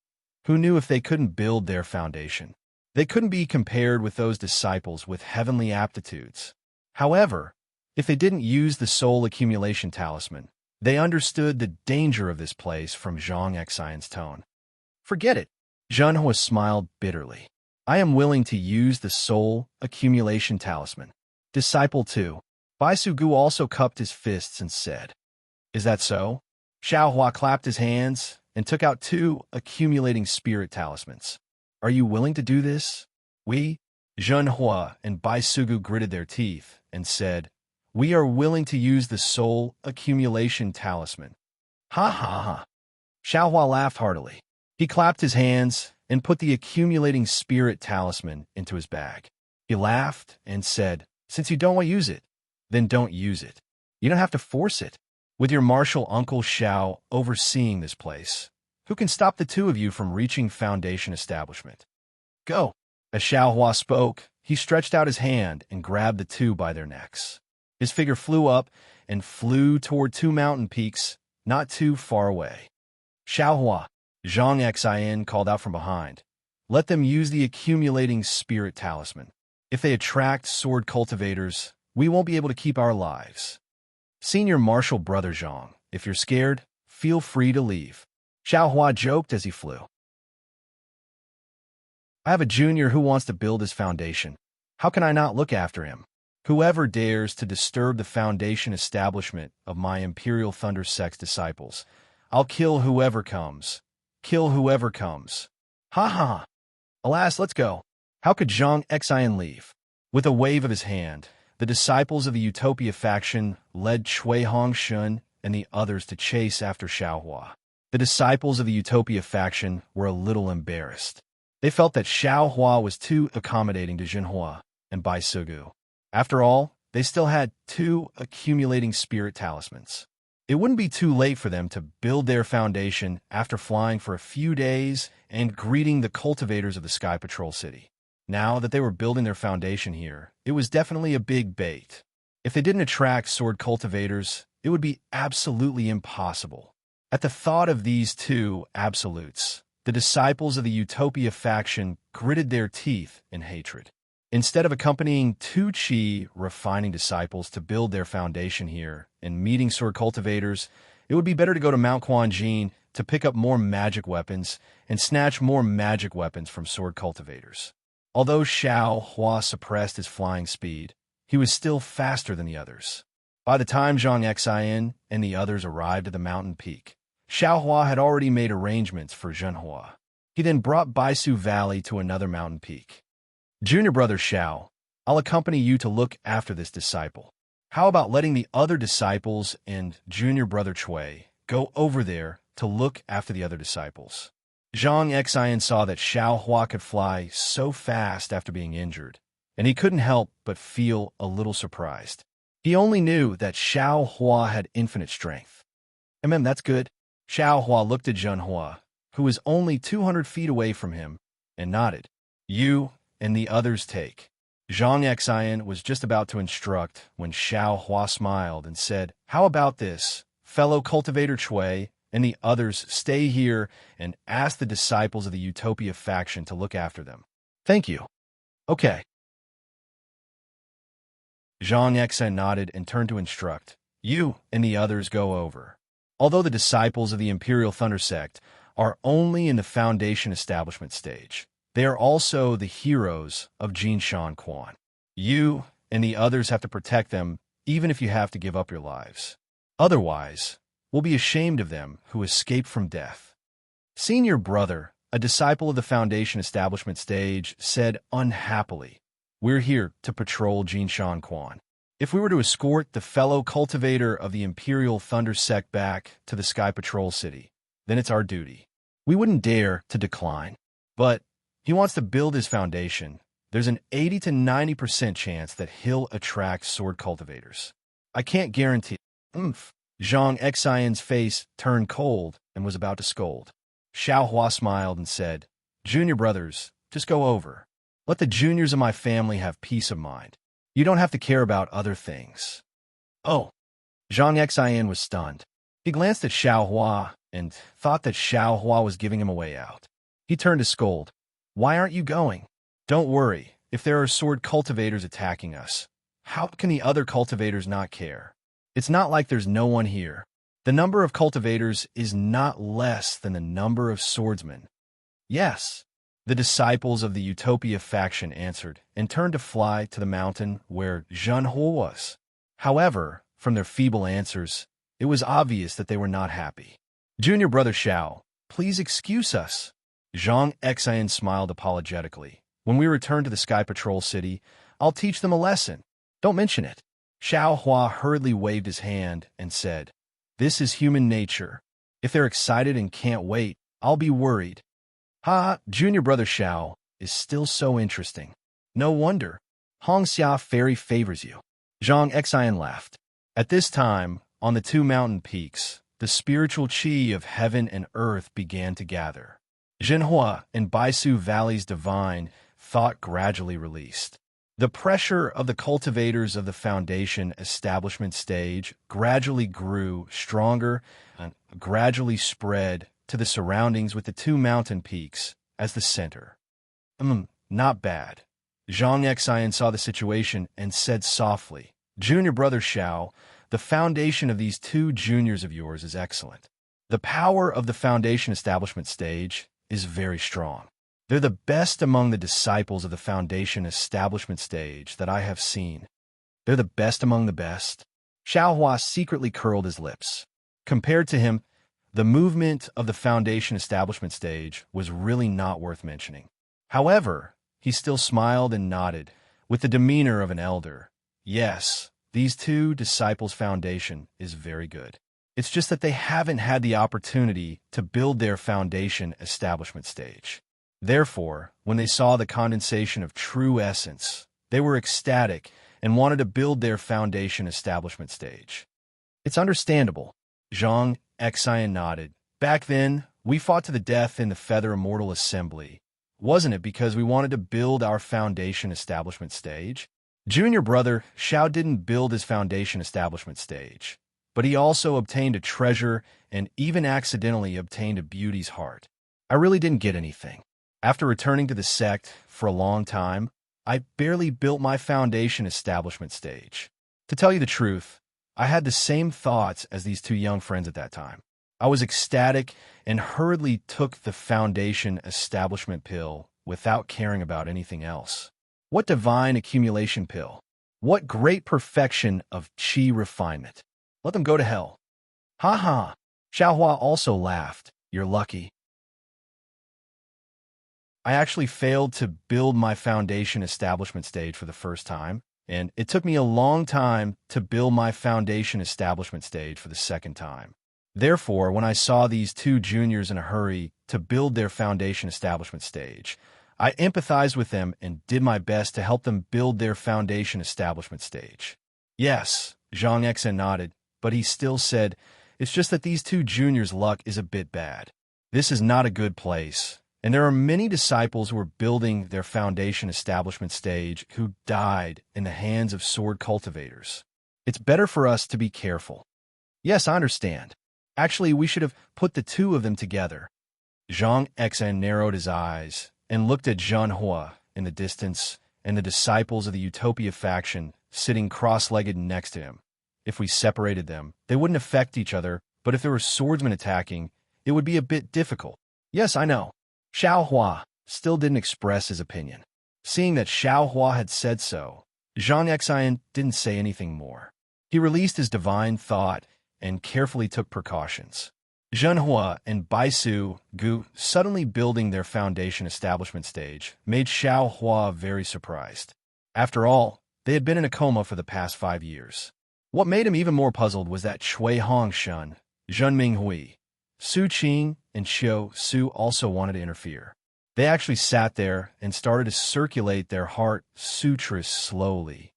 [SPEAKER 1] who knew if they couldn't build their foundation? They couldn't be compared with those disciples with heavenly aptitudes. However, if they didn't use the soul accumulation talisman, they understood the danger of this place from Zhang Xian's tone. Forget it. Zhenhua smiled bitterly. I am willing to use the soul accumulation talisman. Disciple 2. Baisugu also cupped his fists and said, Is that so? Xiaohua clapped his hands and took out 2 accumulating spirit talismans. Are you willing to do this? We, Zhenhua and Baisugu gritted their teeth and said, We are willing to use the soul accumulation talisman. Ha ha ha. Xiaohua laughed heartily. He clapped his hands and put the accumulating spirit talisman into his bag. He laughed and said, Since you don't want to use it, then don't use it. You don't have to force it. With your martial Uncle Xiao overseeing this place, who can stop the 2 of you from reaching foundation establishment? Go. As Xiaohua spoke, he stretched out his hand and grabbed the 2 by their necks. His figure flew up, and flew toward two mountain peaks not too far away. Xiaohua, Zhang Xin called out from behind. Let them use the accumulating spirit talisman. If they attract sword cultivators, we won't be able to keep our lives. Senior Martial Brother Zhang, if you're scared, feel free to leave. Xiaohua joked as he flew. I have a junior who wants to build his foundation. How can I not look after him? Whoever dares to disturb the foundation establishment of my Imperial Thunder Sect's disciples, I'll kill whoever comes. Kill whoever comes. Ha ha! Alas, let's go. How could Zhang Xin leave? With a wave of his hand, the disciples of the Utopia faction led Cui Hongshun and the others to chase after Xiaohua. The disciples of the Utopia faction were a little embarrassed. They felt that Xiaohua was too accommodating to Jinhua and Bai Sugu. After all, they still had 2 accumulating spirit talismans. It wouldn't be too late for them to build their foundation after flying for a few days and greeting the cultivators of the Sky Patrol City. Now that they were building their foundation here, it was definitely a big bait. If they didn't attract sword cultivators, it would be absolutely impossible. At the thought of these 2 absolutes, the disciples of the Utopia faction gritted their teeth in hatred. Instead of accompanying 2 Qi refining disciples to build their foundation here and meeting sword cultivators, it would be better to go to Mount Quanjin to pick up more magic weapons and snatch more magic weapons from sword cultivators. Although Xiaohua suppressed his flying speed, he was still faster than the others. By the time Zhang Xin and the others arrived at the mountain peak, Xiaohua had already made arrangements for Jinhua. He then brought Baisu Valley to another mountain peak. Junior brother Xiao, I'll accompany you to look after this disciple. How about letting the other disciples and junior brother Cui go over there to look after the other disciples? Zhang Xin saw that Xiaohua could fly so fast after being injured, and he couldn't help but feel a little surprised. He only knew that Xiaohua had infinite strength. That's good. Xiaohua looked at Jinhua, who was only 200 feet away from him, and nodded. You and the others take. Zhang Xin was just about to instruct when Xiaohua smiled and said, How about this, fellow cultivator Cui and the others stay here and ask the disciples of the Utopia faction to look after them. Thank you. Okay. Zhang Xin nodded and turned to instruct. You and the others go over. Although the disciples of the Imperial Thunder Sect are only in the foundation establishment stage, they are also the heroes of Jinshan Quan. You and the others have to protect them, even if you have to give up your lives. Otherwise, we'll be ashamed of them who escaped from death. Senior brother, a disciple of the foundation establishment stage, said unhappily, We're here to patrol Jinshan Quan. If we were to escort the fellow cultivator of the Imperial Thunder Sect back to the Sky Patrol City, then it's our duty. We wouldn't dare to decline. But he wants to build his foundation. There's an 80 to 90% chance that he'll attract sword cultivators. I can't guarantee. Zhang Xion's face turned cold and was about to scold. Xiaohua smiled and said, Junior brothers, just go over. Let the juniors of my family have peace of mind. You don't have to care about other things. Oh. Zhang Xion was stunned. He glanced at Xiaohua and thought that Xiaohua was giving him a way out. He turned to scold. Why aren't you going? Don't worry, if there are sword cultivators attacking us, how can the other cultivators not care? It's not like there's no one here. The number of cultivators is not less than the number of swordsmen. Yes, the disciples of the Utopia faction answered and turned to fly to the mountain where Jinhua was. However, from their feeble answers, it was obvious that they were not happy. Junior brother Xiao, please excuse us. Zhang Xian smiled apologetically. When we return to the Sky Patrol City, I'll teach them a lesson. Don't mention it. Xiaohua hurriedly waved his hand and said, This is human nature. If they're excited and can't wait, I'll be worried. Junior brother Xiao is still so interesting. No wonder. Hongxia Fairy favors you. Zhang Xian laughed. At this time, on the 2 mountain peaks, the spiritual qi of heaven and earth began to gather. Jinhua and Baisu Valley's divine thought gradually released. The pressure of the cultivators of the foundation establishment stage gradually grew stronger and gradually spread to the surroundings with the two mountain peaks as the center. Not bad. Zhang Xian saw the situation and said softly, "Junior brother Xiao, the foundation of these two juniors of yours is excellent. The power of the foundation establishment stage is very strong. They're the best among the disciples of the foundation establishment stage that I have seen. They're the best among the best." Xiao Hua secretly curled his lips. Compared to him, the movement of the foundation establishment stage was really not worth mentioning. However, he still smiled and nodded, with the demeanor of an elder. Yes, these two disciples' foundation is very good. It's just that they haven't had the opportunity to build their foundation establishment stage. Therefore, when they saw the condensation of true essence, they were ecstatic and wanted to build their foundation establishment stage. It's understandable. Zhang Xian nodded. Back then, we fought to the death in the Feather Immortal Assembly. Wasn't it because we wanted to build our foundation establishment stage? Junior brother Xiao didn't build his foundation establishment stage, but he also obtained a treasure and even accidentally obtained a beauty's heart. I really didn't get anything. After returning to the sect for a long time, I barely built my foundation establishment stage. To tell you the truth, I had the same thoughts as these two young friends at that time. I was ecstatic and hurriedly took the foundation establishment pill without caring about anything else. What divine accumulation pill! What great perfection of chi refinement! Let them go to hell. Ha ha! Xiaohua also laughed. You're lucky. I actually failed to build my foundation establishment stage for the first time, and it took me a long time to build my foundation establishment stage for the second time. Therefore, when I saw these two juniors in a hurry to build their foundation establishment stage, I empathized with them and did my best to help them build their foundation establishment stage. Yes, Zhang Xian nodded, but he still said, "It's just that these two juniors' luck is a bit bad. This is not a good place. And there are many disciples who are building their foundation establishment stage who died in the hands of sword cultivators. It's better for us to be careful." Yes, I understand. Actually, we should have put the two of them together. Zhang Xian narrowed his eyes and looked at Zhen Hua in the distance and the disciples of the Utopia faction sitting cross-legged next to him. If we separated them, they wouldn't affect each other, but if there were swordsmen attacking, it would be a bit difficult. Yes, I know. Xiao Hua still didn't express his opinion. Seeing that Xiao Hua had said so, Zhang Xian didn't say anything more. He released his divine thought and carefully took precautions. Zhen Hua and Baisu Gu suddenly building their foundation establishment stage made Xiao Hua very surprised. After all, they had been in a coma for the past 5 years. What made him even more puzzled was that Cui Hongshan, Zhen Minghui, Su Qing, and Xiu Su also wanted to interfere. They actually sat there and started to circulate their heart sutras slowly.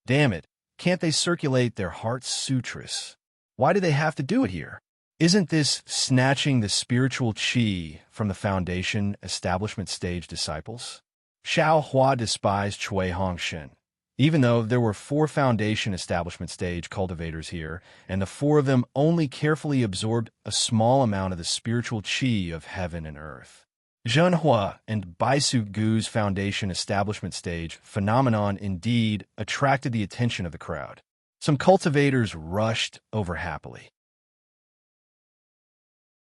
[SPEAKER 1] Damn it, can't they circulate their heart sutras? Why do they have to do it here? Isn't this snatching the spiritual chi from the foundation establishment stage disciples? Xiao Hua despised Cui Hongshan. Even though there were 4 foundation establishment stage cultivators here, and the 4 of them only carefully absorbed a small amount of the spiritual chi of heaven and earth. Zhen Hua and Baisu Gu's foundation establishment stage phenomenon indeed attracted the attention of the crowd. Some cultivators rushed over happily.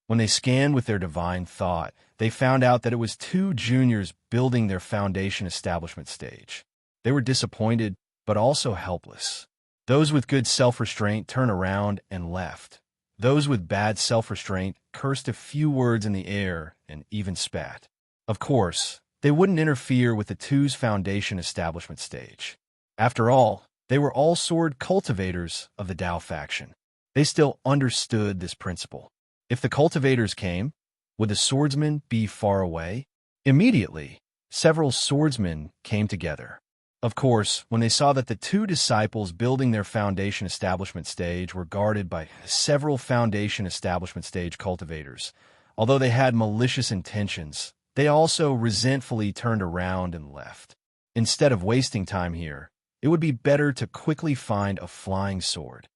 [SPEAKER 1] When they scanned with their divine thought, they found out that it was 2 juniors building their foundation establishment stage. They were disappointed, but also helpless. Those with good self-restraint turned around and left. Those with bad self-restraint cursed a few words in the air and even spat. Of course, they wouldn't interfere with the two's foundation establishment stage. After all, they were all sword cultivators of the Dao faction. They still understood this principle. If the cultivators came, would the swordsmen be far away? Immediately, several swordsmen came together. Of course, when they saw that the 2 disciples building their foundation establishment stage were guarded by several foundation establishment stage cultivators, although they had malicious intentions, they also resentfully turned around and left. Instead of wasting time here, it would be better to quickly find a flying sword.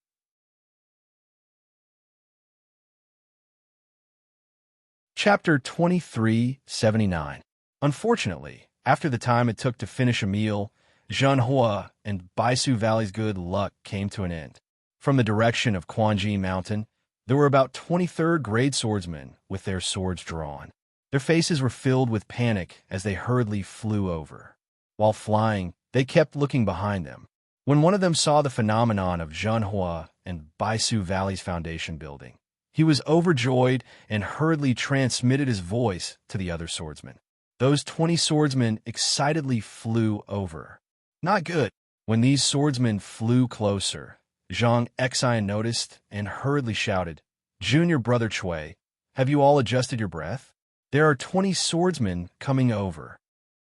[SPEAKER 1] Chapter 2379. Unfortunately, after the time it took to finish a meal, Zhenhua and Baisu Valley's good luck came to an end. From the direction of Quanji Mountain, there were about 23rd grade swordsmen with their swords drawn. Their faces were filled with panic as they hurriedly flew over. While flying, they kept looking behind them. When one of them saw the phenomenon of Zhenhua and Baisu Valley's foundation building, he was overjoyed and hurriedly transmitted his voice to the other swordsmen. Those 20 swordsmen excitedly flew over. Not good. When these swordsmen flew closer, Zhang Xian noticed and hurriedly shouted, "Junior brother Chui, have you all adjusted your breath? There are 20 swordsmen coming over."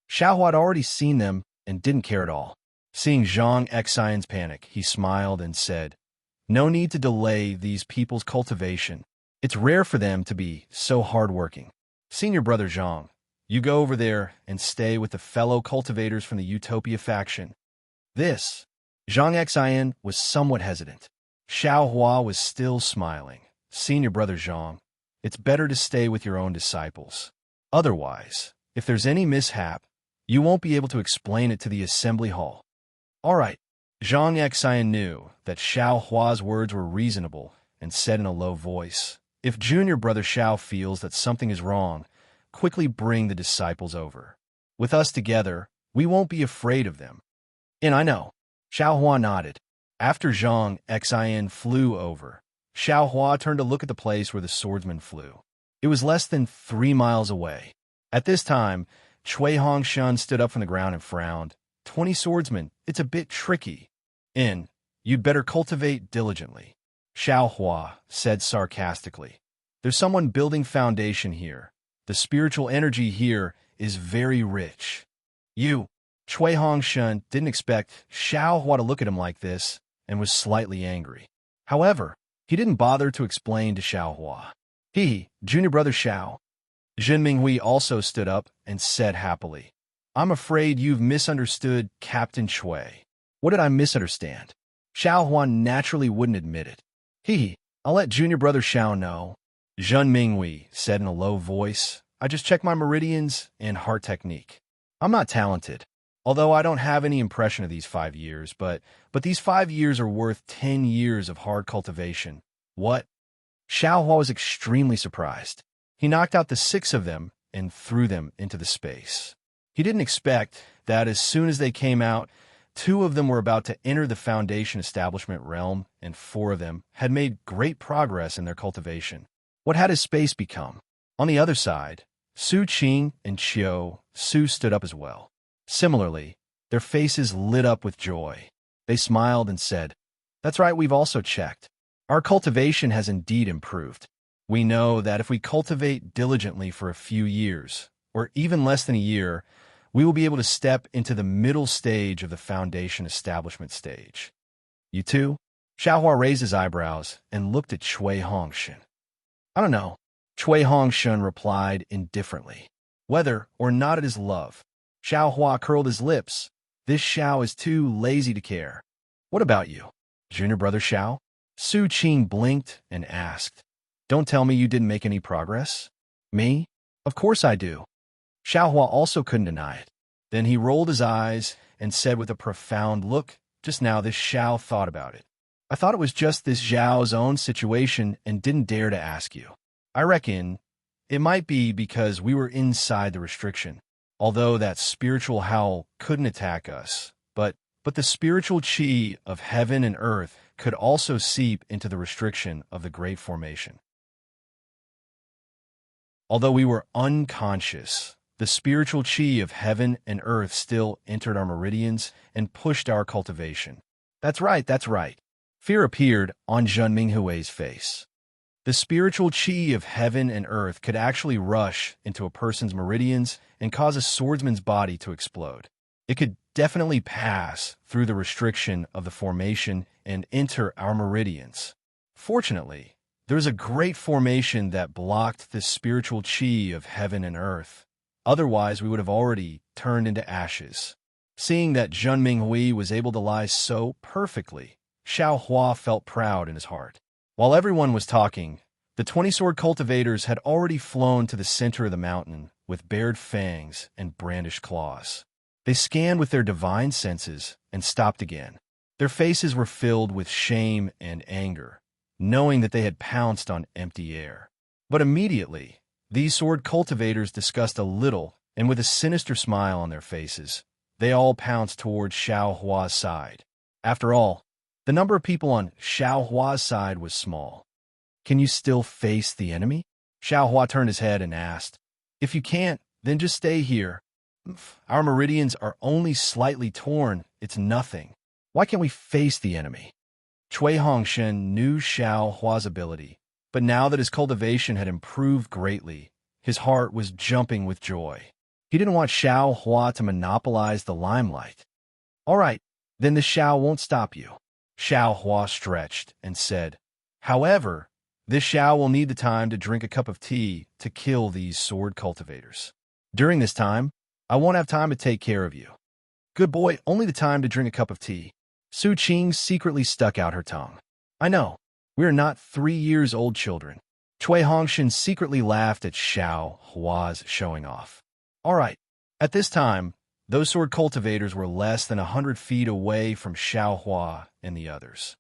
[SPEAKER 1] Xiahua had already seen them and didn't care at all. Seeing Zhang Xian's panic, he smiled and said, "No need to delay these people's cultivation. It's rare for them to be so hardworking. Senior brother Zhang, you go over there and stay with the fellow cultivators from the Utopia faction." This, Zhang Xian was somewhat hesitant. Xiahua was still smiling. "Senior brother Zhang, it's better to stay with your own disciples. Otherwise, if there's any mishap, you won't be able to explain it to the assembly hall." "All right." Zhang Xian knew that Xiaohua's words were reasonable and said in a low voice, "If junior brother Xiao feels that something is wrong, quickly bring the disciples over. With us together, we won't be afraid of them." "And I know." Xiaohua nodded. After Zhang Xian flew over, Xiaohua turned to look at the place where the swordsman flew. It was less than 3 miles away. At this time, Cui Hongshan stood up from the ground and frowned. 20 swordsmen, it's a bit tricky. "And you'd better cultivate diligently," Xiaohua said sarcastically. "There's someone building foundation here. The spiritual energy here is very rich." Cui Hongshan didn't expect Xiaohua to look at him like this and was slightly angry. However, he didn't bother to explain to Xiaohua. Junior brother Xiao." Zhen Minghui also stood up and said happily, "I'm afraid you've misunderstood Captain Cui." "What did I misunderstand?" Xiaohua naturally wouldn't admit it. I'll let junior brother Xiao know." Zhen Minghui said in a low voice, "I just checked my meridians and heart technique. I'm not talented, although I don't have any impression of these 5 years, but these 5 years are worth 10 years of hard cultivation." "What?" Xiaohua was extremely surprised. He knocked out the 6 of them and threw them into the space. He didn't expect that as soon as they came out, 2 of them were about to enter the foundation establishment realm, and 4 of them had made great progress in their cultivation. What had his space become? On the other side, Su Qing and Qiu Su stood up as well. Similarly, their faces lit up with joy. They smiled and said, "That's right, we've also checked. Our cultivation has indeed improved. We know that if we cultivate diligently for a few years, or even less than a year, we will be able to step into the middle stage of the foundation establishment stage." "You too?" Xiaohua raised his eyebrows and looked at Cui Hongshan. "I don't know," Cui Hongshan replied indifferently. Whether or not it is love, Xiaohua curled his lips. This Xiao is too lazy to care. "What about you, junior brother Xiao?" Su Qing blinked and asked. "Don't tell me you didn't make any progress." "Me? Of course I do." Xiaohua also couldn't deny it. Then he rolled his eyes and said with a profound look, "Just now this Xiao thought about it. I thought it was just this Xiao's own situation and didn't dare to ask you. I reckon it might be because we were inside the restriction, although that spiritual howl couldn't attack us. But the spiritual chi of heaven and earth could also seep into the restriction of the Great Formation. Although we were unconscious, the spiritual chi of heaven and earth still entered our meridians and pushed our cultivation." That's right. Fear appeared on Zhen Minghui's face. The spiritual chi of heaven and earth could actually rush into a person's meridians and cause a swordsman's body to explode. It could definitely pass through the restriction of the formation and enter our meridians. Fortunately, there was a great formation that blocked the spiritual chi of heaven and earth. Otherwise, we would have already turned into ashes. Seeing that Zhun Minghui was able to lie so perfectly, Xiao Hua felt proud in his heart. While everyone was talking, the 20 sword cultivators had already flown to the center of the mountain with bared fangs and brandished claws. They scanned with their divine senses and stopped again. Their faces were filled with shame and anger, knowing that they had pounced on empty air. But immediately, these sword cultivators discussed a little, and with a sinister smile on their faces, they all pounced towards Xiao Hua's side. After all, the number of people on Xiao Hua's side was small. Can you still face the enemy? Xiao Hua turned his head and asked. If you can't, then just stay here. Our meridians are only slightly torn. It's nothing. Why can't we face the enemy? Cui Hongshen knew Xiao Hua's ability, but now that his cultivation had improved greatly, his heart was jumping with joy. He didn't want Xiao Hua to monopolize the limelight. All right, then the Xiao won't stop you. Xiao Hua stretched and said, however, this Xiao will need the time to drink a cup of tea to kill these sword cultivators. During this time, I won't have time to take care of you. Good boy, only the time to drink a cup of tea. Su Qing secretly stuck out her tongue. I know, we are not 3-year-old children. Cui Hongshan secretly laughed at Xiao Hua's showing off. All right, at this time, those sword cultivators were less than 100 feet away from Xiao Hua and the others.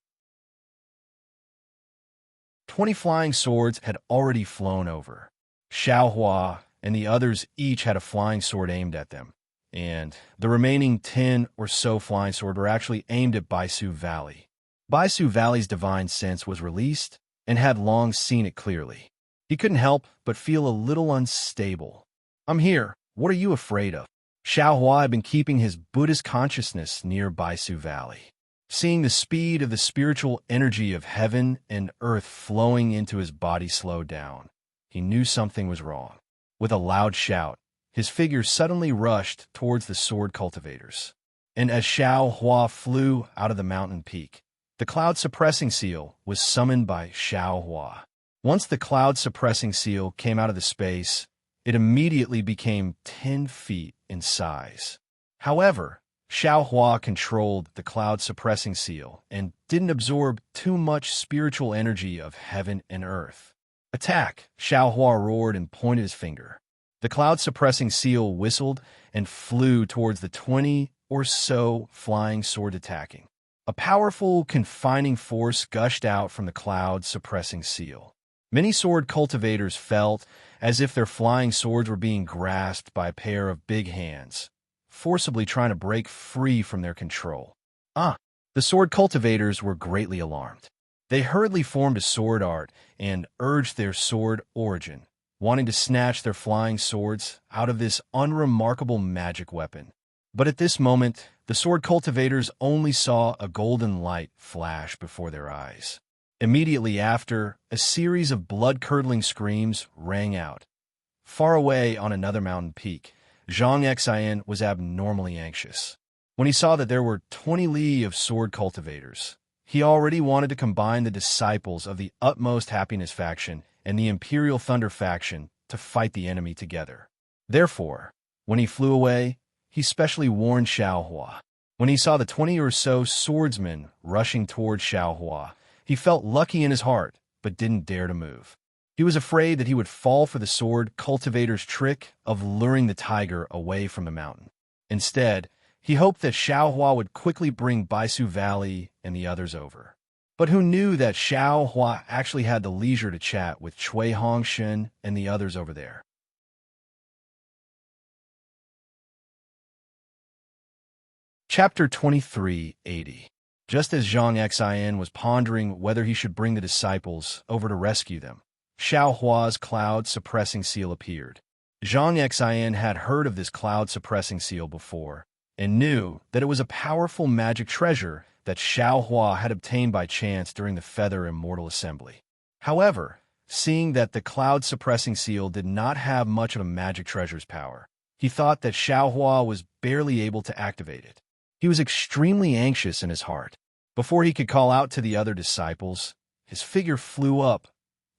[SPEAKER 1] 20 flying swords had already flown over. Xiao Hua and the others each had a flying sword aimed at them, and the remaining 10 or so flying swords were actually aimed at Baisu Valley. Baisu Valley's divine sense was released and had long seen it clearly. He couldn't help but feel a little unstable. I'm here. What are you afraid of? Xiao Hua had been keeping his Buddhist consciousness near Baisu Valley. Seeing the speed of the spiritual energy of heaven and earth flowing into his body slow down, he knew something was wrong. With a loud shout, his figure suddenly rushed towards the sword cultivators. And as Xiao Hua flew out of the mountain peak, the cloud-suppressing seal was summoned by Xiao Hua. Once the cloud-suppressing seal came out of the space, it immediately became 10 feet in size. However, Xiao Hua controlled the cloud-suppressing seal and didn't absorb too much spiritual energy of heaven and earth. Attack! Xiao Hua roared and pointed his finger. The cloud-suppressing seal whistled and flew towards the 20 or so flying sword attacking. A powerful, confining force gushed out from the cloud-suppressing seal. Many sword cultivators felt as if their flying swords were being grasped by a pair of big hands, forcibly trying to break free from their control. The sword cultivators were greatly alarmed. They hurriedly formed a sword art and urged their sword origin, wanting to snatch their flying swords out of this unremarkable magic weapon. But at this moment, the sword cultivators only saw a golden light flash before their eyes. Immediately after, a series of blood-curdling screams rang out. Far away on another mountain peak, Zhang Xian was abnormally anxious. When he saw that there were 20 li of sword cultivators, he already wanted to combine the disciples of the Utmost Happiness faction and the Imperial Thunder faction to fight the enemy together. Therefore, when he flew away, he specially warned Xiao Hua. When he saw the 20 or so swordsmen rushing toward Xiao Hua, he felt lucky in his heart, but didn't dare to move. He was afraid that he would fall for the sword cultivator's trick of luring the tiger away from the mountain. Instead, he hoped that Xiao Hua would quickly bring Baisu Valley and the others over. But who knew that Xiao Hua actually had the leisure to chat with Cui Hongshen and the others over there? Chapter 2380. Just as Zhang Xian was pondering whether he should bring the disciples over to rescue them, Xiao Hua's cloud-suppressing seal appeared. Zhang Xian had heard of this cloud-suppressing seal before, and knew that it was a powerful magic treasure that Xiao Hua had obtained by chance during the Feather Immortal Assembly. However, seeing that the cloud-suppressing seal did not have much of a magic treasure's power, he thought that Xiao Hua was barely able to activate it. He was extremely anxious in his heart. Before he could call out to the other disciples, his figure flew up,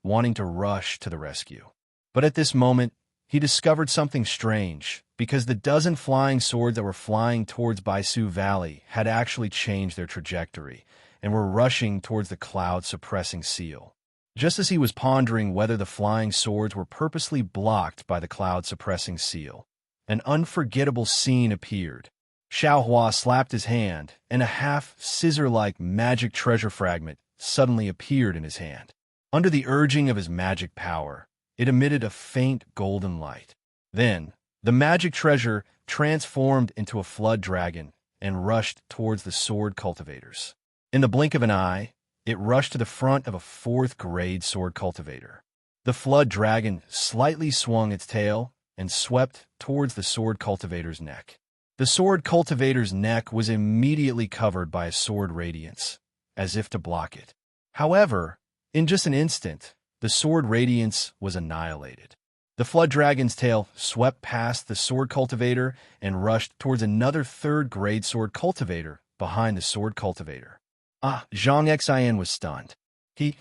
[SPEAKER 1] wanting to rush to the rescue. But at this moment, he discovered something strange, because the dozen flying swords that were flying towards Baisu Valley had actually changed their trajectory and were rushing towards the cloud-suppressing seal. Just as he was pondering whether the flying swords were purposely blocked by the cloud-suppressing seal, an unforgettable scene appeared. Xiaohua slapped his hand, and a half-scissor-like magic treasure fragment suddenly appeared in his hand. Under the urging of his magic power, it emitted a faint golden light. Then, the magic treasure transformed into a flood dragon and rushed towards the sword cultivators. In the blink of an eye, it rushed to the front of a fourth-grade sword cultivator. The flood dragon slightly swung its tail and swept towards the sword cultivator's neck. The sword cultivator's neck was immediately covered by a sword radiance, as if to block it. However, in just an instant, the sword radiance was annihilated. The flood dragon's tail swept past the sword cultivator and rushed towards another third-grade sword cultivator behind the sword cultivator. Zhang Xian was stunned. He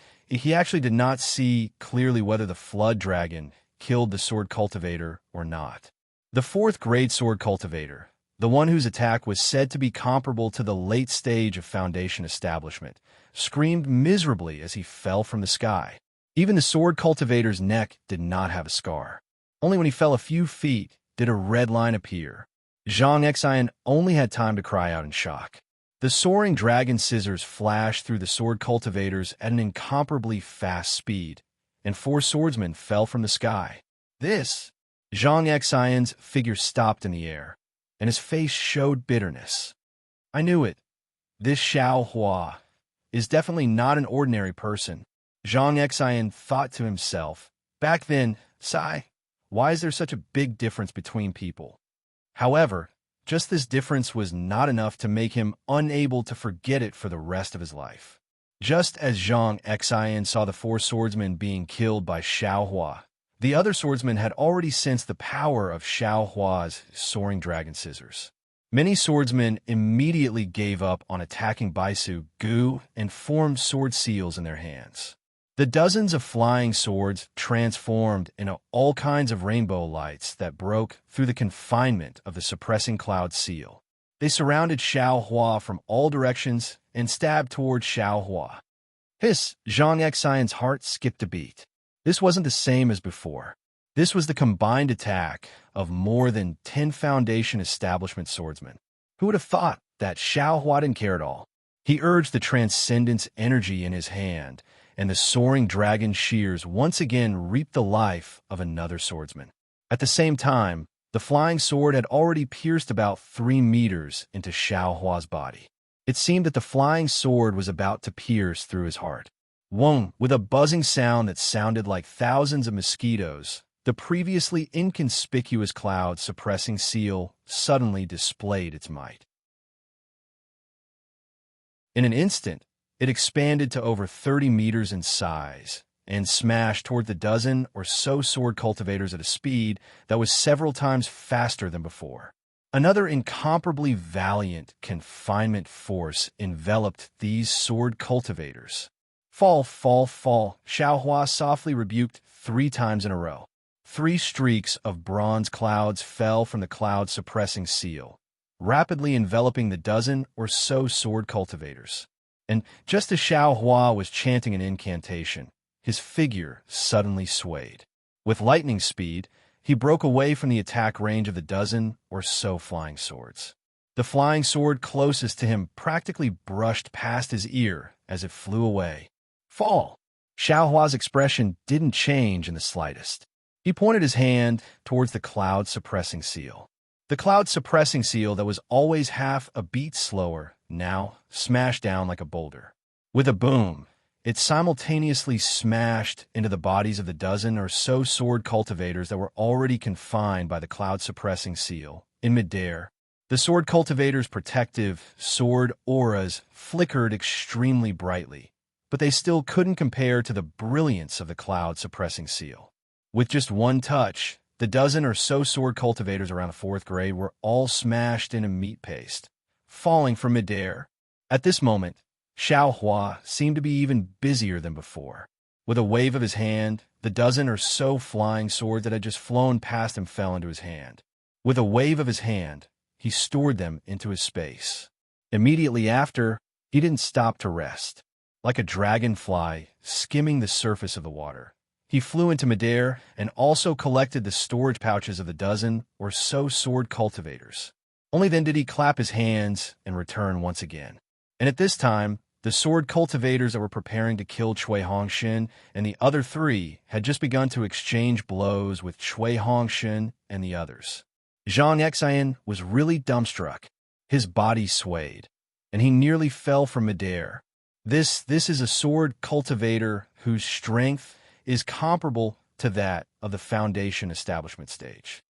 [SPEAKER 1] actually did not see clearly whether the flood dragon killed the sword cultivator or not. The fourth-grade sword cultivator, the one whose attack was said to be comparable to the late stage of Foundation establishment, screamed miserably as he fell from the sky. Even the sword cultivator's neck did not have a scar. Only when he fell a few feet did a red line appear. Zhang Xian only had time to cry out in shock. The soaring dragon scissors flashed through the sword cultivators at an incomparably fast speed, and 4 swordsmen fell from the sky. Zhang Xian's figure stopped in the air, and his face showed bitterness. I knew it. This Xiao Hua is definitely not an ordinary person. Zhang Xian thought to himself. Back then, why is there such a big difference between people? However, just this difference was not enough to make him unable to forget it for the rest of his life. Just as Zhang Xian saw the 4 swordsmen being killed by Xiao Hua, the other swordsmen had already sensed the power of Xiao Hua's soaring dragon scissors. Many swordsmen immediately gave up on attacking Baisu Gu and formed sword seals in their hands. The dozens of flying swords transformed into all kinds of rainbow lights that broke through the confinement of the suppressing cloud seal. They surrounded Xiao Hua from all directions and stabbed toward Xiao Hua. Zhang Xian's heart skipped a beat. This wasn't the same as before. This was the combined attack of more than 10 Foundation establishment swordsmen. Who would have thought that Xiao Hua didn't care at all? He urged the transcendence energy in his hand, and the soaring dragon shears once again reaped the life of another swordsman. At the same time, the flying sword had already pierced about 3 meters into Xiao Hua's body. It seemed that the flying sword was about to pierce through his heart. With a buzzing sound that sounded like thousands of mosquitoes, the previously inconspicuous cloud-suppressing seal suddenly displayed its might. In an instant, it expanded to over 30 meters in size and smashed toward the dozen or so sword cultivators at a speed that was several times faster than before. Another incomparably valiant confinement force enveloped these sword cultivators. Fall, Xiao Hua softly rebuked 3 times in a row. 3 streaks of bronze clouds fell from the cloud-suppressing seal, rapidly enveloping the dozen or so sword cultivators. And just as Xiao Hua was chanting an incantation, his figure suddenly swayed. With lightning speed, he broke away from the attack range of the dozen or so flying swords. The flying sword closest to him practically brushed past his ear as it flew away. Fall! Xiao Hua's expression didn't change in the slightest. He pointed his hand towards the cloud-suppressing seal. The cloud-suppressing seal that was always half a beat slower now smashed down like a boulder. With a boom, it simultaneously smashed into the bodies of the dozen or so sword cultivators that were already confined by the cloud-suppressing seal. In midair, the sword cultivators' protective sword auras flickered extremely brightly, but they still couldn't compare to the brilliance of the cloud-suppressing seal. With just one touch, the dozen or so sword cultivators around the 4th grade were all smashed into meat paste, falling from midair. At this moment, Xiao Hua seemed to be even busier than before. With a wave of his hand, The dozen or so flying swords that had just flown past him fell into his hand. With a wave of his hand, he stored them into his space. Immediately after, he didn't stop to rest. Like a dragonfly skimming the surface of the water, he flew into midair and also collected the storage pouches of the dozen or so sword cultivators. Only then did he clap his hands and return once again. And at this time, the sword cultivators that were preparing to kill Cui Hongshin and the other three had just begun to exchange blows with Cui Hongshin and the others. Zhang Xian was really dumbstruck. His body swayed, and he nearly fell from midair. This is a sword cultivator whose strength is comparable to that of the Foundation establishment stage.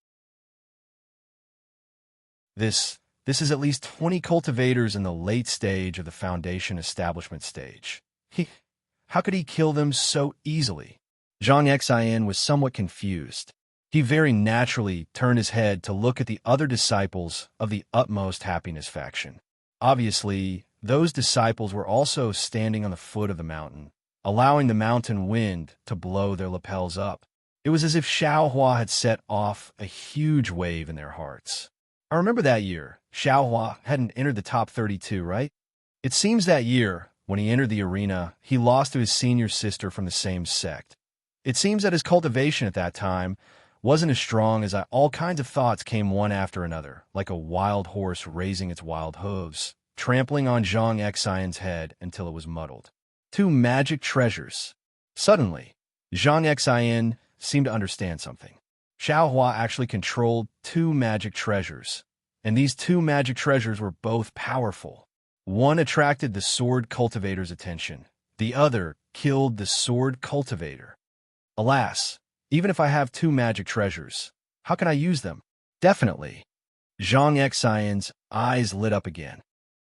[SPEAKER 1] This is at least 20 cultivators in the late stage of the Foundation establishment stage. How could he kill them so easily? Zhang Xian was somewhat confused. He very naturally turned his head to look at the other disciples of the Utmost Happiness faction. Obviously, those disciples were also standing on the foot of the mountain, allowing the mountain wind to blow their lapels up. It was as if Xiaohua had set off a huge wave in their hearts. I remember that year, Xiaohua hadn't entered the top 32, right? It seems that year, when he entered the arena, he lost to his senior sister from the same sect. It seems that his cultivation at that time wasn't as strong as all kinds of thoughts came one after another, like a wild horse raising its wild hooves, trampling on Zhang Xian's head until it was muddled. 2 magic treasures. Suddenly, Zhang Xian seemed to understand something. Xiaohua actually controlled 2 magic treasures, and these 2 magic treasures were both powerful. One attracted the sword cultivator's attention. The other killed the sword cultivator. Alas, even if I have 2 magic treasures, how can I use them? Definitely. Zhang Xian's eyes lit up again.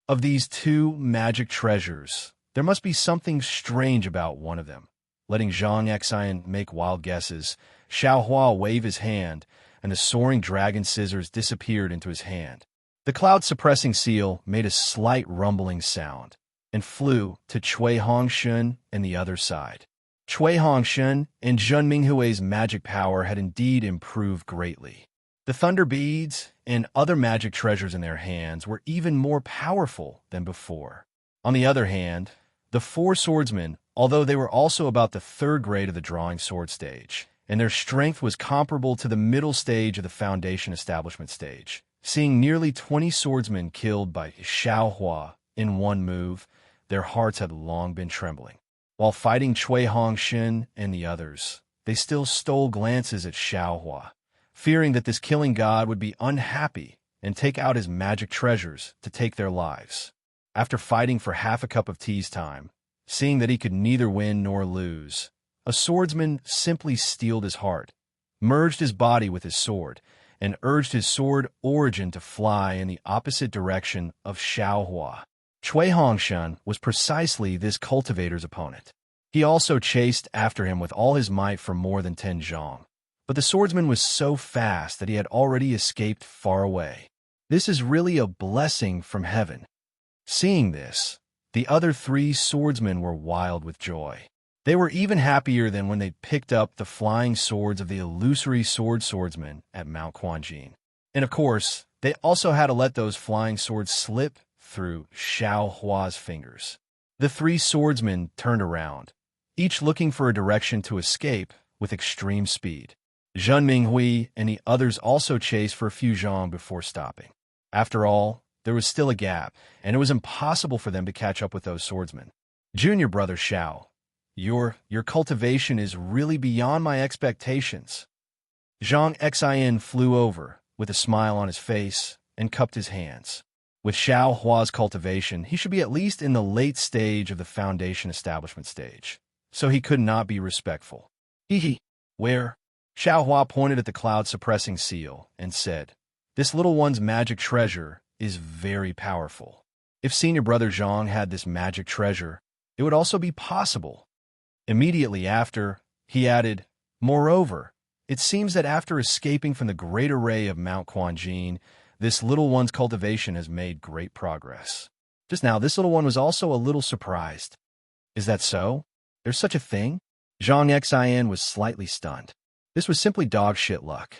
[SPEAKER 1] Of these 2 magic treasures, there must be something strange about one of them. Letting Zhang Xian make wild guesses, Xiaohua waved his hand, and the soaring dragon scissors disappeared into his hand. The cloud-suppressing seal made a slight rumbling sound and flew to Cui Hongshin and the other side. Cui Hongshin and Zhen Minghui's magic power had indeed improved greatly. The thunder beads and other magic treasures in their hands were even more powerful than before. On the other hand, the 4 swordsmen, although they were also about the 3rd grade of the drawing sword stage, and their strength was comparable to the middle stage of the Foundation establishment stage, seeing nearly 20 swordsmen killed by Xiaohua in one move, their hearts had long been trembling. While fighting Cui Hongshin and the others, they still stole glances at Xiaohua, fearing that this killing god would be unhappy and take out his magic treasures to take their lives. After fighting for half a cup of tea's time, seeing that he could neither win nor lose, a swordsman simply steeled his heart, merged his body with his sword, and urged his sword origin to fly in the opposite direction of Xiaohua. Cui Hongshan was precisely this cultivator's opponent. He also chased after him with all his might for more than 10 zhong. But the swordsman was so fast that he had already escaped far away. This is really a blessing from heaven. Seeing this, the other 3 swordsmen were wild with joy. They were even happier than when they picked up the flying swords of the illusory swordsman at Mount Quanjin. And of course, they also had to let those flying swords slip through Xiaohua's fingers. The 3 swordsmen turned around, each looking for a direction to escape with extreme speed. Zhen Minghui and the others also chased for a few zhong before stopping. After all, there was still a gap, and it was impossible for them to catch up with those swordsmen. Junior brother Xiao, your cultivation is really beyond my expectations. Zhang Xian flew over, with a smile on his face, and cupped his hands. With Xiaohua's cultivation, he should be at least in the late stage of the Foundation establishment stage, so he could not be respectful. Where? Xiaohua pointed at the cloud-suppressing seal and said, "This little one's magic treasure is very powerful. If senior brother Zhang had this magic treasure, it would also be possible." Immediately after, he added, "Moreover, it seems that after escaping from the great array of Mount Quanjin, this little one's cultivation has made great progress." Just now, this little one was also a little surprised. "Is that so? There's such a thing?" Zhang Xin was slightly stunned. This was simply dog shit luck.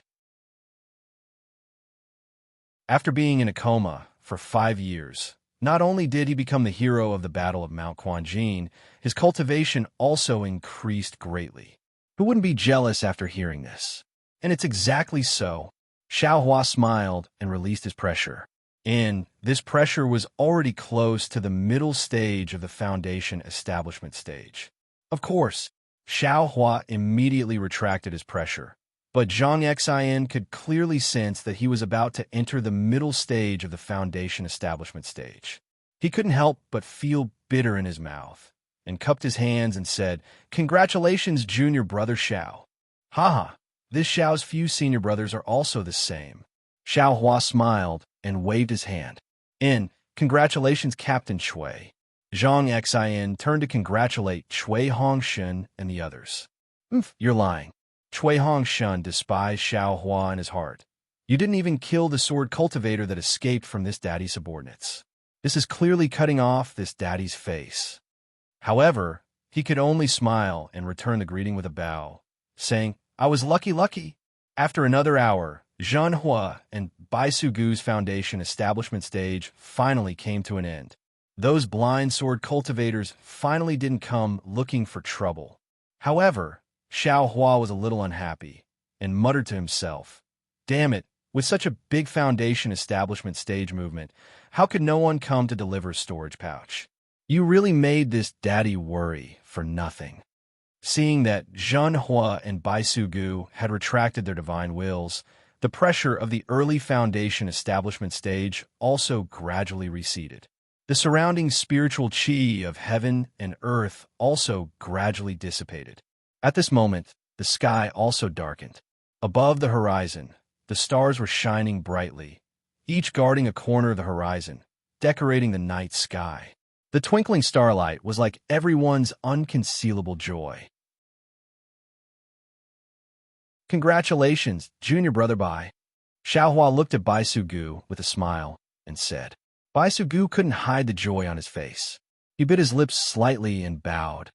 [SPEAKER 1] After being in a coma for 5 years, not only did he become the hero of the Battle of Mount Quanjin, his cultivation also increased greatly. Who wouldn't be jealous after hearing this? And it's exactly so. Xiao Hua smiled and released his pressure. And this pressure was already close to the middle stage of the foundation establishment stage. Of course, Xiao Hua immediately retracted his pressure, but Zhang Xin could clearly sense that he was about to enter the middle stage of the foundation establishment stage. He couldn't help but feel bitter in his mouth, and cupped his hands and said, "Congratulations, junior brother Xiao." Haha, this Xiao's few senior brothers are also the same. Xiao Hua smiled and waved his hand. Congratulations, Captain Chui. Zhang Xin turned to congratulate Chui Hongshan and the others. You're lying. Chui Hongshan despised Xiao Hua in his heart. You didn't even kill the sword cultivator that escaped from this daddy's subordinates. This is clearly cutting off this daddy's face. However, he could only smile and return the greeting with a bow, saying, I was lucky. After another hour, Zhan Hua and Bai Sugu's foundation establishment stage finally came to an end. Those blind sword cultivators finally didn't come looking for trouble. However, Xiao Hua was a little unhappy and muttered to himself, Damn it, with such a big foundation establishment stage movement, how could no one come to deliver a storage pouch? You really made this daddy worry for nothing. Seeing that Zhan Hua and Bai Sugu had retracted their divine wills, the pressure of the early foundation establishment stage also gradually receded. The surrounding spiritual chi of heaven and earth also gradually dissipated. At this moment, the sky also darkened. Above the horizon, the stars were shining brightly, each guarding a corner of the horizon, decorating the night sky. The twinkling starlight was like everyone's unconcealable joy. Congratulations, junior brother Bai. Xiao Hua looked at Bai Sugu with a smile and said. Bai Sugu couldn't hide the joy on his face. He bit his lips slightly and bowed.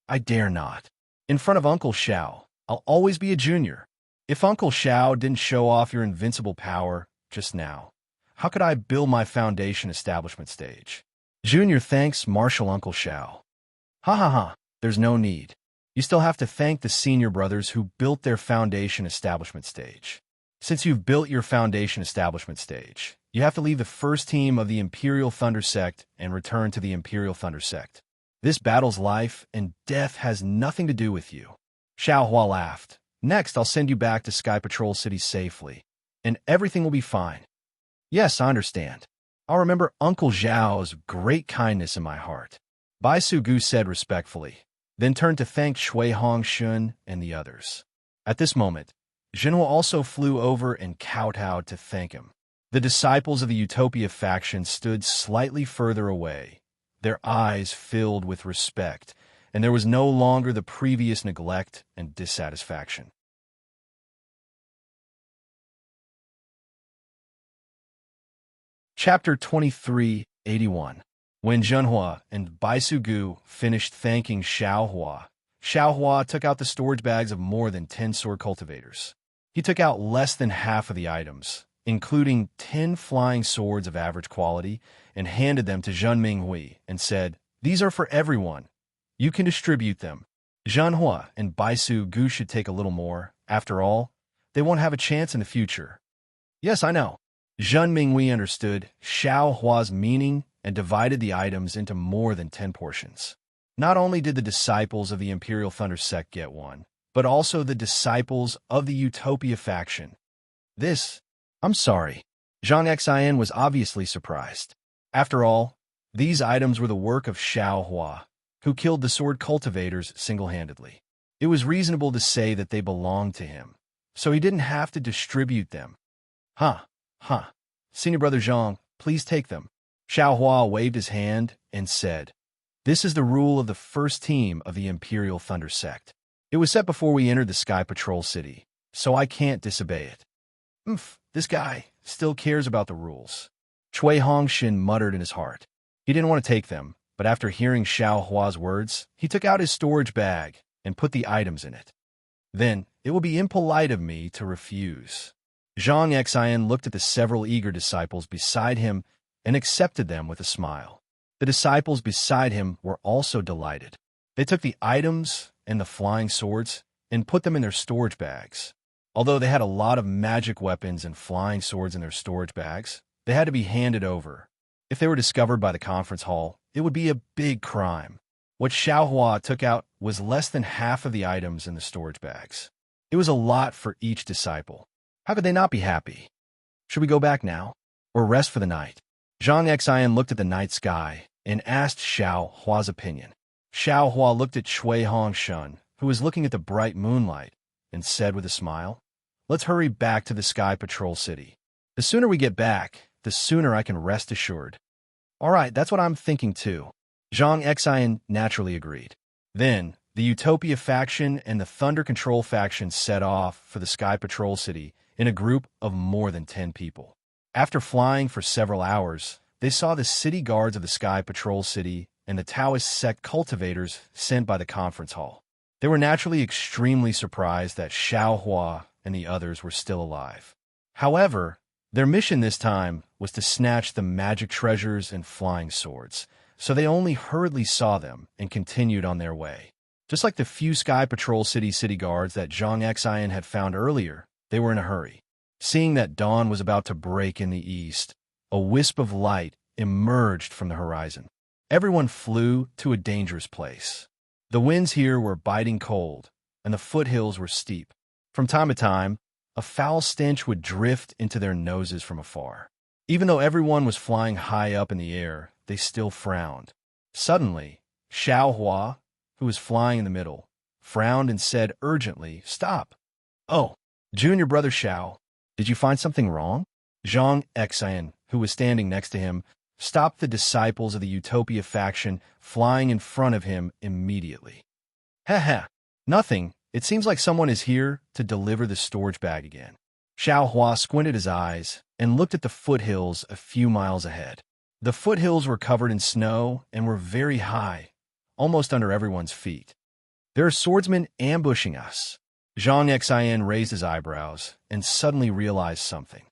[SPEAKER 1] I dare not. In front of Uncle Xiao, I'll always be a junior. If Uncle Xiao didn't show off your invincible power just now, how could I build my foundation establishment stage? Junior thanks Marshal Uncle Xiao. Ha, there's no need. You still have to thank the senior brothers who built their foundation establishment stage. Since you've built your foundation establishment stage, you have to leave the first team of the Imperial Thunder Sect and return to the Imperial Thunder Sect. This battle's life and death has nothing to do with you. Xiao Hua laughed. Next, I'll send you back to Sky Patrol City safely, and everything will be fine. Yes, I understand. I'll remember Uncle Zhao's great kindness in my heart. Bai Sugu said respectfully, then turned to thank Shui Hongshun and the others. At this moment, Jinhua also flew over and kowtowed to thank him. The disciples of the Utopia faction stood slightly further away, their eyes filled with respect, and there was no longer the previous neglect and dissatisfaction. Chapter 2381. When Zhenhua and Bai Sugu finished thanking Xiao Hua took out the storage bags of more than 10 sword cultivators. He took out less than half of the items, including 10 flying swords of average quality, and handed them to Zhen Minghui and said, These are for everyone. You can distribute them. Zhenhua and Bai Sugu should take a little more. After all, they won't have a chance in the future. Yes, I know. Zhen Minghui understood Xiao Hua's meaning and divided the items into more than 10 portions. Not only did the disciples of the Imperial Thunder Sect get one, but also the disciples of the Utopia faction. I'm sorry. Zhang Xin was obviously surprised. After all, these items were the work of Xiao Hua, who killed the sword cultivators single-handedly. It was reasonable to say that they belonged to him, so he didn't have to distribute them. Senior brother Zhang, please take them. Xiao Hua waved his hand and said, This is the rule of the first team of the Imperial Thunder Sect. It was set before we entered the Sky Patrol City, so I can't disobey it. This guy still cares about the rules. Chui Hongshin muttered in his heart. He didn't want to take them, but after hearing Xiao Hua's words, he took out his storage bag and put the items in it. Then it will be impolite of me to refuse. Zhang Xian looked at the several eager disciples beside him and accepted them with a smile. The disciples beside him were also delighted. They took the items and the flying swords and put them in their storage bags. Although they had a lot of magic weapons and flying swords in their storage bags, they had to be handed over. If they were discovered by the conference hall, it would be a big crime. What Xiaohua took out was less than half of the items in the storage bags. It was a lot for each disciple. How could they not be happy? Should we go back now, or rest for the night? Zhang Xian looked at the night sky and asked Xiaohua's opinion. Xiaohua looked at Shui Hongshan, who was looking at the bright moonlight, and said with a smile, "Let's hurry back to the Sky Patrol City. The sooner we get back, the sooner I can rest assured." "All right, that's what I'm thinking too." Zhang Xian naturally agreed. Then, the Utopia faction and the Thunder Control faction set off for the Sky Patrol City in a group of more than 10 people. After flying for several hours, they saw the city guards of the Sky Patrol City and the Taoist sect cultivators sent by the conference hall. They were naturally extremely surprised that Xiaohua and the others were still alive. However, their mission this time was to snatch the magic treasures and flying swords, so they only hurriedly saw them and continued on their way. Just like the few Sky Patrol city guards that Zhang Xian had found earlier, they were in a hurry. Seeing that dawn was about to break in the east, a wisp of light emerged from the horizon. Everyone flew to a dangerous place. The winds here were biting cold, and the foothills were steep. From time to time, a foul stench would drift into their noses from afar. Even though everyone was flying high up in the air, they still frowned. Suddenly, Xiaohua, who was flying in the middle, frowned and said urgently, "Stop!" "Oh, junior brother Xiao, did you find something wrong?" Zhang Xian, who was standing next to him, stopped the disciples of the Utopia faction flying in front of him immediately. "Heh, nothing. It seems like someone is here to deliver the storage bag again." Xiaohua squinted his eyes and looked at the foothills a few miles ahead. The foothills were covered in snow and were very high, almost under everyone's feet. "There are swordsmen ambushing us." Zhang Xian raised his eyebrows and suddenly realized something.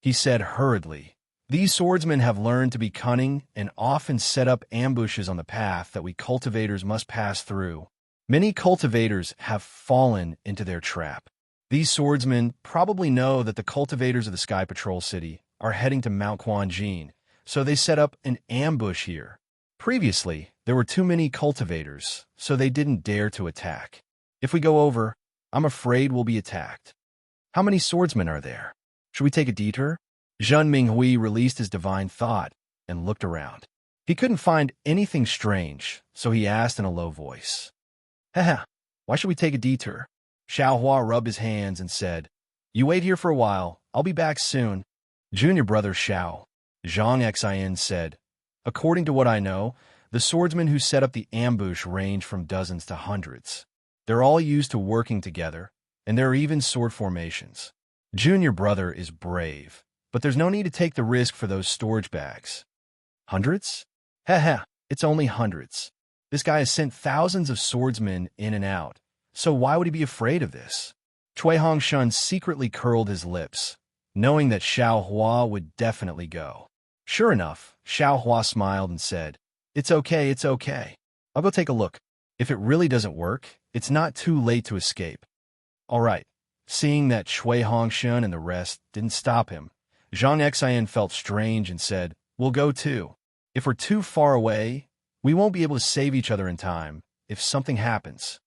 [SPEAKER 1] He said hurriedly, "These swordsmen have learned to be cunning and often set up ambushes on the path that we cultivators must pass through. Many cultivators have fallen into their trap. These swordsmen probably know that the cultivators of the Sky Patrol City are heading to Mount Quanjin, so they set up an ambush here. Previously, there were too many cultivators, so they didn't dare to attack. If we go over, I'm afraid we'll be attacked. How many swordsmen are there? Should we take a detour?" Zhen Minghui released his divine thought and looked around. He couldn't find anything strange, so he asked in a low voice, "Heh, why should we take a detour?" Xiaohua rubbed his hands and said, "You wait here for a while. I'll be back soon." "Junior brother Xiao," Zhang Xian said, "according to what I know, the swordsmen who set up the ambush range from dozens to hundreds. They're all used to working together, and there are even sword formations. Junior brother is brave, but there's no need to take the risk for those storage bags." "Hundreds? Heh, it's only hundreds. This guy has sent thousands of swordsmen in and out, so why would he be afraid of this?" Cui Hongshan secretly curled his lips, knowing that Xiaohua would definitely go. Sure enough, Xiaohua smiled and said, It's okay. I'll go take a look. If it really doesn't work, it's not too late to escape." "All right." Seeing that Shui Hongshan and the rest didn't stop him, Zhang Xian felt strange and said, "We'll go too. If we're too far away, we won't be able to save each other in time if something happens."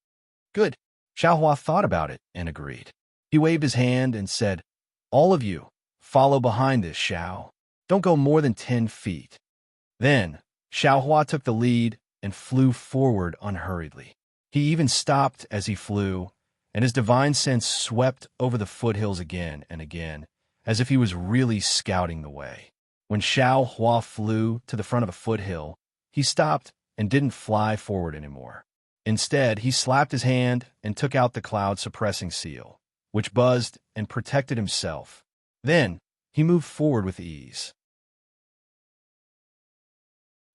[SPEAKER 1] "Good." Xiaohua thought about it and agreed. He waved his hand and said, "All of you, follow behind this, Xiao. Don't go more than 10 feet. Then, Xiaohua took the lead and flew forward unhurriedly. He even stopped as he flew, and his divine sense swept over the foothills again and again, as if he was really scouting the way. When Xiaohua flew to the front of a foothill, he stopped and didn't fly forward anymore. Instead, he slapped his hand and took out the cloud-suppressing seal, which buzzed and protected himself. Then, he moved forward with ease.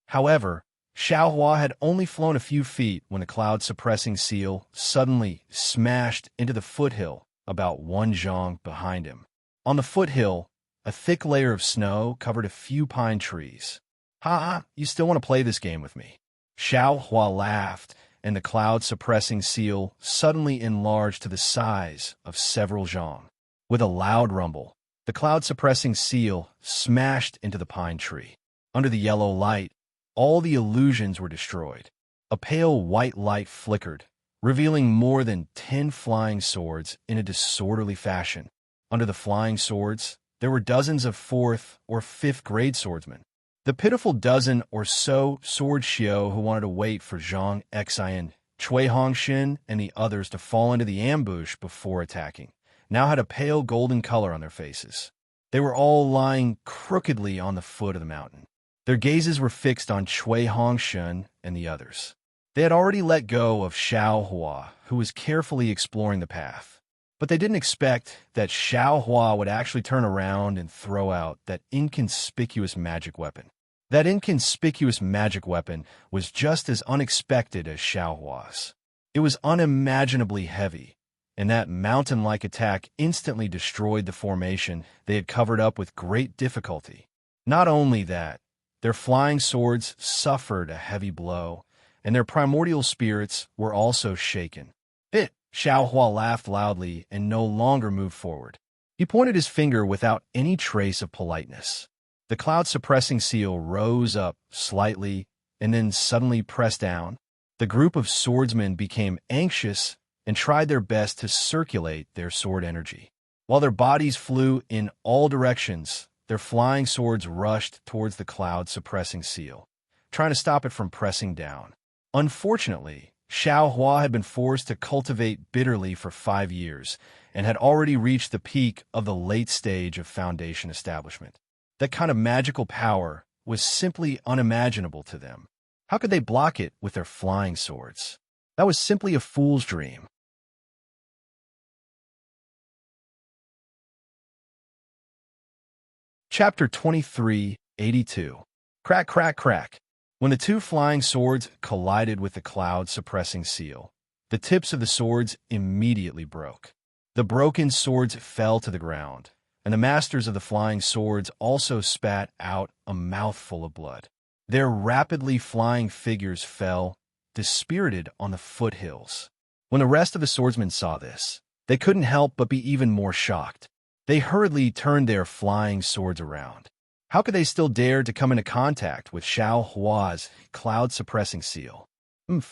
[SPEAKER 1] However, Xiaohua had only flown a few feet when the cloud-suppressing seal suddenly smashed into the foothill about 1 zhang behind him. On the foothill, a thick layer of snow covered a few pine trees. "Ha, you still want to play this game with me?" Xiaohua laughed, and the cloud-suppressing seal suddenly enlarged to the size of several zhang. With a loud rumble, the cloud-suppressing seal smashed into the pine tree. Under the yellow light, all the illusions were destroyed. A pale white light flickered, revealing more than 10 flying swords in a disorderly fashion. Under the flying swords, there were dozens of 4th or 5th grade swordsmen. The pitiful dozen or so sword xiao who wanted to wait for Zhang Xian, Cui Hongxin, and the others to fall into the ambush before attacking now had a pale golden color on their faces. They were all lying crookedly on the foot of the mountain. Their gazes were fixed on Cui Hongxin and the others. They had already let go of Xiaohua, who was carefully exploring the path. But they didn't expect that Xiaohua would actually turn around and throw out that inconspicuous magic weapon. That inconspicuous magic weapon was just as unexpected as Xiaohua's. It was unimaginably heavy, and that mountain-like attack instantly destroyed the formation they had covered up with great difficulty. Not only that, their flying swords suffered a heavy blow, and their primordial spirits were also shaken. Xiaohua laughed loudly and no longer moved forward. He pointed his finger without any trace of politeness. The cloud-suppressing seal rose up slightly and then suddenly pressed down. The group of swordsmen became anxious and tried their best to circulate their sword energy. While their bodies flew in all directions, their flying swords rushed towards the cloud-suppressing seal, trying to stop it from pressing down. Unfortunately, Xiaohua had been forced to cultivate bitterly for 5 years and had already reached the peak of the late stage of foundation establishment. That kind of magical power was simply unimaginable to them. How could they block it with their flying swords? That was simply a fool's dream. Chapter 2382. Crack, crack, crack. When the two flying swords collided with the cloud-suppressing seal, the tips of the swords immediately broke. The broken swords fell to the ground, and the masters of the flying swords also spat out a mouthful of blood. Their rapidly flying figures fell, dispirited on the foothills. When the rest of the swordsmen saw this, they couldn't help but be even more shocked. They hurriedly turned their flying swords around. How could they still dare to come into contact with Xiaohua's cloud-suppressing seal?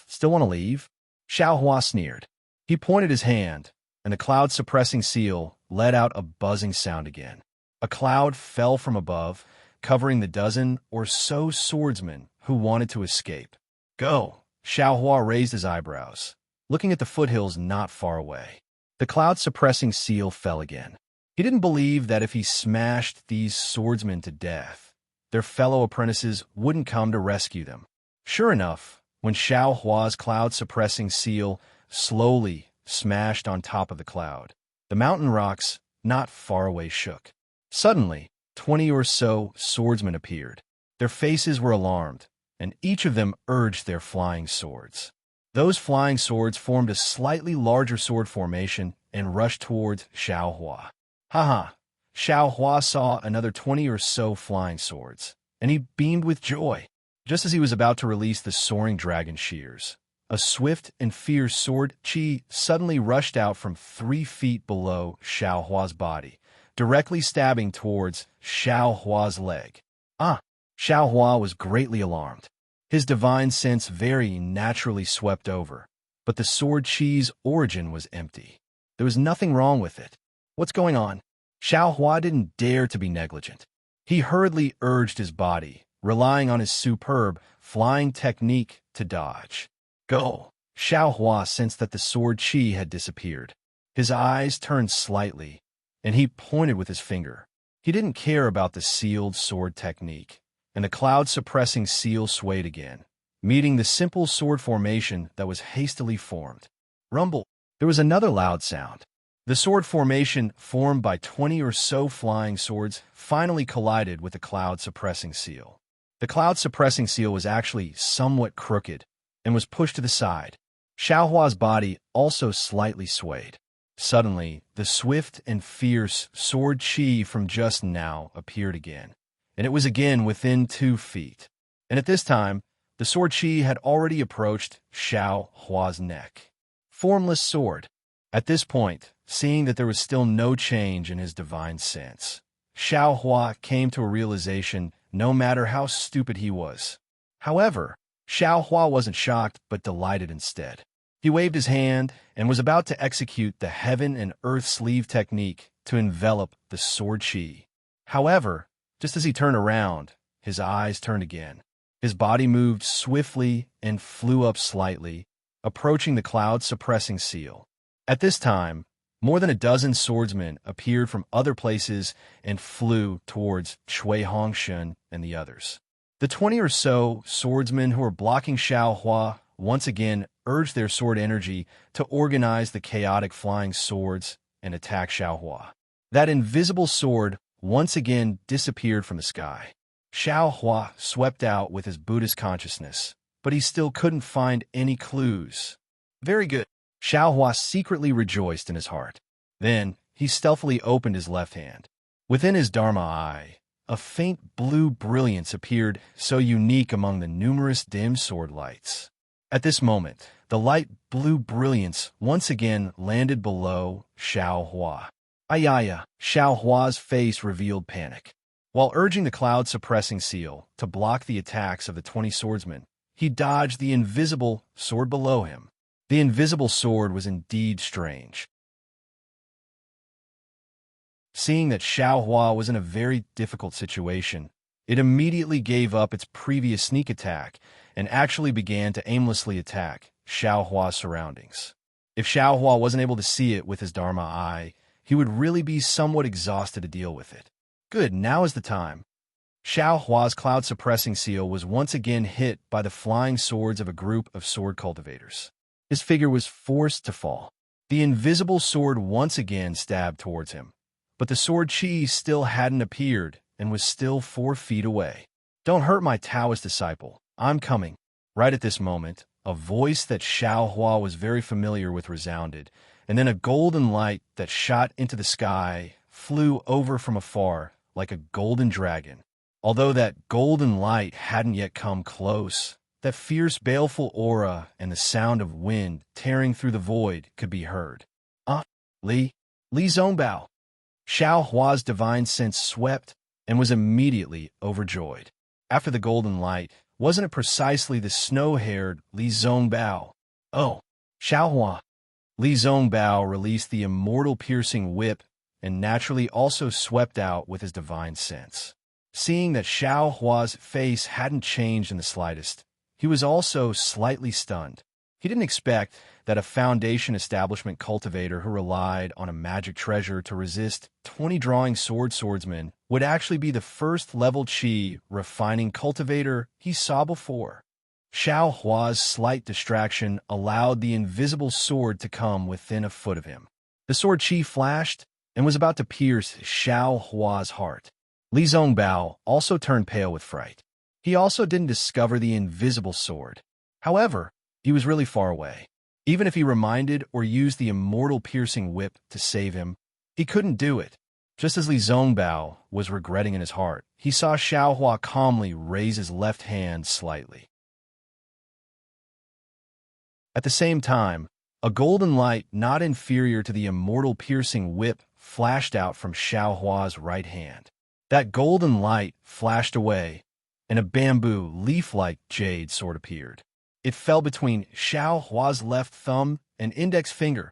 [SPEAKER 1] Still want to leave? Xiaohua sneered. He pointed his hand, and the cloud-suppressing seal let out a buzzing sound again. A cloud fell from above, covering the dozen or so swordsmen who wanted to escape. Go! Xiaohua raised his eyebrows, looking at the foothills not far away. The cloud-suppressing seal fell again. He didn't believe that if he smashed these swordsmen to death, their fellow apprentices wouldn't come to rescue them. Sure enough, when Xiaohua's cloud-suppressing seal slowly smashed on top of the cloud, the mountain rocks not far away shook. Suddenly, 20 or so swordsmen appeared. Their faces were alarmed, and each of them urged their flying swords. Those flying swords formed a slightly larger sword formation and rushed towards Xiaohua. Haha! Xiaohua saw another 20 or so flying swords, and he beamed with joy. Just as he was about to release the soaring dragon shears, a swift and fierce sword chi suddenly rushed out from 3 feet below Xiaohua's body, directly stabbing towards Xiaohua's leg. Xiaohua was greatly alarmed. His divine sense very naturally swept over, but the sword chi's origin was empty. There was nothing wrong with it. What's going on? Xiaohua didn't dare to be negligent. He hurriedly urged his body, relying on his superb flying technique to dodge. Go! Xiaohua sensed that the sword chi had disappeared. His eyes turned slightly, and he pointed with his finger. He didn't care about the sealed sword technique, and the cloud-suppressing seal swayed again, meeting the simple sword formation that was hastily formed. Rumble! There was another loud sound. The sword formation, formed by 20 or so flying swords, finally collided with the cloud-suppressing seal. The cloud-suppressing seal was actually somewhat crooked and was pushed to the side. Xiaohua's body also slightly swayed. Suddenly, the swift and fierce sword chi from just now appeared again, and it was again within 2 feet. And at this time, the sword chi had already approached Xiaohua's neck. Formless sword. At this point, seeing that there was still no change in his divine sense, Xiaohua came to a realization no matter how stupid he was. However, Xiaohua wasn't shocked but delighted instead. He waved his hand and was about to execute the heaven and earth sleeve technique to envelop the sword chi. However, just as he turned around, his eyes turned again. His body moved swiftly and flew up slightly, approaching the cloud-suppressing seal. At this time, more than a dozen swordsmen appeared from other places and flew towards Cui Hongshun and the others. The 20 or so swordsmen who were blocking Xiaohua once again urged their sword energy to organize the chaotic flying swords and attack Xiaohua. That invisible sword once again disappeared from the sky. Xiaohua swept out with his Buddhist consciousness, but he still couldn't find any clues. Very good. Xiaohua secretly rejoiced in his heart. Then he stealthily opened his left hand. Within his Dharma eye, a faint blue brilliance appeared, so unique among the numerous dim sword lights. At this moment, the light blue brilliance once again landed below Xiaohua. Ayaya, Xiaohua's face revealed panic. While urging the cloud-suppressing seal to block the attacks of the 20 swordsmen, he dodged the invisible sword below him. The invisible sword was indeed strange. Seeing that Xiaohua was in a very difficult situation, it immediately gave up its previous sneak attack and actually began to aimlessly attack Xiaohua's surroundings. If Xiaohua wasn't able to see it with his Dharma eye, he would really be somewhat exhausted to deal with it. Good, now is the time. Xiaohua's cloud-suppressing seal was once again hit by the flying swords of a group of sword cultivators. His figure was forced to fall. The invisible sword once again stabbed towards him, but the sword chi still hadn't appeared and was still 4 feet away. Don't hurt my Taoist disciple. I'm coming. Right at this moment, a voice that Xiaohua was very familiar with resounded, and then a golden light that shot into the sky flew over from afar like a golden dragon. Although that golden light hadn't yet come close, that fierce, baleful aura and the sound of wind tearing through the void could be heard. Li Zongbao. Xiaohua's divine sense swept and was immediately overjoyed. After the golden light, wasn't it precisely the snow-haired Li Zongbao? Oh, Xiaohua. Li Zongbao released the immortal piercing whip and naturally also swept out with his divine sense. Seeing that Xiaohua's face hadn't changed in the slightest, he was also slightly stunned. He didn't expect that a Foundation establishment cultivator who relied on a magic treasure to resist 20 drawing swordsmen would actually be the first level chi refining cultivator he saw before. Xiaohua's slight distraction allowed the invisible sword to come within a foot of him. The sword chi flashed and was about to pierce Xiaohua's heart. Li Zongbao also turned pale with fright. He also didn't discover the invisible sword. However, he was really far away. Even if he reminded or used the immortal piercing whip to save him, he couldn't do it. Just as Li Zongbao was regretting in his heart, he saw Xiaohua calmly raise his left hand slightly. At the same time, a golden light not inferior to the immortal piercing whip flashed out from Xiaohua's right hand. That golden light flashed away, and a bamboo leaf-like jade sword appeared. It fell between Xiaohua's left thumb and index finger.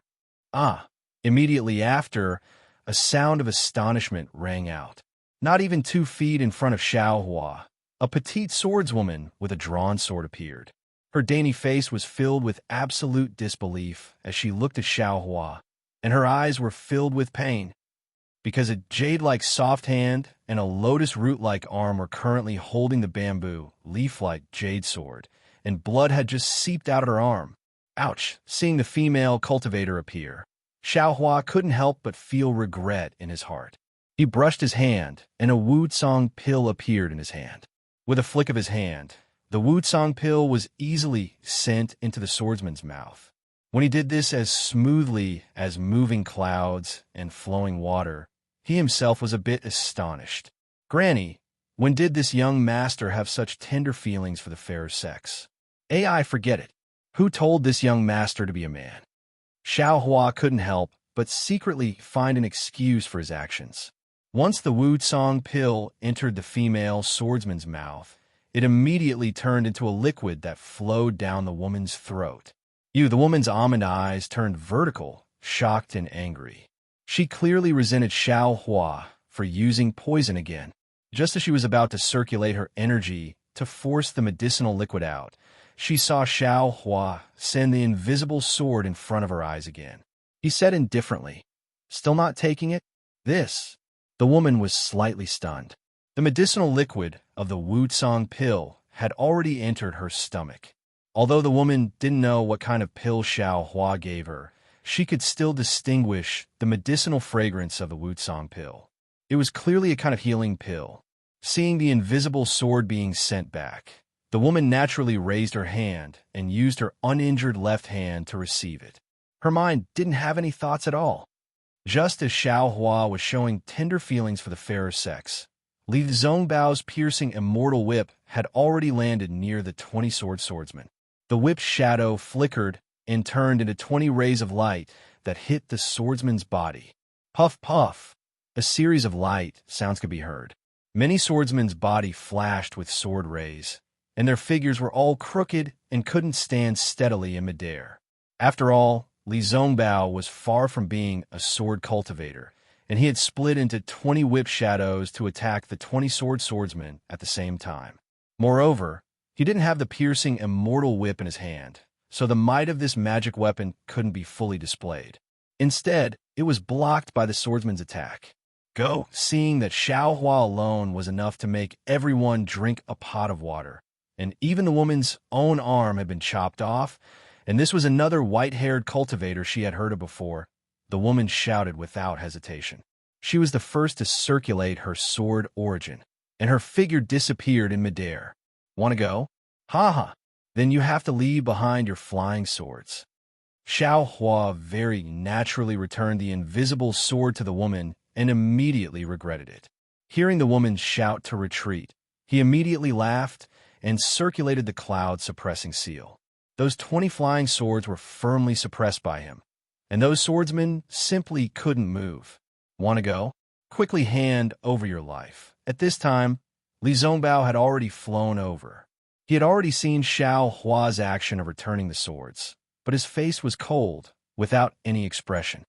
[SPEAKER 1] Immediately after, a sound of astonishment rang out. Not even 2 feet in front of Xiaohua, a petite swordswoman with a drawn sword appeared. Her dainty face was filled with absolute disbelief as she looked at Xiaohua, and her eyes were filled with pain. Because a jade-like soft hand and a lotus root-like arm were currently holding the bamboo, leaf-like jade sword, and blood had just seeped out of her arm. Ouch! Seeing the female cultivator appear, Xiaohua couldn't help but feel regret in his heart. He brushed his hand, and a Wu Tsong pill appeared in his hand. With a flick of his hand, the Wutsang pill was easily sent into the swordsman's mouth. When he did this as smoothly as moving clouds and flowing water, he himself was a bit astonished. Granny, when did this young master have such tender feelings for the fairer sex? AI, forget it. Who told this young master to be a man? Xiao Hua couldn't help but secretly find an excuse for his actions. Once the Wutsang pill entered the female swordsman's mouth, it immediately turned into a liquid that flowed down the woman's throat. The woman's almond eyes turned vertical, shocked and angry. She clearly resented Xiao Hua for using poison again. Just as she was about to circulate her energy to force the medicinal liquid out, she saw Xiao Hua send the invisible sword in front of her eyes again. He said indifferently, "Still not taking it? This." The woman was slightly stunned. The medicinal liquid of the Wutsang pill had already entered her stomach. Although the woman didn't know what kind of pill Xiao Hua gave her, she could still distinguish the medicinal fragrance of the Wutsang pill. It was clearly a kind of healing pill. Seeing the invisible sword being sent back, the woman naturally raised her hand and used her uninjured left hand to receive it. Her mind didn't have any thoughts at all. Just as Xiao Hua was showing tender feelings for the fairer sex, Li Zhongbao's piercing immortal whip had already landed near the 20-sword swordsman. The whip's shadow flickered and turned into 20 rays of light that hit the swordsman's body. Puff, puff. A series of light sounds could be heard. Many swordsmen's body flashed with sword rays, and their figures were all crooked and couldn't stand steadily in midair. After all, Li Zhongbao was far from being a sword cultivator, and he had split into 20 whip shadows to attack the 20-sword swordsman at the same time. Moreover, he didn't have the piercing immortal whip in his hand, so the might of this magic weapon couldn't be fully displayed. Instead, it was blocked by the swordsman's attack. Go! Seeing that Xiao Hua alone was enough to make everyone drink a pot of water, and even the woman's own arm had been chopped off, and this was another white-haired cultivator she had heard of before, the woman shouted without hesitation. She was the first to circulate her sword origin, and her figure disappeared in midair. Want to go? Ha ha! Then you have to leave behind your flying swords. Xiao Hua very naturally returned the invisible sword to the woman and immediately regretted it. Hearing the woman shout to retreat, he immediately laughed and circulated the cloud-suppressing seal. Those 20 flying swords were firmly suppressed by him, and those swordsmen simply couldn't move. Want to go? Quickly hand over your life. At this time, Li Zhongbao had already flown over. He had already seen Xiao Hua's action of returning the swords, but his face was cold, without any expression.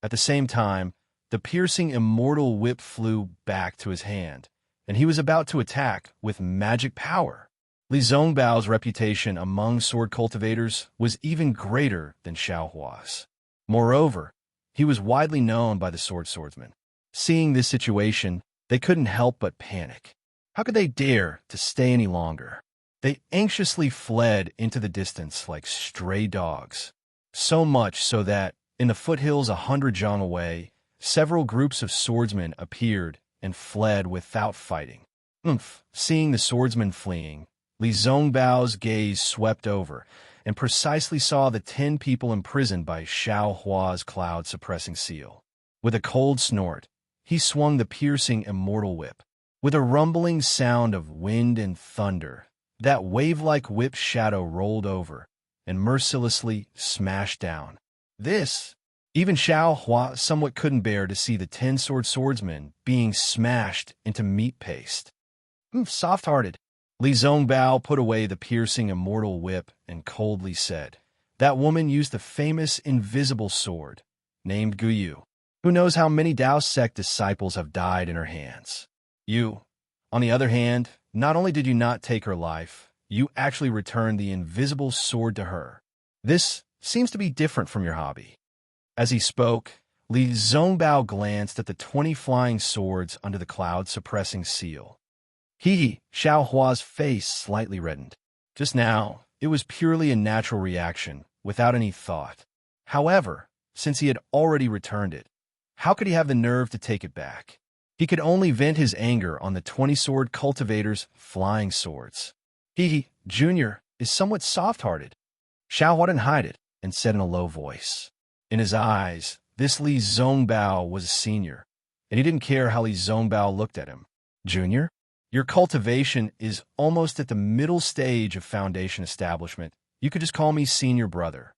[SPEAKER 1] At the same time, the piercing immortal whip flew back to his hand, and he was about to attack with magic power. Li Zhongbao's reputation among sword cultivators was even greater than Xiao Hua's. Moreover, he was widely known by the swordsmen. Seeing this situation, they couldn't help but panic. How could they dare to stay any longer? They anxiously fled into the distance like stray dogs. So much so that, in the foothills 100 zhang away, several groups of swordsmen appeared and fled without fighting. Seeing the swordsmen fleeing, Li Zhongbao's gaze swept over and precisely saw the 10 people imprisoned by Xiao Hua's cloud-suppressing seal. With a cold snort, he swung the piercing immortal whip. With a rumbling sound of wind and thunder, that wave-like whip shadow rolled over and mercilessly smashed down. Even Xiao Hua somewhat couldn't bear to see the 10-sword swordsmen being smashed into meat paste. Soft-hearted. Li Zhongbao put away the piercing immortal whip and coldly said, "That woman used the famous invisible sword, named Guyu. Who knows how many Dao sect disciples have died in her hands? You, on the other hand, not only did you not take her life, you actually returned the invisible sword to her. This seems to be different from your hobby." As he spoke, Li Zhongbao glanced at the 20 flying swords under the cloud-suppressing seal. Xiao Hua's face slightly reddened. Just now, it was purely a natural reaction, without any thought. However, since he had already returned it, how could he have the nerve to take it back? He could only vent his anger on the 20-sword cultivator's flying swords. He, Junior, is somewhat soft-hearted. Xiao Hua didn't hide it and said in a low voice. In his eyes, this Li Zongbao was a senior, and he didn't care how Li Zongbao looked at him. Junior, your cultivation is almost at the middle stage of foundation establishment. You could just call me senior brother.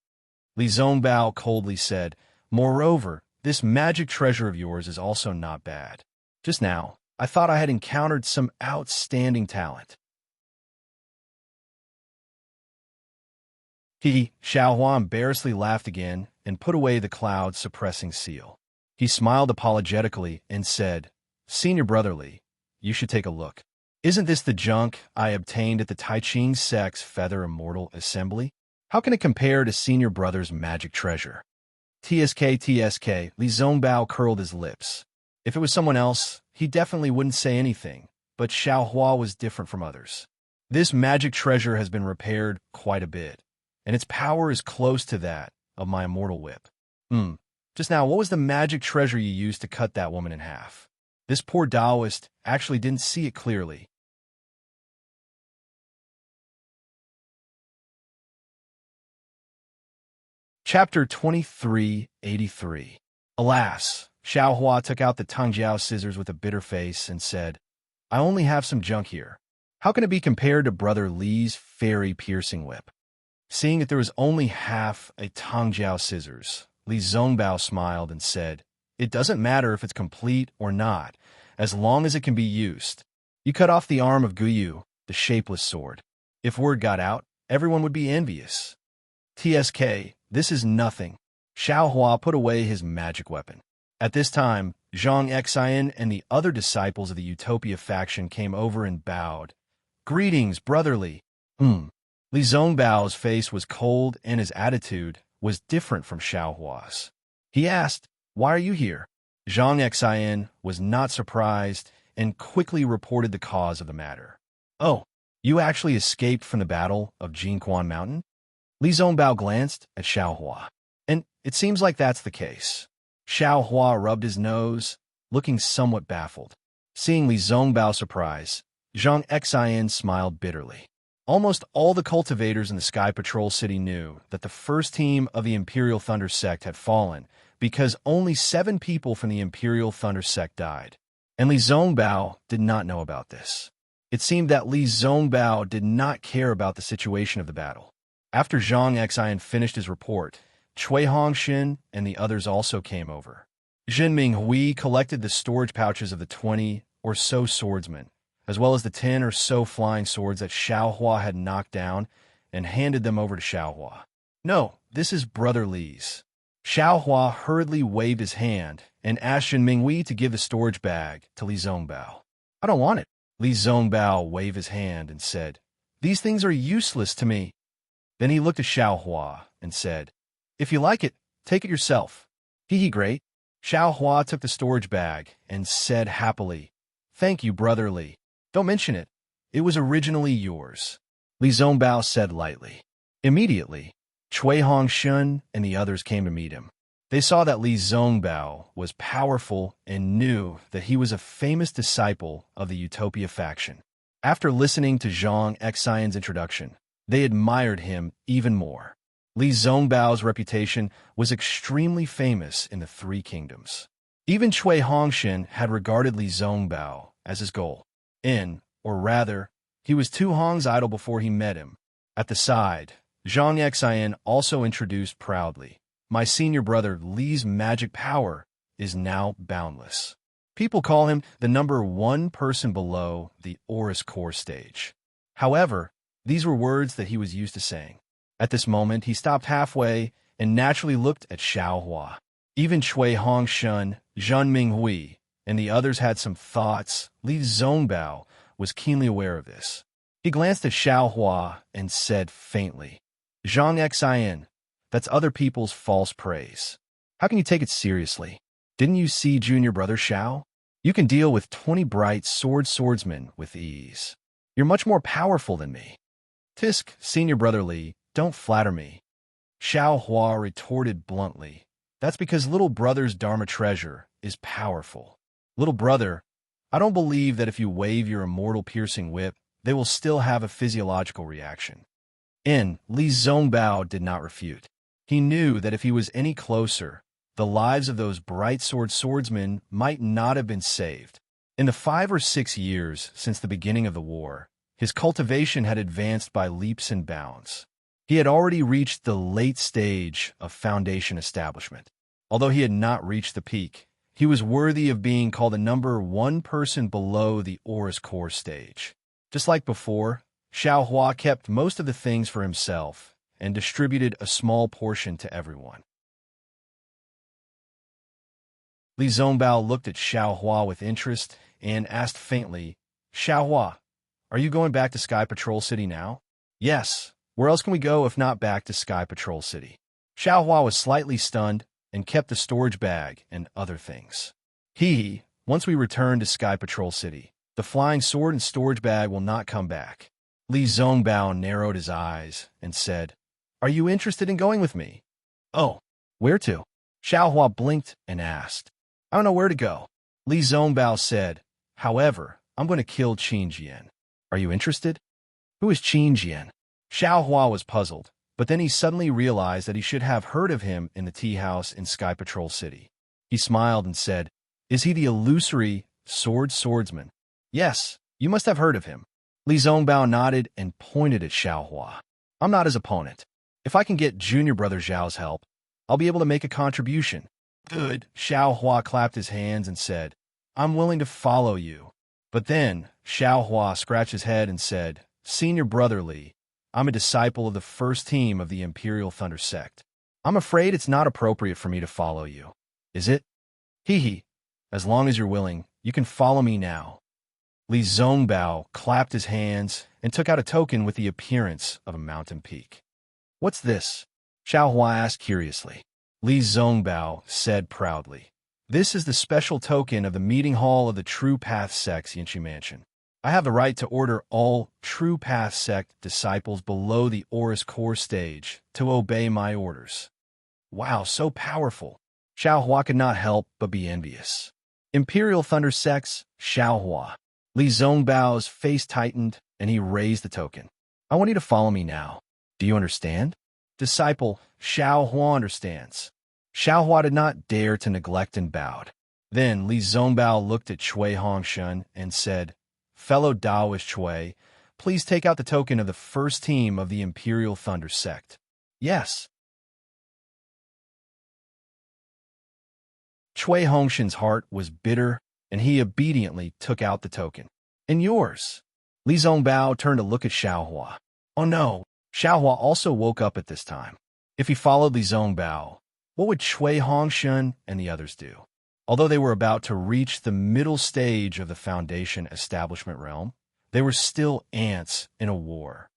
[SPEAKER 1] Li Zongbao coldly said, moreover, this magic treasure of yours is also not bad. Just now, I thought I had encountered some outstanding talent. Xiao Hua embarrassedly laughed again and put away the cloud-suppressing seal. He smiled apologetically and said, Senior Brother Li, you should take a look. Isn't this the junk I obtained at the Taiching Sect's Feather Immortal Assembly? How can it compare to Senior Brother's magic treasure? TSK, Li Zongbao curled his lips. If it was someone else, he definitely wouldn't say anything, but Xiao Hua was different from others. This magic treasure has been repaired quite a bit, and its power is close to that of my immortal whip. Just now, what was the magic treasure you used to cut that woman in half? This poor Taoist actually didn't see it clearly. Chapter 2383. Alas, Xiao Hua took out the Tangjiao scissors with a bitter face and said, I only have some junk here. How can it be compared to Brother Li's fairy piercing whip? Seeing that there was only half a Tangjiao scissors, Li Zongbao smiled and said, It doesn't matter if it's complete or not, as long as it can be used. You cut off the arm of Guyu, the shapeless sword. If word got out, everyone would be envious. TSK, this is nothing. Xiao Hua put away his magic weapon. At this time, Zhang Xian and the other disciples of the Utopia faction came over and bowed. Greetings, Brother Li. Li Zongbao's face was cold and his attitude was different from Xiao Hua's. He asked, Why are you here? Zhang Xian was not surprised and quickly reported the cause of the matter. Oh, you actually escaped from the battle of Jinquan Mountain? Li Zongbao glanced at Xiao Hua. And it seems like that's the case. Xiao Hua rubbed his nose, looking somewhat baffled. Seeing Li Zongbao's surprise, Zhang Xian smiled bitterly. Almost all the cultivators in the Sky Patrol City knew that the first team of the Imperial Thunder Sect had fallen because only 7 people from the Imperial Thunder Sect died. And Li Zongbao did not know about this. It seemed that Li Zongbao did not care about the situation of the battle. After Zhang Xian finished his report, Cui Hongxin and the others also came over. Jinming Hui collected the storage pouches of the 20 or so swordsmen, as well as the 10 or so flying swords that Xiao Hua had knocked down, and handed them over to Xiao Hua. No, this is Brother Li's. Xiao Hua hurriedly waved his hand and asked Jinming Hui to give the storage bag to Li Zongbao. I don't want it. Li Zongbao waved his hand and said, These things are useless to me. Then he looked at Xiao Hua and said, If you like it, take it yourself. Great. Xiao Hua took the storage bag and said happily, Thank you, Brother Li. Don't mention it. It was originally yours. Li Zongbao said lightly. Immediately, Cui Hongxin and the others came to meet him. They saw that Li Zongbao was powerful and knew that he was a famous disciple of the Utopia faction. After listening to Zhang Xian's introduction, they admired him even more. Li Zongbao's reputation was extremely famous in the 3 kingdoms. Even Cui Hongxin had regarded Li Zongbao as his goal. Or rather, he was 2 Hong's idol before he met him. At the side, Zhang Xian also introduced proudly, My senior brother Li's magic power is now boundless. People call him the number 1 person below the Aurus Core stage. However, these were words that he was used to saying. At this moment, he stopped halfway and naturally looked at Xiao Hua. Even Cui Hongxin, Jinming Hui, and the others had some thoughts. Li Zongbao was keenly aware of this. He glanced at Xiao Hua and said faintly, Zhang Xian, that's other people's false praise. How can you take it seriously? Didn't you see junior brother Xiao? You can deal with 20 bright swordsmen with ease. You're much more powerful than me. Tisk, senior brother Li, don't flatter me. Xiao Hua retorted bluntly, That's because little brother's Dharma treasure is powerful. Little brother I don't believe that if you wave your immortal piercing whip, they will still have a physiological reaction. Li Zongbao did not refute. He knew that if he was any closer, the lives of those bright swordsmen might not have been saved. In the 5 or 6 years since the beginning of the war, his cultivation had advanced by leaps and bounds. He had already reached the late stage of foundation establishment. Although he had not reached the peak, he was worthy of being called the number 1 person below the Aura's core stage. Just like before, Xiao Hua kept most of the things for himself and distributed a small portion to everyone. Li Zongbao looked at Xiao Hua with interest and asked faintly, "Xiao Hua, are you going back to Sky Patrol City now?" "Yes. Where else can we go if not back to Sky Patrol City?" Xiao Hua was slightly stunned and kept the storage bag and other things. Once we return to Sky Patrol City, the flying sword and storage bag will not come back." Li Zongbao narrowed his eyes and said, "Are you interested in going with me?" "Oh, where to?" Xiao Hua blinked and asked. "I don't know where to go." Li Zongbao said, "However, I'm going to kill Qin Jian. Are you interested?" "Who is Qin Jian?" Xiao Hua was puzzled, but then he suddenly realized that he should have heard of him in the tea house in Sky Patrol City. He smiled and said, "Is he the illusory swordsman?" "Yes, you must have heard of him." Li Zongbao nodded and pointed at Xiao Hua. "I'm not his opponent. If I can get junior brother Zhao's help, I'll be able to make a contribution." "Good." Xiao Hua clapped his hands and said, "I'm willing to follow you." But then Xiao Hua scratched his head and said, "Senior brother Li, I'm a disciple of the first team of the Imperial Thunder Sect. I'm afraid it's not appropriate for me to follow you. Is it?" As long as you're willing, you can follow me now." Li Zongbao clapped his hands and took out a token with the appearance of a mountain peak. "What's this?" Xiao Hua asked curiously. Li Zongbao said proudly, "This is the special token of the meeting hall of the True Path Sect's Yinchi Mansion. I have the right to order all True Path Sect disciples below the Aura's core stage to obey my orders." "Wow, so powerful." Xiao Hua could not help but be envious. "Imperial Thunder Sects, Xiao Hua." Li Zongbao's face tightened, and he raised the token. "I want you to follow me now. Do you understand?" "Disciple, Xiao Hua understands." Xiao Hua did not dare to neglect and bowed. Then Li Zongbao looked at Cui Hongshan and said, "Fellow Taoist Cui, please take out the token of the first team of the Imperial Thunder Sect." "Yes." Cui Hongshan's heart was bitter, and he obediently took out the token. "And yours?" Li Zongbao turned to look at Xiao Hua. Oh no, Xiao Hua also woke up at this time. If he followed Li Zongbao, what would Cui Hongshan and the others do? Although they were about to reach the middle stage of the Foundation establishment realm, they were still ants in a war.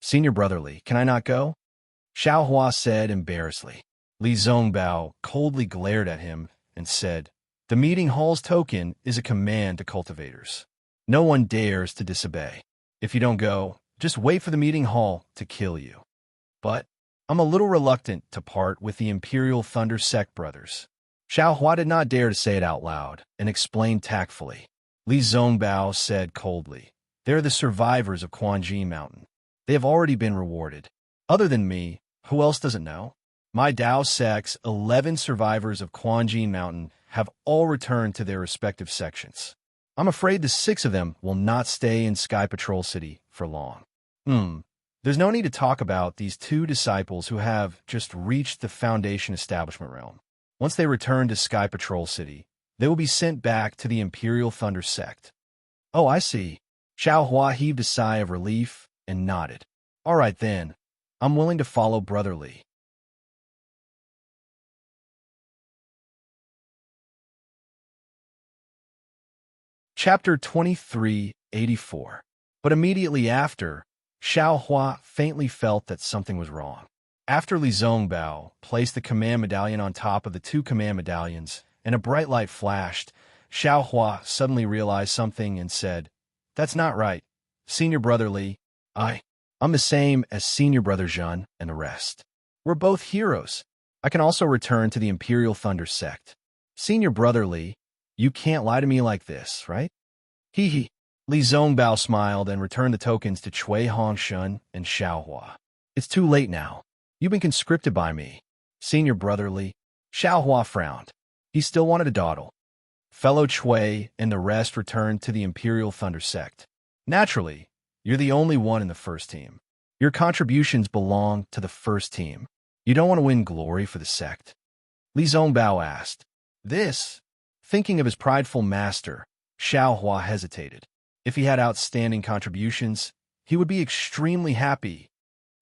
[SPEAKER 1] Senior brotherly, can I not go?" Xiao Hua said embarrassedly. Li Zongbao coldly glared at him and said, "The meeting hall's token is a command to cultivators. No one dares to disobey. If you don't go, just wait for the meeting hall to kill you." "But I'm a little reluctant to part with the Imperial Thunder Sect brothers." Xiao Hua did not dare to say it out loud and explained tactfully. Li Zongbao said coldly, "They're the survivors of Quanji Mountain. They have already been rewarded. Other than me, who else doesn't know? My Dao Sect's 11 survivors of Quanji Mountain have all returned to their respective sections. I'm afraid the 6 of them will not stay in Sky Patrol City for long." There's no need to talk about these 2 disciples who have just reached the Foundation establishment realm. Once they return to Sky Patrol City, they will be sent back to the Imperial Thunder Sect. "Oh, I see." Xiao Hua heaved a sigh of relief and nodded. "All right then, I'm willing to follow Brother Li." Chapter 2384. But immediately after, Xiao Hua faintly felt that something was wrong. After Li Zongbao placed the command medallion on top of the 2 command medallions and a bright light flashed, Xiao Hua suddenly realized something and said, "That's not right. Senior brother Li, I'm the same as senior brother Zhen and the rest. We're both heroes. I can also return to the Imperial Thunder Sect. Senior brother Li, You can't lie to me like this, right? Hee hee. Li Zongbao smiled and returned the tokens to Cui Hongshun and Xiaohua. It's too late now. You've been conscripted by me. Senior brother Li. Xiaohua frowned. He still wanted to dawdle. Fellow Cui and the rest returned to the Imperial Thunder sect. Naturally, you're the only one in the first team. Your contributions belong to the first team. You don't want to win glory for the sect? Li Zongbao asked. This, thinking of his prideful master, Xiaohua hesitated. If he had outstanding contributions, he would be extremely happy.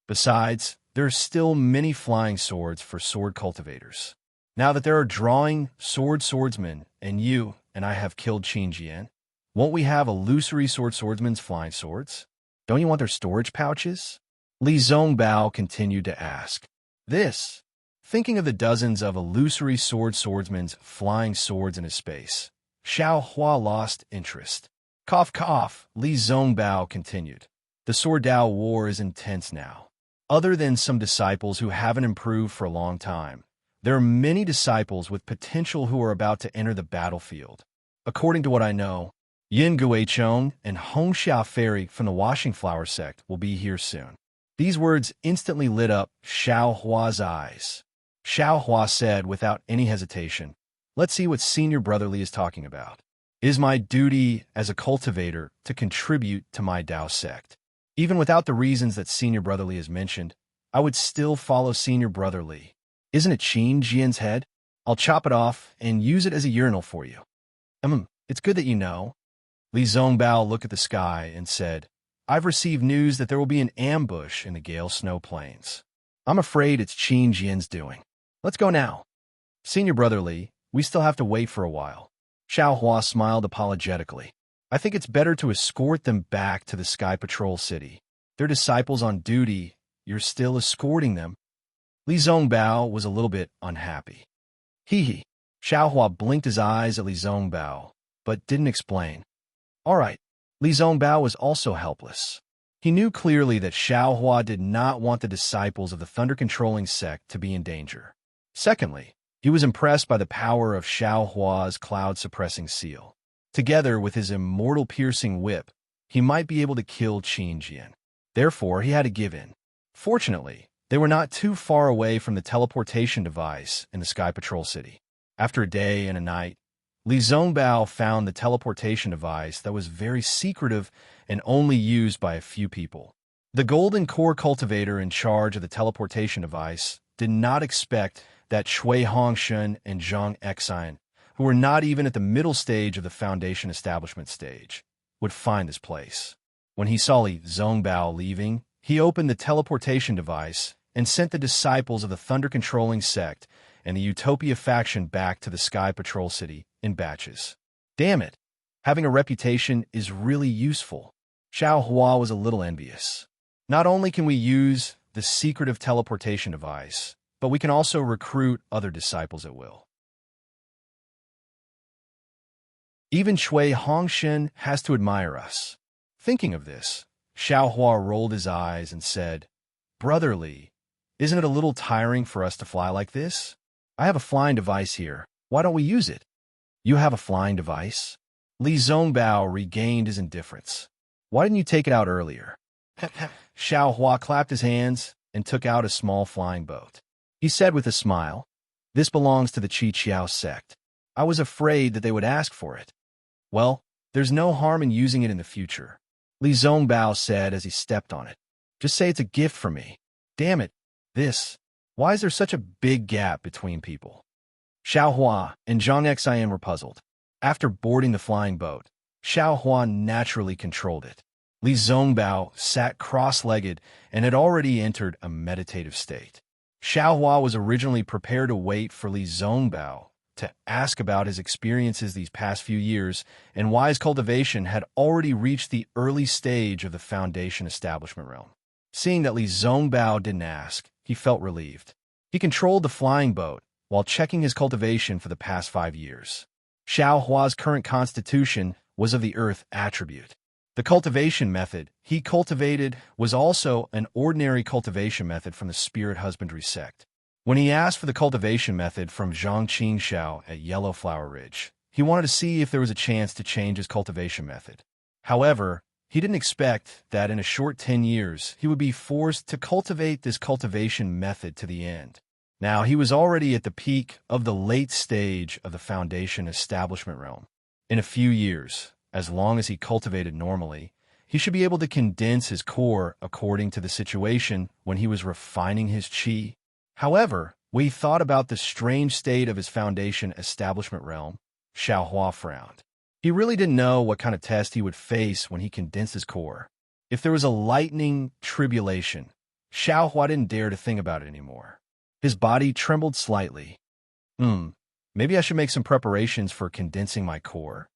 [SPEAKER 1] Besides, there are still many flying swords for sword cultivators. Now that there are drawing swordsmen, and you and I have killed Qin Jian, won't we have illusory swordsman's flying swords? Don't you want their storage pouches? Li Zongbao continued to ask. This, thinking of the dozens of illusory swordsman's flying swords in his space, Xiaohua lost interest. Cough, cough, Li Zongbao continued. The Sword Dao war is intense now. Other than some disciples who haven't improved for a long time, there are many disciples with potential who are about to enter the battlefield. According to what I know, Yin Guichong and Hong Xiao Fairy from the Washing Flower sect will be here soon. These words instantly lit up Xiaohua's eyes. Xiaohua said without any hesitation, let's see what Senior Brotherly is talking about. It is my duty as a cultivator to contribute to my Dao sect. Even without the reasons that Senior Brotherly has mentioned, I would still follow Senior Brotherly. Isn't it Qin Jian's head? I'll chop it off and use it as a urinal for you. It's good that you know. Li Zongbao looked at the sky and said, I've received news that there will be an ambush in the Gale Snow Plains. I'm afraid it's Qin Jian's doing. Let's go now. Senior Brotherly, we still have to wait for a while. Xiaohua smiled apologetically. I think it's better to escort them back to the Sky Patrol City. They're disciples on duty. You're still escorting them. Li Zongbao was a little bit unhappy. Hee hee. Xiaohua blinked his eyes at Li Zongbao, but didn't explain. All right. Li Zongbao was also helpless. He knew clearly that Xiaohua did not want the disciples of the thunder-controlling sect to be in danger. Secondly, he was impressed by the power of Xiaohua's cloud-suppressing seal. Together with his immortal-piercing whip, he might be able to kill Qin Jian. Therefore, he had to give in. Fortunately, they were not too far away from the teleportation device in the Sky Patrol City. After a day and a night, Li Zongbao found the teleportation device that was very secretive and only used by a few people. The Golden Core cultivator in charge of the teleportation device did not expect that Cui Hongshun and Zhang Exine, who were not even at the middle stage of the Foundation establishment stage, would find this place. When he saw Li Zongbao leaving, he opened the teleportation device and sent the disciples of the thunder-controlling sect and the Utopia faction back to the Sky Patrol City in batches. Damn it, having a reputation is really useful. Xiaohua was a little envious. Not only can we use the secretive teleportation device, but we can also recruit other disciples at will. Even Cui Hongshun has to admire us. Thinking of this, Xiaohua rolled his eyes and said, Brotherly, isn't it a little tiring for us to fly like this? I have a flying device here. Why don't we use it? You have a flying device? Li Zongbao regained his indifference. Why didn't you take it out earlier? Xiaohua clapped his hands and took out a small flying boat. He said with a smile, This belongs to the Qiqiao sect. I was afraid that they would ask for it. Well, there's no harm in using it in the future, Li Zongbao said as he stepped on it. Just say it's a gift from me. Damn it, why is there such a big gap between people? Xiaohua and Zhang Exine were puzzled. After boarding the flying boat, Xiaohua naturally controlled it. Li Zongbao sat cross-legged and had already entered a meditative state. Xiaohua was originally prepared to wait for Li Zongbao to ask about his experiences these past few years and why his cultivation had already reached the early stage of the Foundation establishment realm. Seeing that Li Zongbao didn't ask, he felt relieved. He controlled the flying boat while checking his cultivation for the past 5 years. Xiaohua's current constitution was of the earth attribute. The cultivation method he cultivated was also an ordinary cultivation method from the spirit husbandry sect. When he asked for the cultivation method from Zhang Qingxiao at Yellow Flower Ridge, He wanted to see if there was a chance to change his cultivation method. However, he didn't expect that in a short 10 years, he would be forced to cultivate this cultivation method to the end. Now, he was already at the peak of the late stage of the foundation establishment realm. In a few years, as long as he cultivated normally, he should be able to condense his core according to the situation when he was refining his qi. However, when he thought about the strange state of his foundation establishment realm, Xiaohua frowned. He really didn't know what kind of test he would face when he condensed his core. If there was a lightning tribulation, Xiaohua didn't dare to think about it anymore. His body trembled slightly. Maybe I should make some preparations for condensing my core.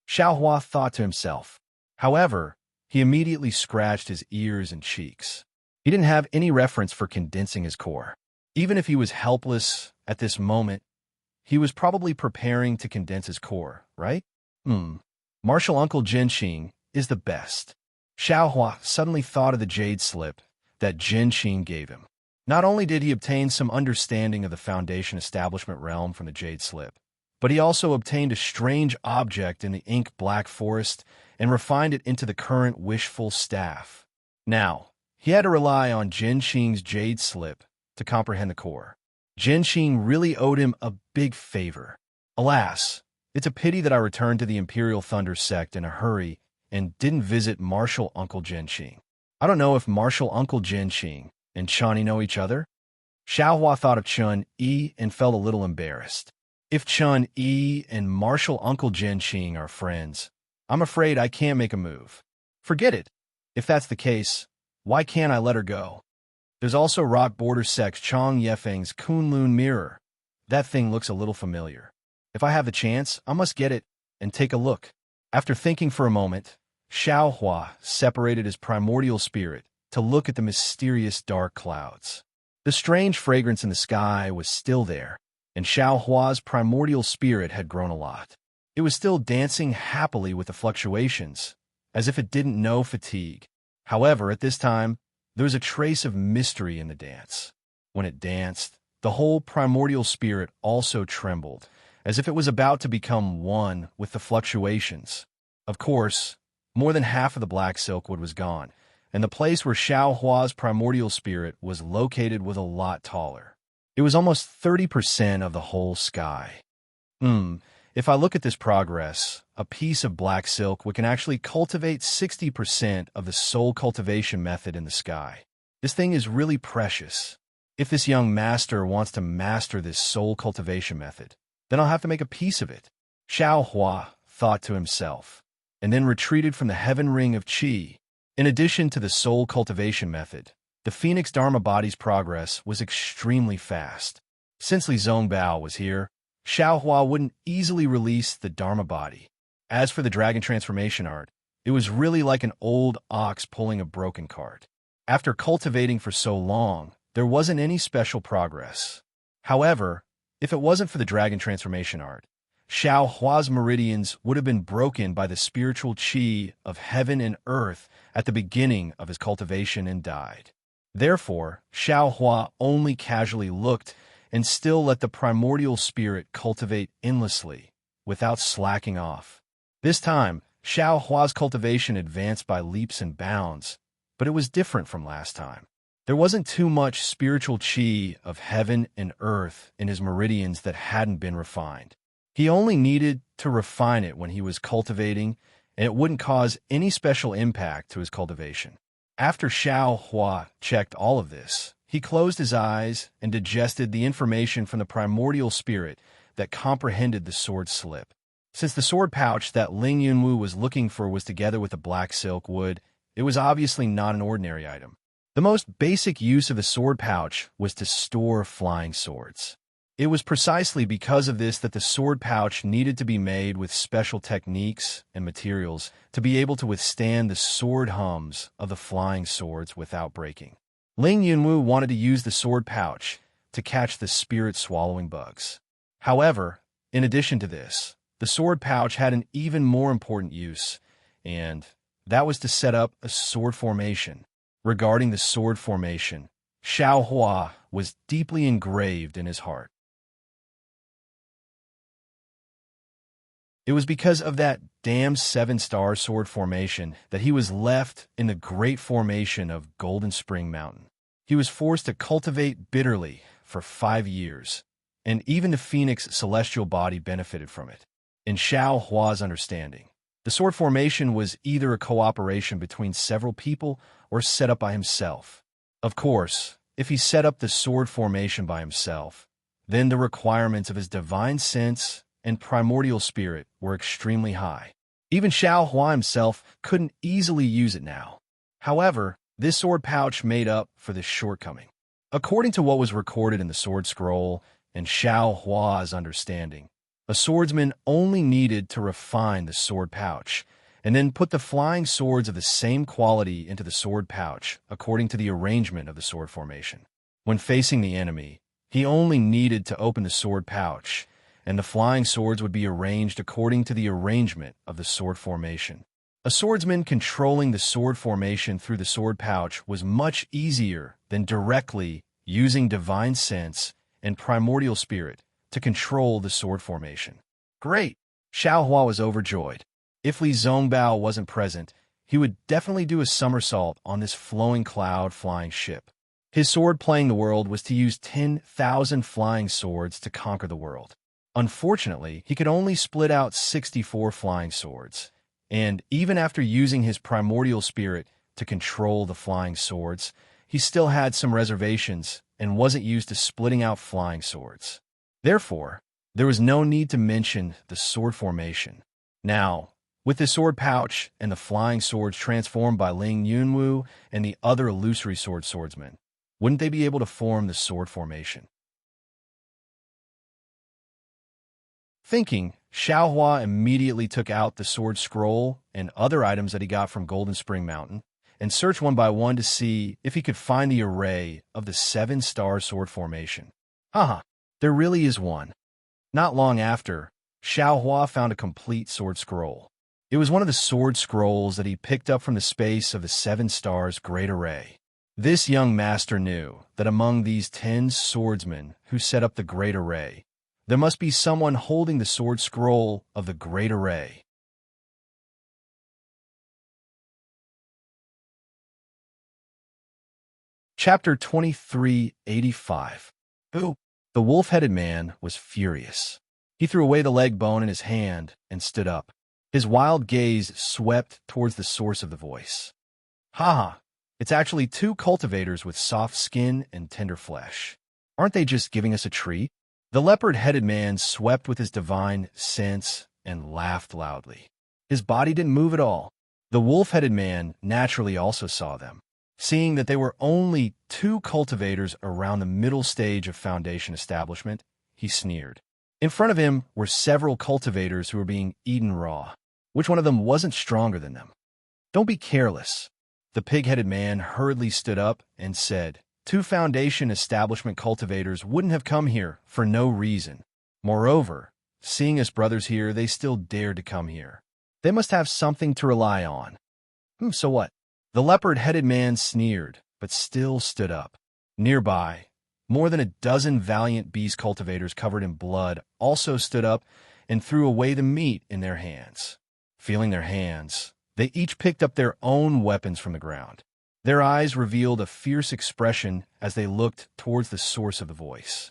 [SPEAKER 1] Xiaohua thought to himself. However, he immediately scratched his ears and cheeks. He didn't have any reference for condensing his core. Even if he was helpless at this moment, he was probably preparing to condense his core, right? Martial Uncle Jinxing is the best. Xiaohua suddenly thought of the jade slip that Jinxing gave him. Not only did he obtain some understanding of the foundation establishment realm from the jade slip, but he also obtained a strange object in the ink black forest and refined it into the current wishful staff. Now, he had to rely on Jinxing's jade slip to comprehend the core. Jinxing really owed him a big favor. Alas, it's a pity that I returned to the Imperial Thunder sect in a hurry and didn't visit Martial Uncle Jinxing. I don't know if Martial Uncle Jinxing and Chani know each other. Xiaohua thought of Chun Yi and felt a little embarrassed. If Chun Yi and Martial Uncle Jinxing are friends, I'm afraid I can't make a move. Forget it. If that's the case, why can't I let her go? There's also Rock Border Sect Chong Yefeng's Kunlun mirror. That thing looks a little familiar. If I have the chance, I must get it and take a look. After thinking for a moment, Xiaohua separated his primordial spirit to look at the mysterious dark clouds. The strange fragrance in the sky was still there, and Xiaohua's primordial spirit had grown a lot. It was still dancing happily with the fluctuations, as if it didn't know fatigue. However, at this time, there was a trace of mystery in the dance. When it danced, the whole primordial spirit also trembled, as if it was about to become one with the fluctuations. Of course, more than half of the black silkwood was gone, and the place where Xiaohua's primordial spirit was located was a lot taller. It was almost 30% of the whole sky. If I look at this progress, a piece of black silk we can actually cultivate 60% of the soul cultivation method in the sky. This thing is really precious. If this young master wants to master this soul cultivation method, then I'll have to make a piece of it. Xiaohua thought to himself, and then retreated from the heaven ring of qi. In addition to the soul cultivation method, the Phoenix Dharma body's progress was extremely fast. Since Li Zongbao was here, Xiaohua wouldn't easily release the Dharma body. As for the dragon transformation art, it was really like an old ox pulling a broken cart. After cultivating for so long, there wasn't any special progress. However, if it wasn't for the dragon transformation art, Xiaohua's meridians would have been broken by the spiritual qi of heaven and earth at the beginning of his cultivation and died. Therefore, Xiaohua only casually looked and still let the primordial spirit cultivate endlessly, without slacking off. This time, Xiaohua's cultivation advanced by leaps and bounds, but it was different from last time. There wasn't too much spiritual qi of heaven and earth in his meridians that hadn't been refined. He only needed to refine it when he was cultivating, and it wouldn't cause any special impact to his cultivation. After Xiaohua checked all of this, he closed his eyes and digested the information from the primordial spirit that comprehended the sword slip. Since the sword pouch that Ling Yunwu was looking for was together with the black silk wood, it was obviously not an ordinary item. The most basic use of the sword pouch was to store flying swords. It was precisely because of this that the sword pouch needed to be made with special techniques and materials to be able to withstand the sword hums of the flying swords without breaking. Ling Yunwu wanted to use the sword pouch to catch the spirit-swallowing bugs. However, in addition to this, the sword pouch had an even more important use, and that was to set up a sword formation. Regarding the sword formation, Xiaohua was deeply engraved in his heart. It was because of that damn seven-star sword formation that he was left in the great formation of Golden Spring Mountain. He was forced to cultivate bitterly for 5 years, and even the Phoenix celestial body benefited from it. In Xiao Hua's understanding, the sword formation was either a cooperation between several people or set up by himself. Of course, if he set up the sword formation by himself, then the requirements of his divine sense and primordial spirit were extremely high. Even Xiao Hua himself couldn't easily use it now. However, this sword pouch made up for this shortcoming. According to what was recorded in the sword scroll and Xiao Hua's understanding, a swordsman only needed to refine the sword pouch and then put the flying swords of the same quality into the sword pouch according to the arrangement of the sword formation. When facing the enemy, he only needed to open the sword pouch, and the flying swords would be arranged according to the arrangement of the sword formation. A swordsman controlling the sword formation through the sword pouch was much easier than directly using divine sense and primordial spirit to control the sword formation. Great! Xiao Hua was overjoyed. If Li Zongbao wasn't present, he would definitely do a somersault on this flowing cloud flying ship. His sword playing the world was to use 10,000 flying swords to conquer the world. Unfortunately, he could only split out 64 flying swords, and even after using his primordial spirit to control the flying swords, he still had some reservations and wasn't used to splitting out flying swords. Therefore, there was no need to mention the sword formation. Now, with the sword pouch and the flying swords transformed by Ling Yunwu and the other illusory sword swordsmen, wouldn't they be able to form the sword formation? Thinking, Xiao Hua immediately took out the sword scroll and other items that he got from Golden Spring Mountain and searched one by one to see if he could find the array of the seven-star sword formation. There really is one. Not long after, Xiao Hua found a complete sword scroll. It was one of the sword scrolls that he picked up from the space of the seven stars great array. This young master knew that among these 10 swordsmen who set up the great array, there must be someone holding the sword scroll of the great array. Chapter 2385. Who? The wolf-headed man was furious. He threw away the leg bone in his hand and stood up. His wild gaze swept towards the source of the voice. It's actually 2 cultivators with soft skin and tender flesh. Aren't they just giving us a treat? The leopard-headed man swept with his divine sense and laughed loudly. His body didn't move at all. The wolf-headed man naturally also saw them. Seeing that they were only 2 cultivators around the middle stage of Foundation establishment, he sneered. In front of him were several cultivators who were being eaten raw. Which one of them wasn't stronger than them? Don't be careless. The pig-headed man hurriedly stood up and said, 2 Foundation establishment cultivators wouldn't have come here for no reason. Moreover, seeing us brothers here, they still dared to come here. They must have something to rely on. So what? The leopard-headed man sneered, but still stood up. Nearby, more than a dozen valiant beast cultivators covered in blood also stood up and threw away the meat in their hands. Feeling their hands, they each picked up their own weapons from the ground. Their eyes revealed a fierce expression as they looked towards the source of the voice.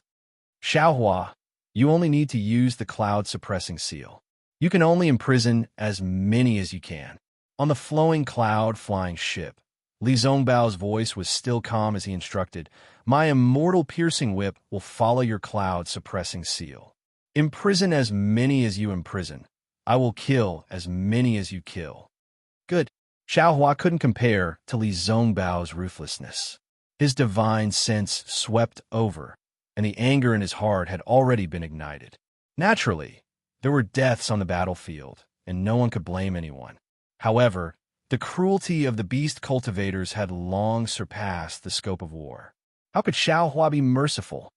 [SPEAKER 1] Xiao Hua, you only need to use the cloud-suppressing seal. You can only imprison as many as you can. On the flowing cloud-flying ship, Li Zongbao's voice was still calm as he instructed, my immortal piercing whip will follow your cloud-suppressing seal. Imprison as many as you imprison. I will kill as many as you kill. Good. Xiao Hua couldn't compare to Li Zongbao's ruthlessness. His divine sense swept over, and the anger in his heart had already been ignited. Naturally, there were deaths on the battlefield, and no one could blame anyone. However, the cruelty of the beast cultivators had long surpassed the scope of war. How could Xiao Hua be merciful?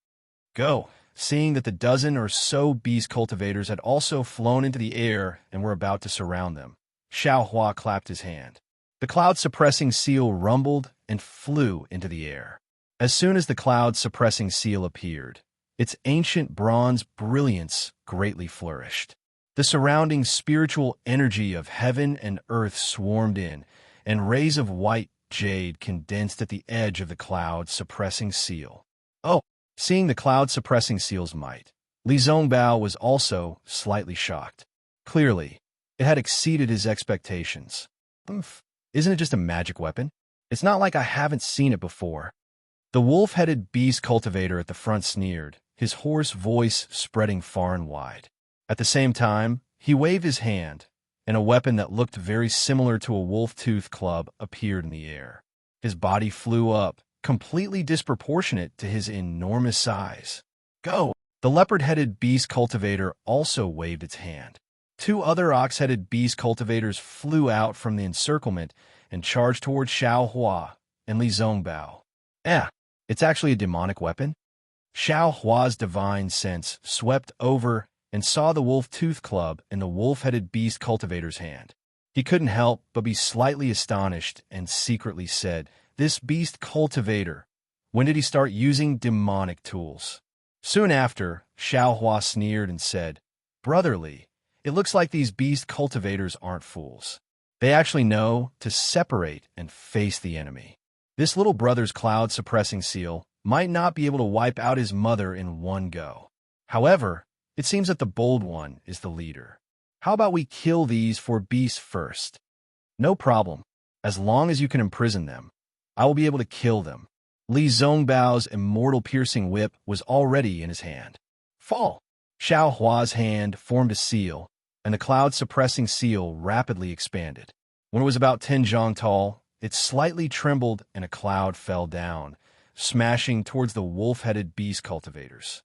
[SPEAKER 1] Go! Seeing that the dozen or so beast cultivators had also flown into the air and were about to surround them, Xiao Hua clapped his hand. The cloud-suppressing seal rumbled and flew into the air. As soon as the cloud-suppressing seal appeared, its ancient bronze brilliance greatly flourished. The surrounding spiritual energy of heaven and earth swarmed in, and rays of white jade condensed at the edge of the cloud-suppressing seal. Oh, seeing the cloud-suppressing seal's might, Li Zongbao was also slightly shocked. Clearly, it had exceeded his expectations. Oof, isn't it just a magic weapon? It's not like I haven't seen it before. The wolf-headed beast cultivator at the front sneered, his hoarse voice spreading far and wide. At the same time, he waved his hand, and a weapon that looked very similar to a wolf-tooth club appeared in the air. His body flew up, completely disproportionate to his enormous size. Go! The leopard-headed beast cultivator also waved its hand. Two other ox-headed beast cultivators flew out from the encirclement and charged toward Xiao Hua and Li Zongbao. It's actually a demonic weapon? Xiao Hua's divine sense swept over and saw the wolf-tooth club in the wolf-headed beast cultivator's hand. He couldn't help but be slightly astonished and secretly said, "This beast cultivator, when did he start using demonic tools?" Soon after, Xiao Hua sneered and said, "Brotherly, it looks like these beast cultivators aren't fools. They actually know to separate and face the enemy. This little brother's cloud-suppressing seal might not be able to wipe out his mother in one go. However, it seems that the bold one is the leader. How about we kill these four beasts first?" "No problem. As long as you can imprison them, I will be able to kill them." Li Zongbao's immortal piercing whip was already in his hand. Fall! Xiao Hua's hand formed a seal, and the cloud-suppressing seal rapidly expanded. When it was about 10 zhang tall, it slightly trembled and a cloud fell down, smashing towards the wolf-headed beast cultivators.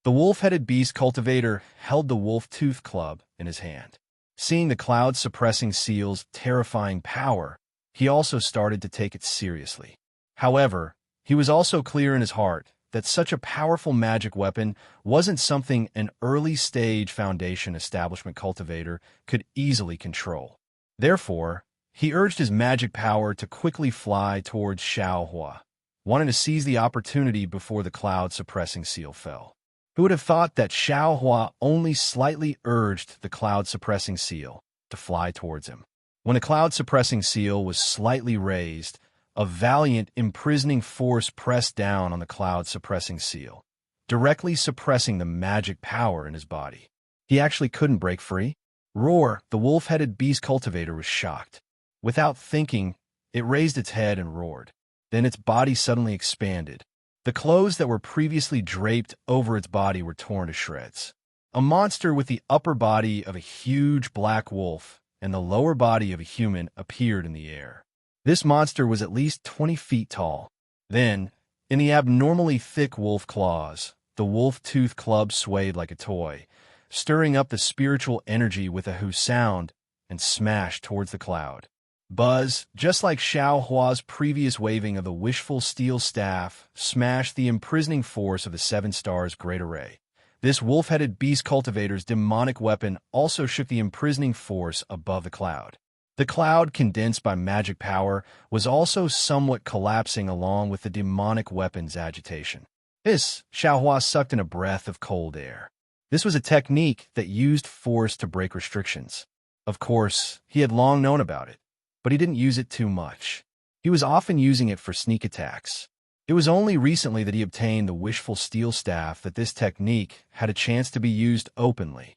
[SPEAKER 1] The wolf-headed beast cultivator held the wolf-tooth club in his hand. Seeing the cloud-suppressing seal's terrifying power, he also started to take it seriously. However, he was also clear in his heart that such a powerful magic weapon wasn't something an early-stage Foundation establishment cultivator could easily control. Therefore, he urged his magic power to quickly fly towards Xiao Hua, wanting to seize the opportunity before the cloud-suppressing seal fell. Who would have thought that Xiao Hua only slightly urged the cloud-suppressing seal to fly towards him? When the cloud-suppressing seal was slightly raised, a valiant, imprisoning force pressed down on the cloud-suppressing seal, directly suppressing the magic power in his body. He actually couldn't break free? Roar, the wolf-headed beast cultivator was shocked. Without thinking, it raised its head and roared. Then its body suddenly expanded. The clothes that were previously draped over its body were torn to shreds. A monster with the upper body of a huge black wolf and the lower body of a human appeared in the air. This monster was at least 20 feet tall. Then, in the abnormally thick wolf claws, the wolf-tooth club swayed like a toy, stirring up the spiritual energy with a hoo sound and smashed towards the cloud. Buzz, just like Xiao Hua's previous waving of the wishful steel staff, smashed the imprisoning force of the Seven Stars Great Array. This wolf-headed beast cultivator's demonic weapon also shook the imprisoning force above the cloud. The cloud, condensed by magic power, was also somewhat collapsing along with the demonic weapon's agitation. Xiao Hua sucked in a breath of cold air. This was a technique that used force to break restrictions. Of course, he had long known about it, but he didn't use it too much. He was often using it for sneak attacks. It was only recently that he obtained the wishful steel staff that this technique had a chance to be used openly.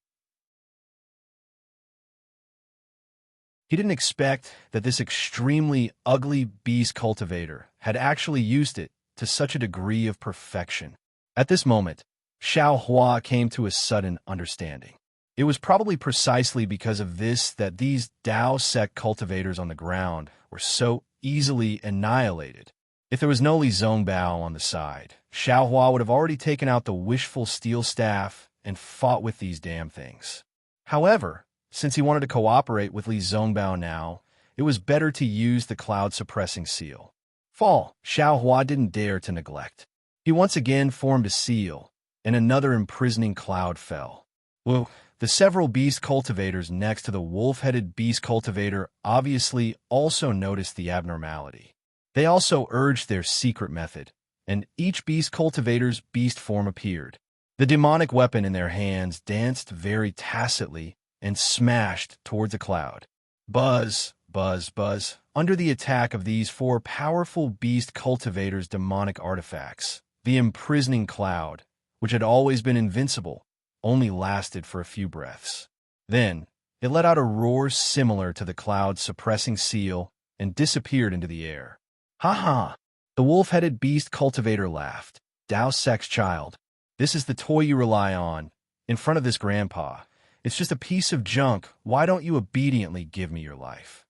[SPEAKER 1] He didn't expect that this extremely ugly beast cultivator had actually used it to such a degree of perfection. At this moment, Xiao Hua came to a sudden understanding. It was probably precisely because of this that these Dao sect cultivators on the ground were so easily annihilated. If there was no Li Zongbao on the side, Xiao Hua would have already taken out the wishful steel staff and fought with these damn things. However, since he wanted to cooperate with Li Zongbao now, it was better to use the cloud-suppressing seal. Fall, Xiao Hua didn't dare to neglect. He once again formed a seal, and another imprisoning cloud fell. Well, the several beast cultivators next to the wolf-headed beast cultivator obviously also noticed the abnormality. They also urged their secret method, and each beast cultivator's beast form appeared. The demonic weapon in their hands danced very tacitly and smashed towards a cloud. Buzz, buzz, buzz. Under the attack of these four powerful beast cultivators' demonic artifacts, the imprisoning cloud, which had always been invincible, only lasted for a few breaths. Then, it let out a roar similar to the cloud's suppressing seal and disappeared into the air. Ha ha! The wolf-headed beast cultivator laughed. Dao sex child. This is the toy you rely on. In front of this grandpa. It's just a piece of junk. Why don't you obediently give me your life?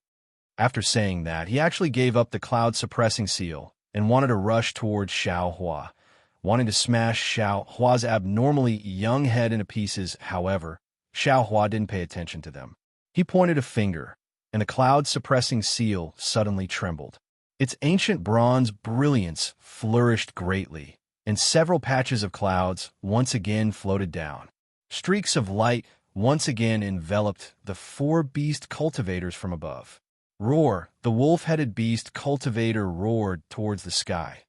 [SPEAKER 1] After saying that, he actually gave up the cloud-suppressing seal and wanted to rush towards Xiao Hua, wanting to smash Xiao Hua's abnormally young head into pieces. However, Xiao Hua didn't pay attention to them. He pointed a finger, and the cloud-suppressing seal suddenly trembled. Its ancient bronze brilliance flourished greatly, and several patches of clouds once again floated down. Streaks of light once again enveloped the four beast cultivators from above. Roar! The wolf-headed beast cultivator roared towards the sky.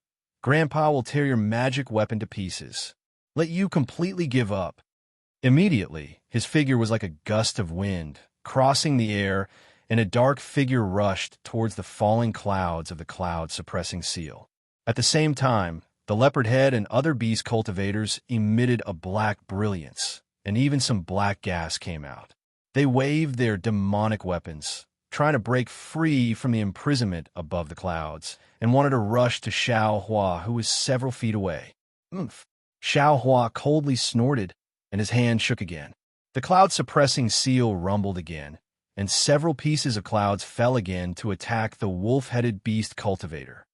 [SPEAKER 1] Grandpa will tear your magic weapon to pieces. Let you completely give up. Immediately, his figure was like a gust of wind, crossing the air, and a dark figure rushed towards the falling clouds of the cloud-suppressing seal. At the same time, the leopard head and other beast cultivators emitted a black brilliance, and even some black gas came out. They waved their demonic weapons, trying to break free from the imprisonment above the clouds, and wanted to rush to Xiao Hua, who was several feet away. Oomph! Xiao Hua coldly snorted, and his hand shook again. The cloud-suppressing seal rumbled again, and several pieces of clouds fell again to attack the wolf-headed beast cultivator.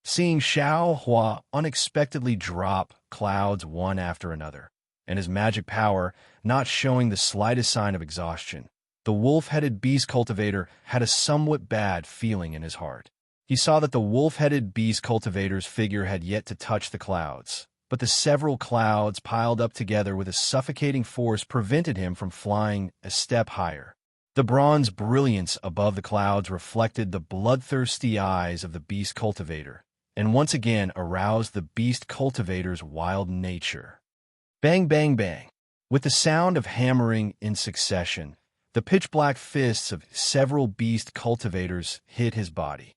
[SPEAKER 1] Seeing Xiao Hua unexpectedly drop clouds one after another, and his magic power not showing the slightest sign of exhaustion, the wolf-headed beast cultivator had a somewhat bad feeling in his heart. He saw that the wolf-headed beast cultivator's figure had yet to touch the clouds, but the several clouds piled up together with a suffocating force prevented him from flying a step higher. The bronze brilliance above the clouds reflected the bloodthirsty eyes of the beast cultivator, and once again aroused the beast cultivator's wild nature. Bang, bang, bang. With the sound of hammering in succession, the pitch-black fists of several beast cultivators hit his body.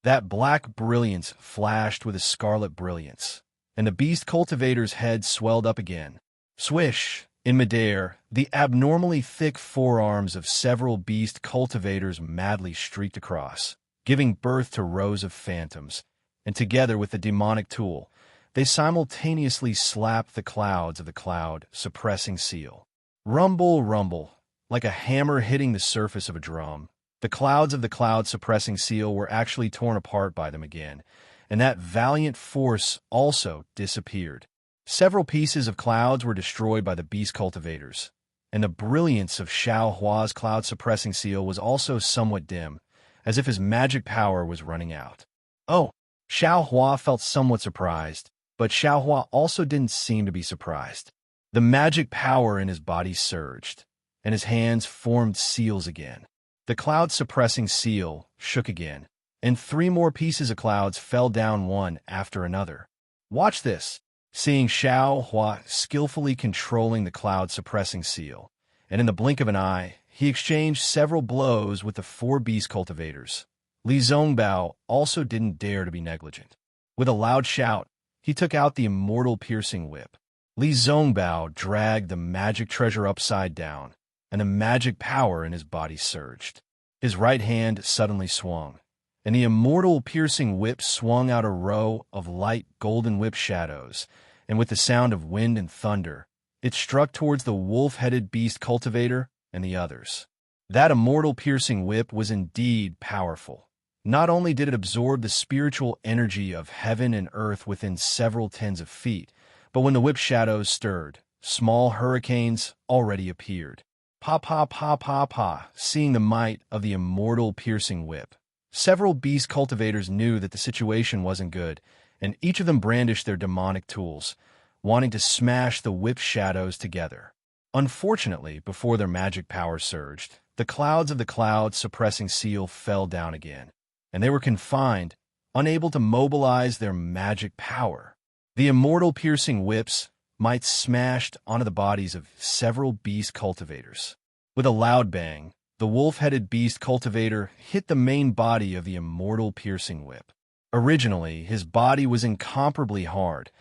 [SPEAKER 1] That black brilliance flashed with a scarlet brilliance, and the beast cultivator's head swelled up again. Swish! In midair, the abnormally thick forearms of several beast cultivators madly streaked across, giving birth to rows of phantoms, and together with the demonic tool, they simultaneously slapped the clouds of the cloud-suppressing seal. Rumble, rumble, like a hammer hitting the surface of a drum. The clouds of the cloud-suppressing seal were actually torn apart by them again, and that valiant force also disappeared. Several pieces of clouds were destroyed by the beast cultivators, and the brilliance of Xiao Hua's cloud-suppressing seal was also somewhat dim, as if his magic power was running out. Oh! Xiao Hua felt somewhat surprised, but Xiao Hua also didn't seem to be surprised. The magic power in his body surged, and his hands formed seals again. The cloud-suppressing seal shook again, and 3 more pieces of clouds fell down one after another. Watch this! Seeing Xiao Hua skillfully controlling the cloud-suppressing seal, and in the blink of an eye, he exchanged several blows with the 4 beast cultivators. Li Zongbao also didn't dare to be negligent. With a loud shout, he took out the immortal piercing whip. Li Zongbao dragged the magic treasure upside down, and the magic power in his body surged. His right hand suddenly swung, and the immortal piercing whip swung out a row of light golden whip shadows, and with the sound of wind and thunder, it struck towards the wolf-headed beast cultivator and the others. That immortal piercing whip was indeed powerful. Not only did it absorb the spiritual energy of heaven and earth within several tens of feet, but when the whip shadows stirred, small hurricanes already appeared. Pa pa pa pa pa, seeing the might of the immortal piercing whip. Several beast cultivators knew that the situation wasn't good, and each of them brandished their demonic tools, wanting to smash the whip shadows together. Unfortunately, before their magic power surged, the clouds of the cloud-suppressing seal fell down again, and they were confined unable to mobilize their magic power. The immortal piercing whips might smashed onto the bodies of several beast cultivators. With a loud bang, the wolf-headed beast cultivator hit the main body of the immortal piercing whip. Originally, his body was incomparably hard,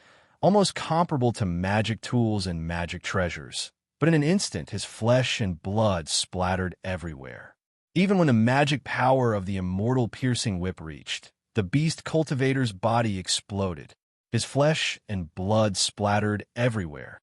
[SPEAKER 1] almost comparable to magic tools and magic treasures. But in an instant, his flesh and blood splattered everywhere. Even when the magic power of the immortal piercing whip reached, the beast cultivator's body exploded. His flesh and blood splattered everywhere.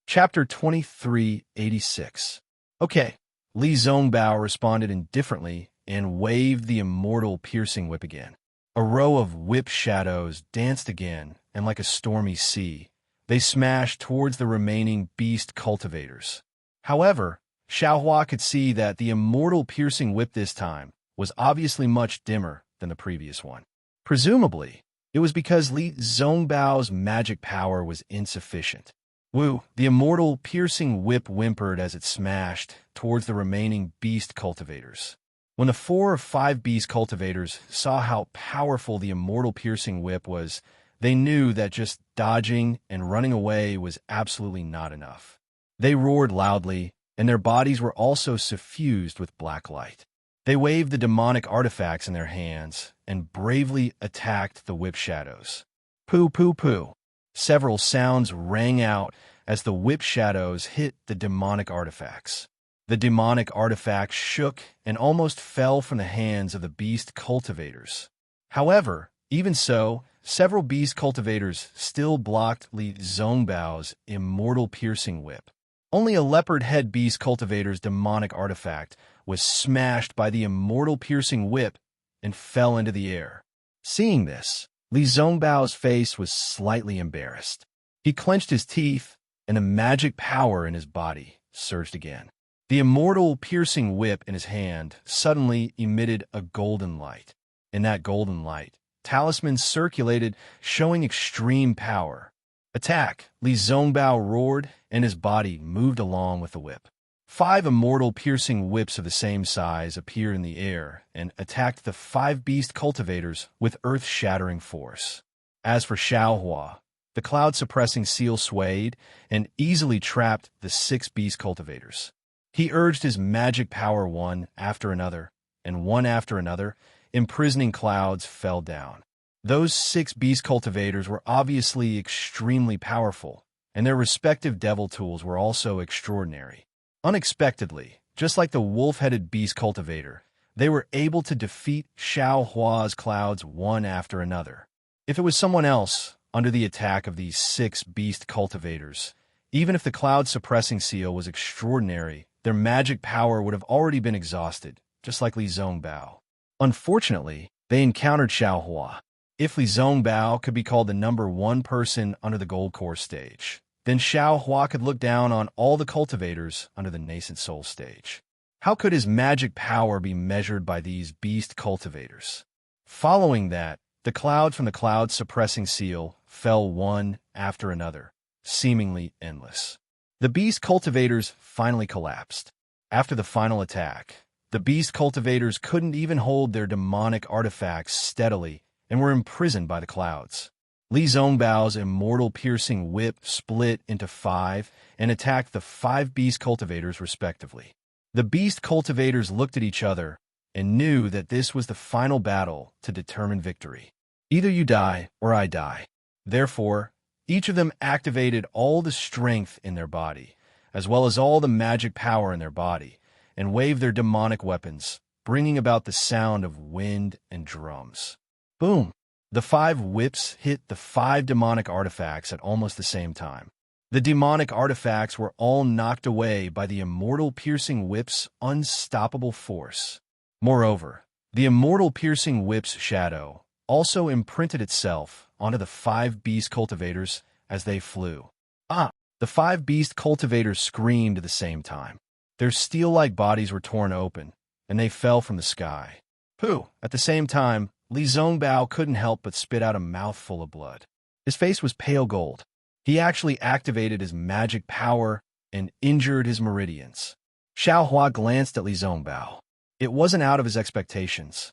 [SPEAKER 1] Chapter 2386. Okay, Li Zongbao responded indifferently and waved the immortal piercing whip again. A row of whip shadows danced again, and like a stormy sea, they smashed towards the remaining beast cultivators. However, Xiaohua could see that the immortal piercing whip this time was obviously much dimmer than the previous one. Presumably, it was because Li Zongbao's magic power was insufficient. Woo, the immortal piercing whip whimpered as it smashed towards the remaining beast cultivators. When the 4 or 5 beast cultivators saw how powerful the immortal piercing whip was, they knew that just dodging and running away was absolutely not enough. They roared loudly, and their bodies were also suffused with black light. They waved the demonic artifacts in their hands and bravely attacked the whip shadows. Poo, poo, poo. Several sounds rang out as the whip shadows hit the demonic artifacts. The demonic artifacts shook and almost fell from the hands of the beast cultivators. However, even so, several beast cultivators still blocked Li Zongbao's immortal piercing whip. Only a leopard head beast cultivator's demonic artifact was smashed by the immortal piercing whip and fell into the air. Seeing this, Li Zongbao's face was slightly embarrassed. He clenched his teeth, and the magic power in his body surged again. The immortal piercing whip in his hand suddenly emitted a golden light. In that golden light, talismans circulated, showing extreme power. Attack! Li Zongbao roared, and his body moved along with the whip. 5 immortal piercing whips of the same size appeared in the air and attacked the 5 beast cultivators with earth-shattering force. As for Xiaohua, the cloud-suppressing seal swayed and easily trapped the 6 beast cultivators. He urged his magic power one after another, and one after another, imprisoning clouds fell down. Those 6 beast cultivators were obviously extremely powerful, and their respective devil tools were also extraordinary. Unexpectedly, just like the wolf-headed beast cultivator, they were able to defeat Xiaohua's clouds one after another. If it was someone else under the attack of these 6 beast cultivators, even if the cloud-suppressing seal was extraordinary, their magic power would have already been exhausted, just like Li Zongbao. Unfortunately, they encountered Xiaohua. If Li Zongbao could be called the number 1 person under the Gold Core stage, then Xiaohua could look down on all the cultivators under the Nascent Soul stage. How could his magic power be measured by these beast cultivators? Following that, the cloud from the cloud-suppressing seal fell one after another, seemingly endless. The beast cultivators finally collapsed. After the final attack, the beast cultivators couldn't even hold their demonic artifacts steadily and were imprisoned by the clouds. Li Zongbao's immortal piercing whip split into 5 and attacked the 5 beast cultivators respectively. The beast cultivators looked at each other and knew that this was the final battle to determine victory. Either you die or I die. Therefore, each of them activated all the strength in their body, as well as all the magic power in their body, and waved their demonic weapons, bringing about the sound of wind and drums. Boom! The 5 whips hit the 5 demonic artifacts at almost the same time. The demonic artifacts were all knocked away by the immortal piercing whip's unstoppable force. Moreover, the immortal piercing whip's shadow also imprinted itself onto the 5 beast cultivators as they flew. The 5 beast cultivators screamed at the same time. Their steel-like bodies were torn open, and they fell from the sky. Pooh! At the same time, Li Zongbao couldn't help but spit out a mouthful of blood. His face was pale gold. He actually activated his magic power and injured his meridians. Xiao Hua glanced at Li Zongbao. It wasn't out of his expectations.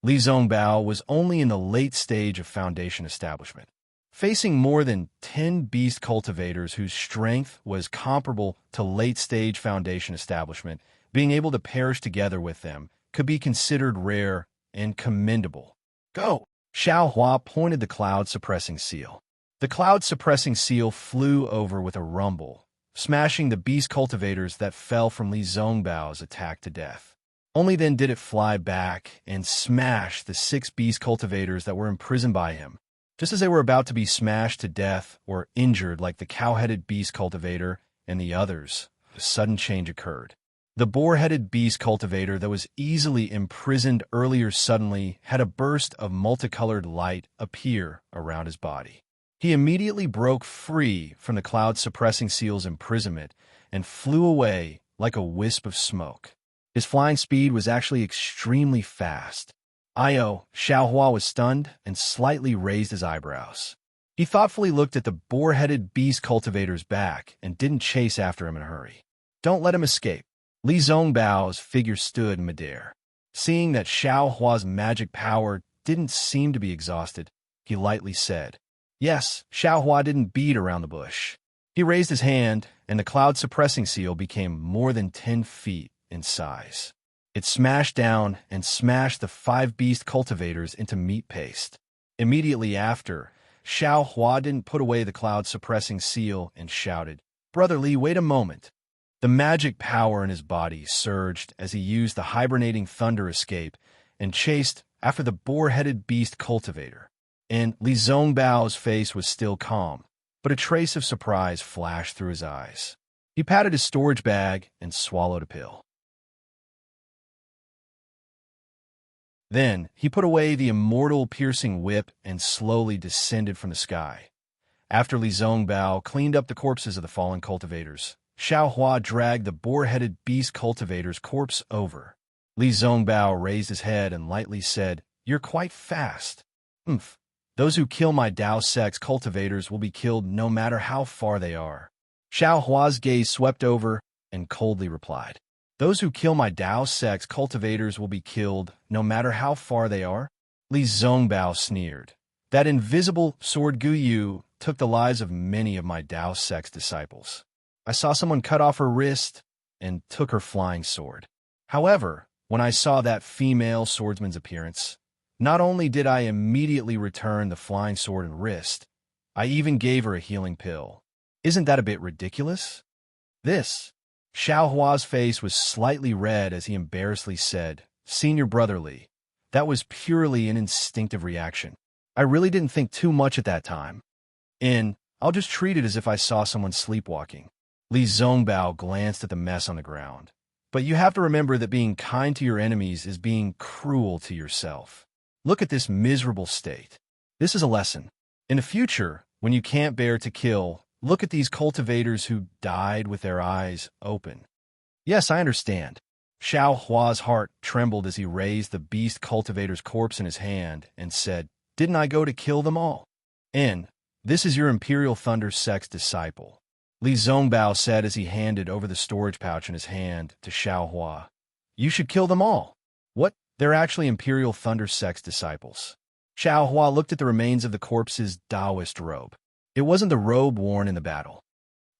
[SPEAKER 1] Li Zongbao was only in the late stage of foundation establishment, facing more than 10 beast cultivators whose strength was comparable to late-stage foundation establishment. Being able to perish together with them could be considered rare and commendable. Go! Xiao Hua pointed the cloud-suppressing seal. The cloud-suppressing seal flew over with a rumble, smashing the beast cultivators that fell from Li Zongbao's attack to death. Only then did it fly back and smash the 6 beast cultivators that were imprisoned by him. Just as they were about to be smashed to death or injured like the cow-headed beast cultivator and the others, a sudden change occurred. The boar-headed beast cultivator that was easily imprisoned earlier suddenly had a burst of multicolored light appear around his body. He immediately broke free from the cloud-suppressing seal's imprisonment and flew away like a wisp of smoke. His flying speed was actually extremely fast. Xiao Hua was stunned and slightly raised his eyebrows. He thoughtfully looked at the boar-headed beast cultivator's back and didn't chase after him in a hurry. Don't let him escape. Li Zongbao's figure stood in midair. Seeing that Xiao Hua's magic power didn't seem to be exhausted, he lightly said, "Yes, Xiao Hua didn't beat around the bush." He raised his hand, and the cloud-suppressing seal became more than 10 feet in size. It smashed down and smashed the 5 beast cultivators into meat paste. Immediately after, Xiao Hua didn't put away the cloud-suppressing seal and shouted, "Brother Li, wait a moment." The magic power in his body surged as he used the hibernating thunder escape and chased after the boar-headed beast cultivator. And Li Zongbao's face was still calm, but a trace of surprise flashed through his eyes. He patted his storage bag and swallowed a pill. Then he put away the immortal piercing whip and slowly descended from the sky. After Li Zongbao cleaned up the corpses of the fallen cultivators, Xiao Hua dragged the boar-headed beast cultivator's corpse over. Li Zongbao raised his head and lightly said, "You're quite fast." "Humph. Those who kill my Dao sex cultivators will be killed no matter how far they are." Xiao Hua's gaze swept over and coldly replied, "Those who kill my Dao sex cultivators will be killed no matter how far they are?" Li Zongbao sneered. "That invisible sword Guyu took the lives of many of my Dao sex disciples. I saw someone cut off her wrist and took her flying sword. However, when I saw that female swordsman's appearance, not only did I immediately return the flying sword and wrist, I even gave her a healing pill. Isn't that a bit ridiculous?" This. Xiao Hua's face was slightly red as he embarrassedly said, "Senior Brother Li, that was purely an instinctive reaction. I really didn't think too much at that time. And I'll just treat it as if I saw someone sleepwalking." Li Zongbao glanced at the mess on the ground. "But you have to remember that being kind to your enemies is being cruel to yourself. Look at this miserable state. This is a lesson. In the future, when you can't bear to kill, look at these cultivators who died with their eyes open." "Yes, I understand." Xiao Hua's heart trembled as he raised the beast cultivator's corpse in his hand and said, "Didn't I go to kill them all? And this is your Imperial Thunder Sex disciple." Li Zongbao said as he handed over the storage pouch in his hand to Xiao Hua. "You should kill them all." "What? They're actually Imperial Thunder Sex disciples." Xiao Hua looked at the remains of the corpse's Taoist robe. It wasn't the robe worn in the battle.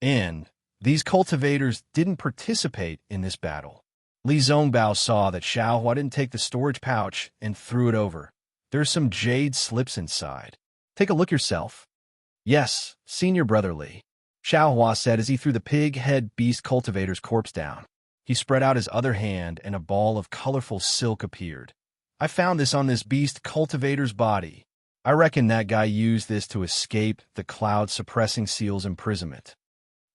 [SPEAKER 1] And these cultivators didn't participate in this battle. Li Zongbao saw that Xiao Hua didn't take the storage pouch and threw it over. "There's some jade slips inside. Take a look yourself." "Yes, Senior Brother Li," Xiao Hua said as he threw the pig-head beast cultivator's corpse down. He spread out his other hand and a ball of colorful silk appeared. "I found this on this beast cultivator's body. I reckon that guy used this to escape the cloud-suppressing seal's imprisonment.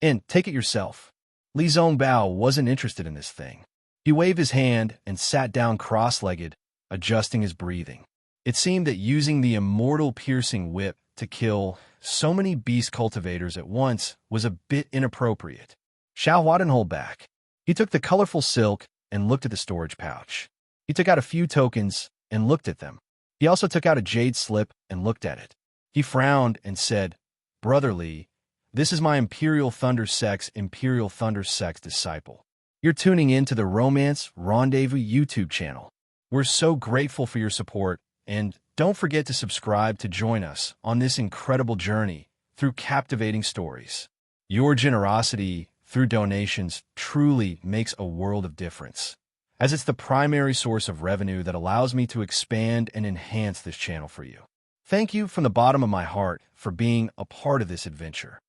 [SPEAKER 1] And take it yourself." Li Zongbao wasn't interested in this thing. He waved his hand and sat down cross-legged, adjusting his breathing. It seemed that using the immortal piercing whip to kill so many beast cultivators at once was a bit inappropriate. Xiao Hua didn't hold back. He took the colorful silk and looked at the storage pouch. He took out a few tokens and looked at them. He also took out a jade slip and looked at it. He frowned and said, "Brotherly, this is my Imperial Thunder Sex disciple. You're tuning in to the Romance Rendezvous YouTube channel. We're so grateful for your support, and don't forget to subscribe to join us on this incredible journey through captivating stories. Your generosity through donations truly makes a world of difference, as it's the primary source of revenue that allows me to expand and enhance this channel for you. Thank you from the bottom of my heart for being a part of this adventure.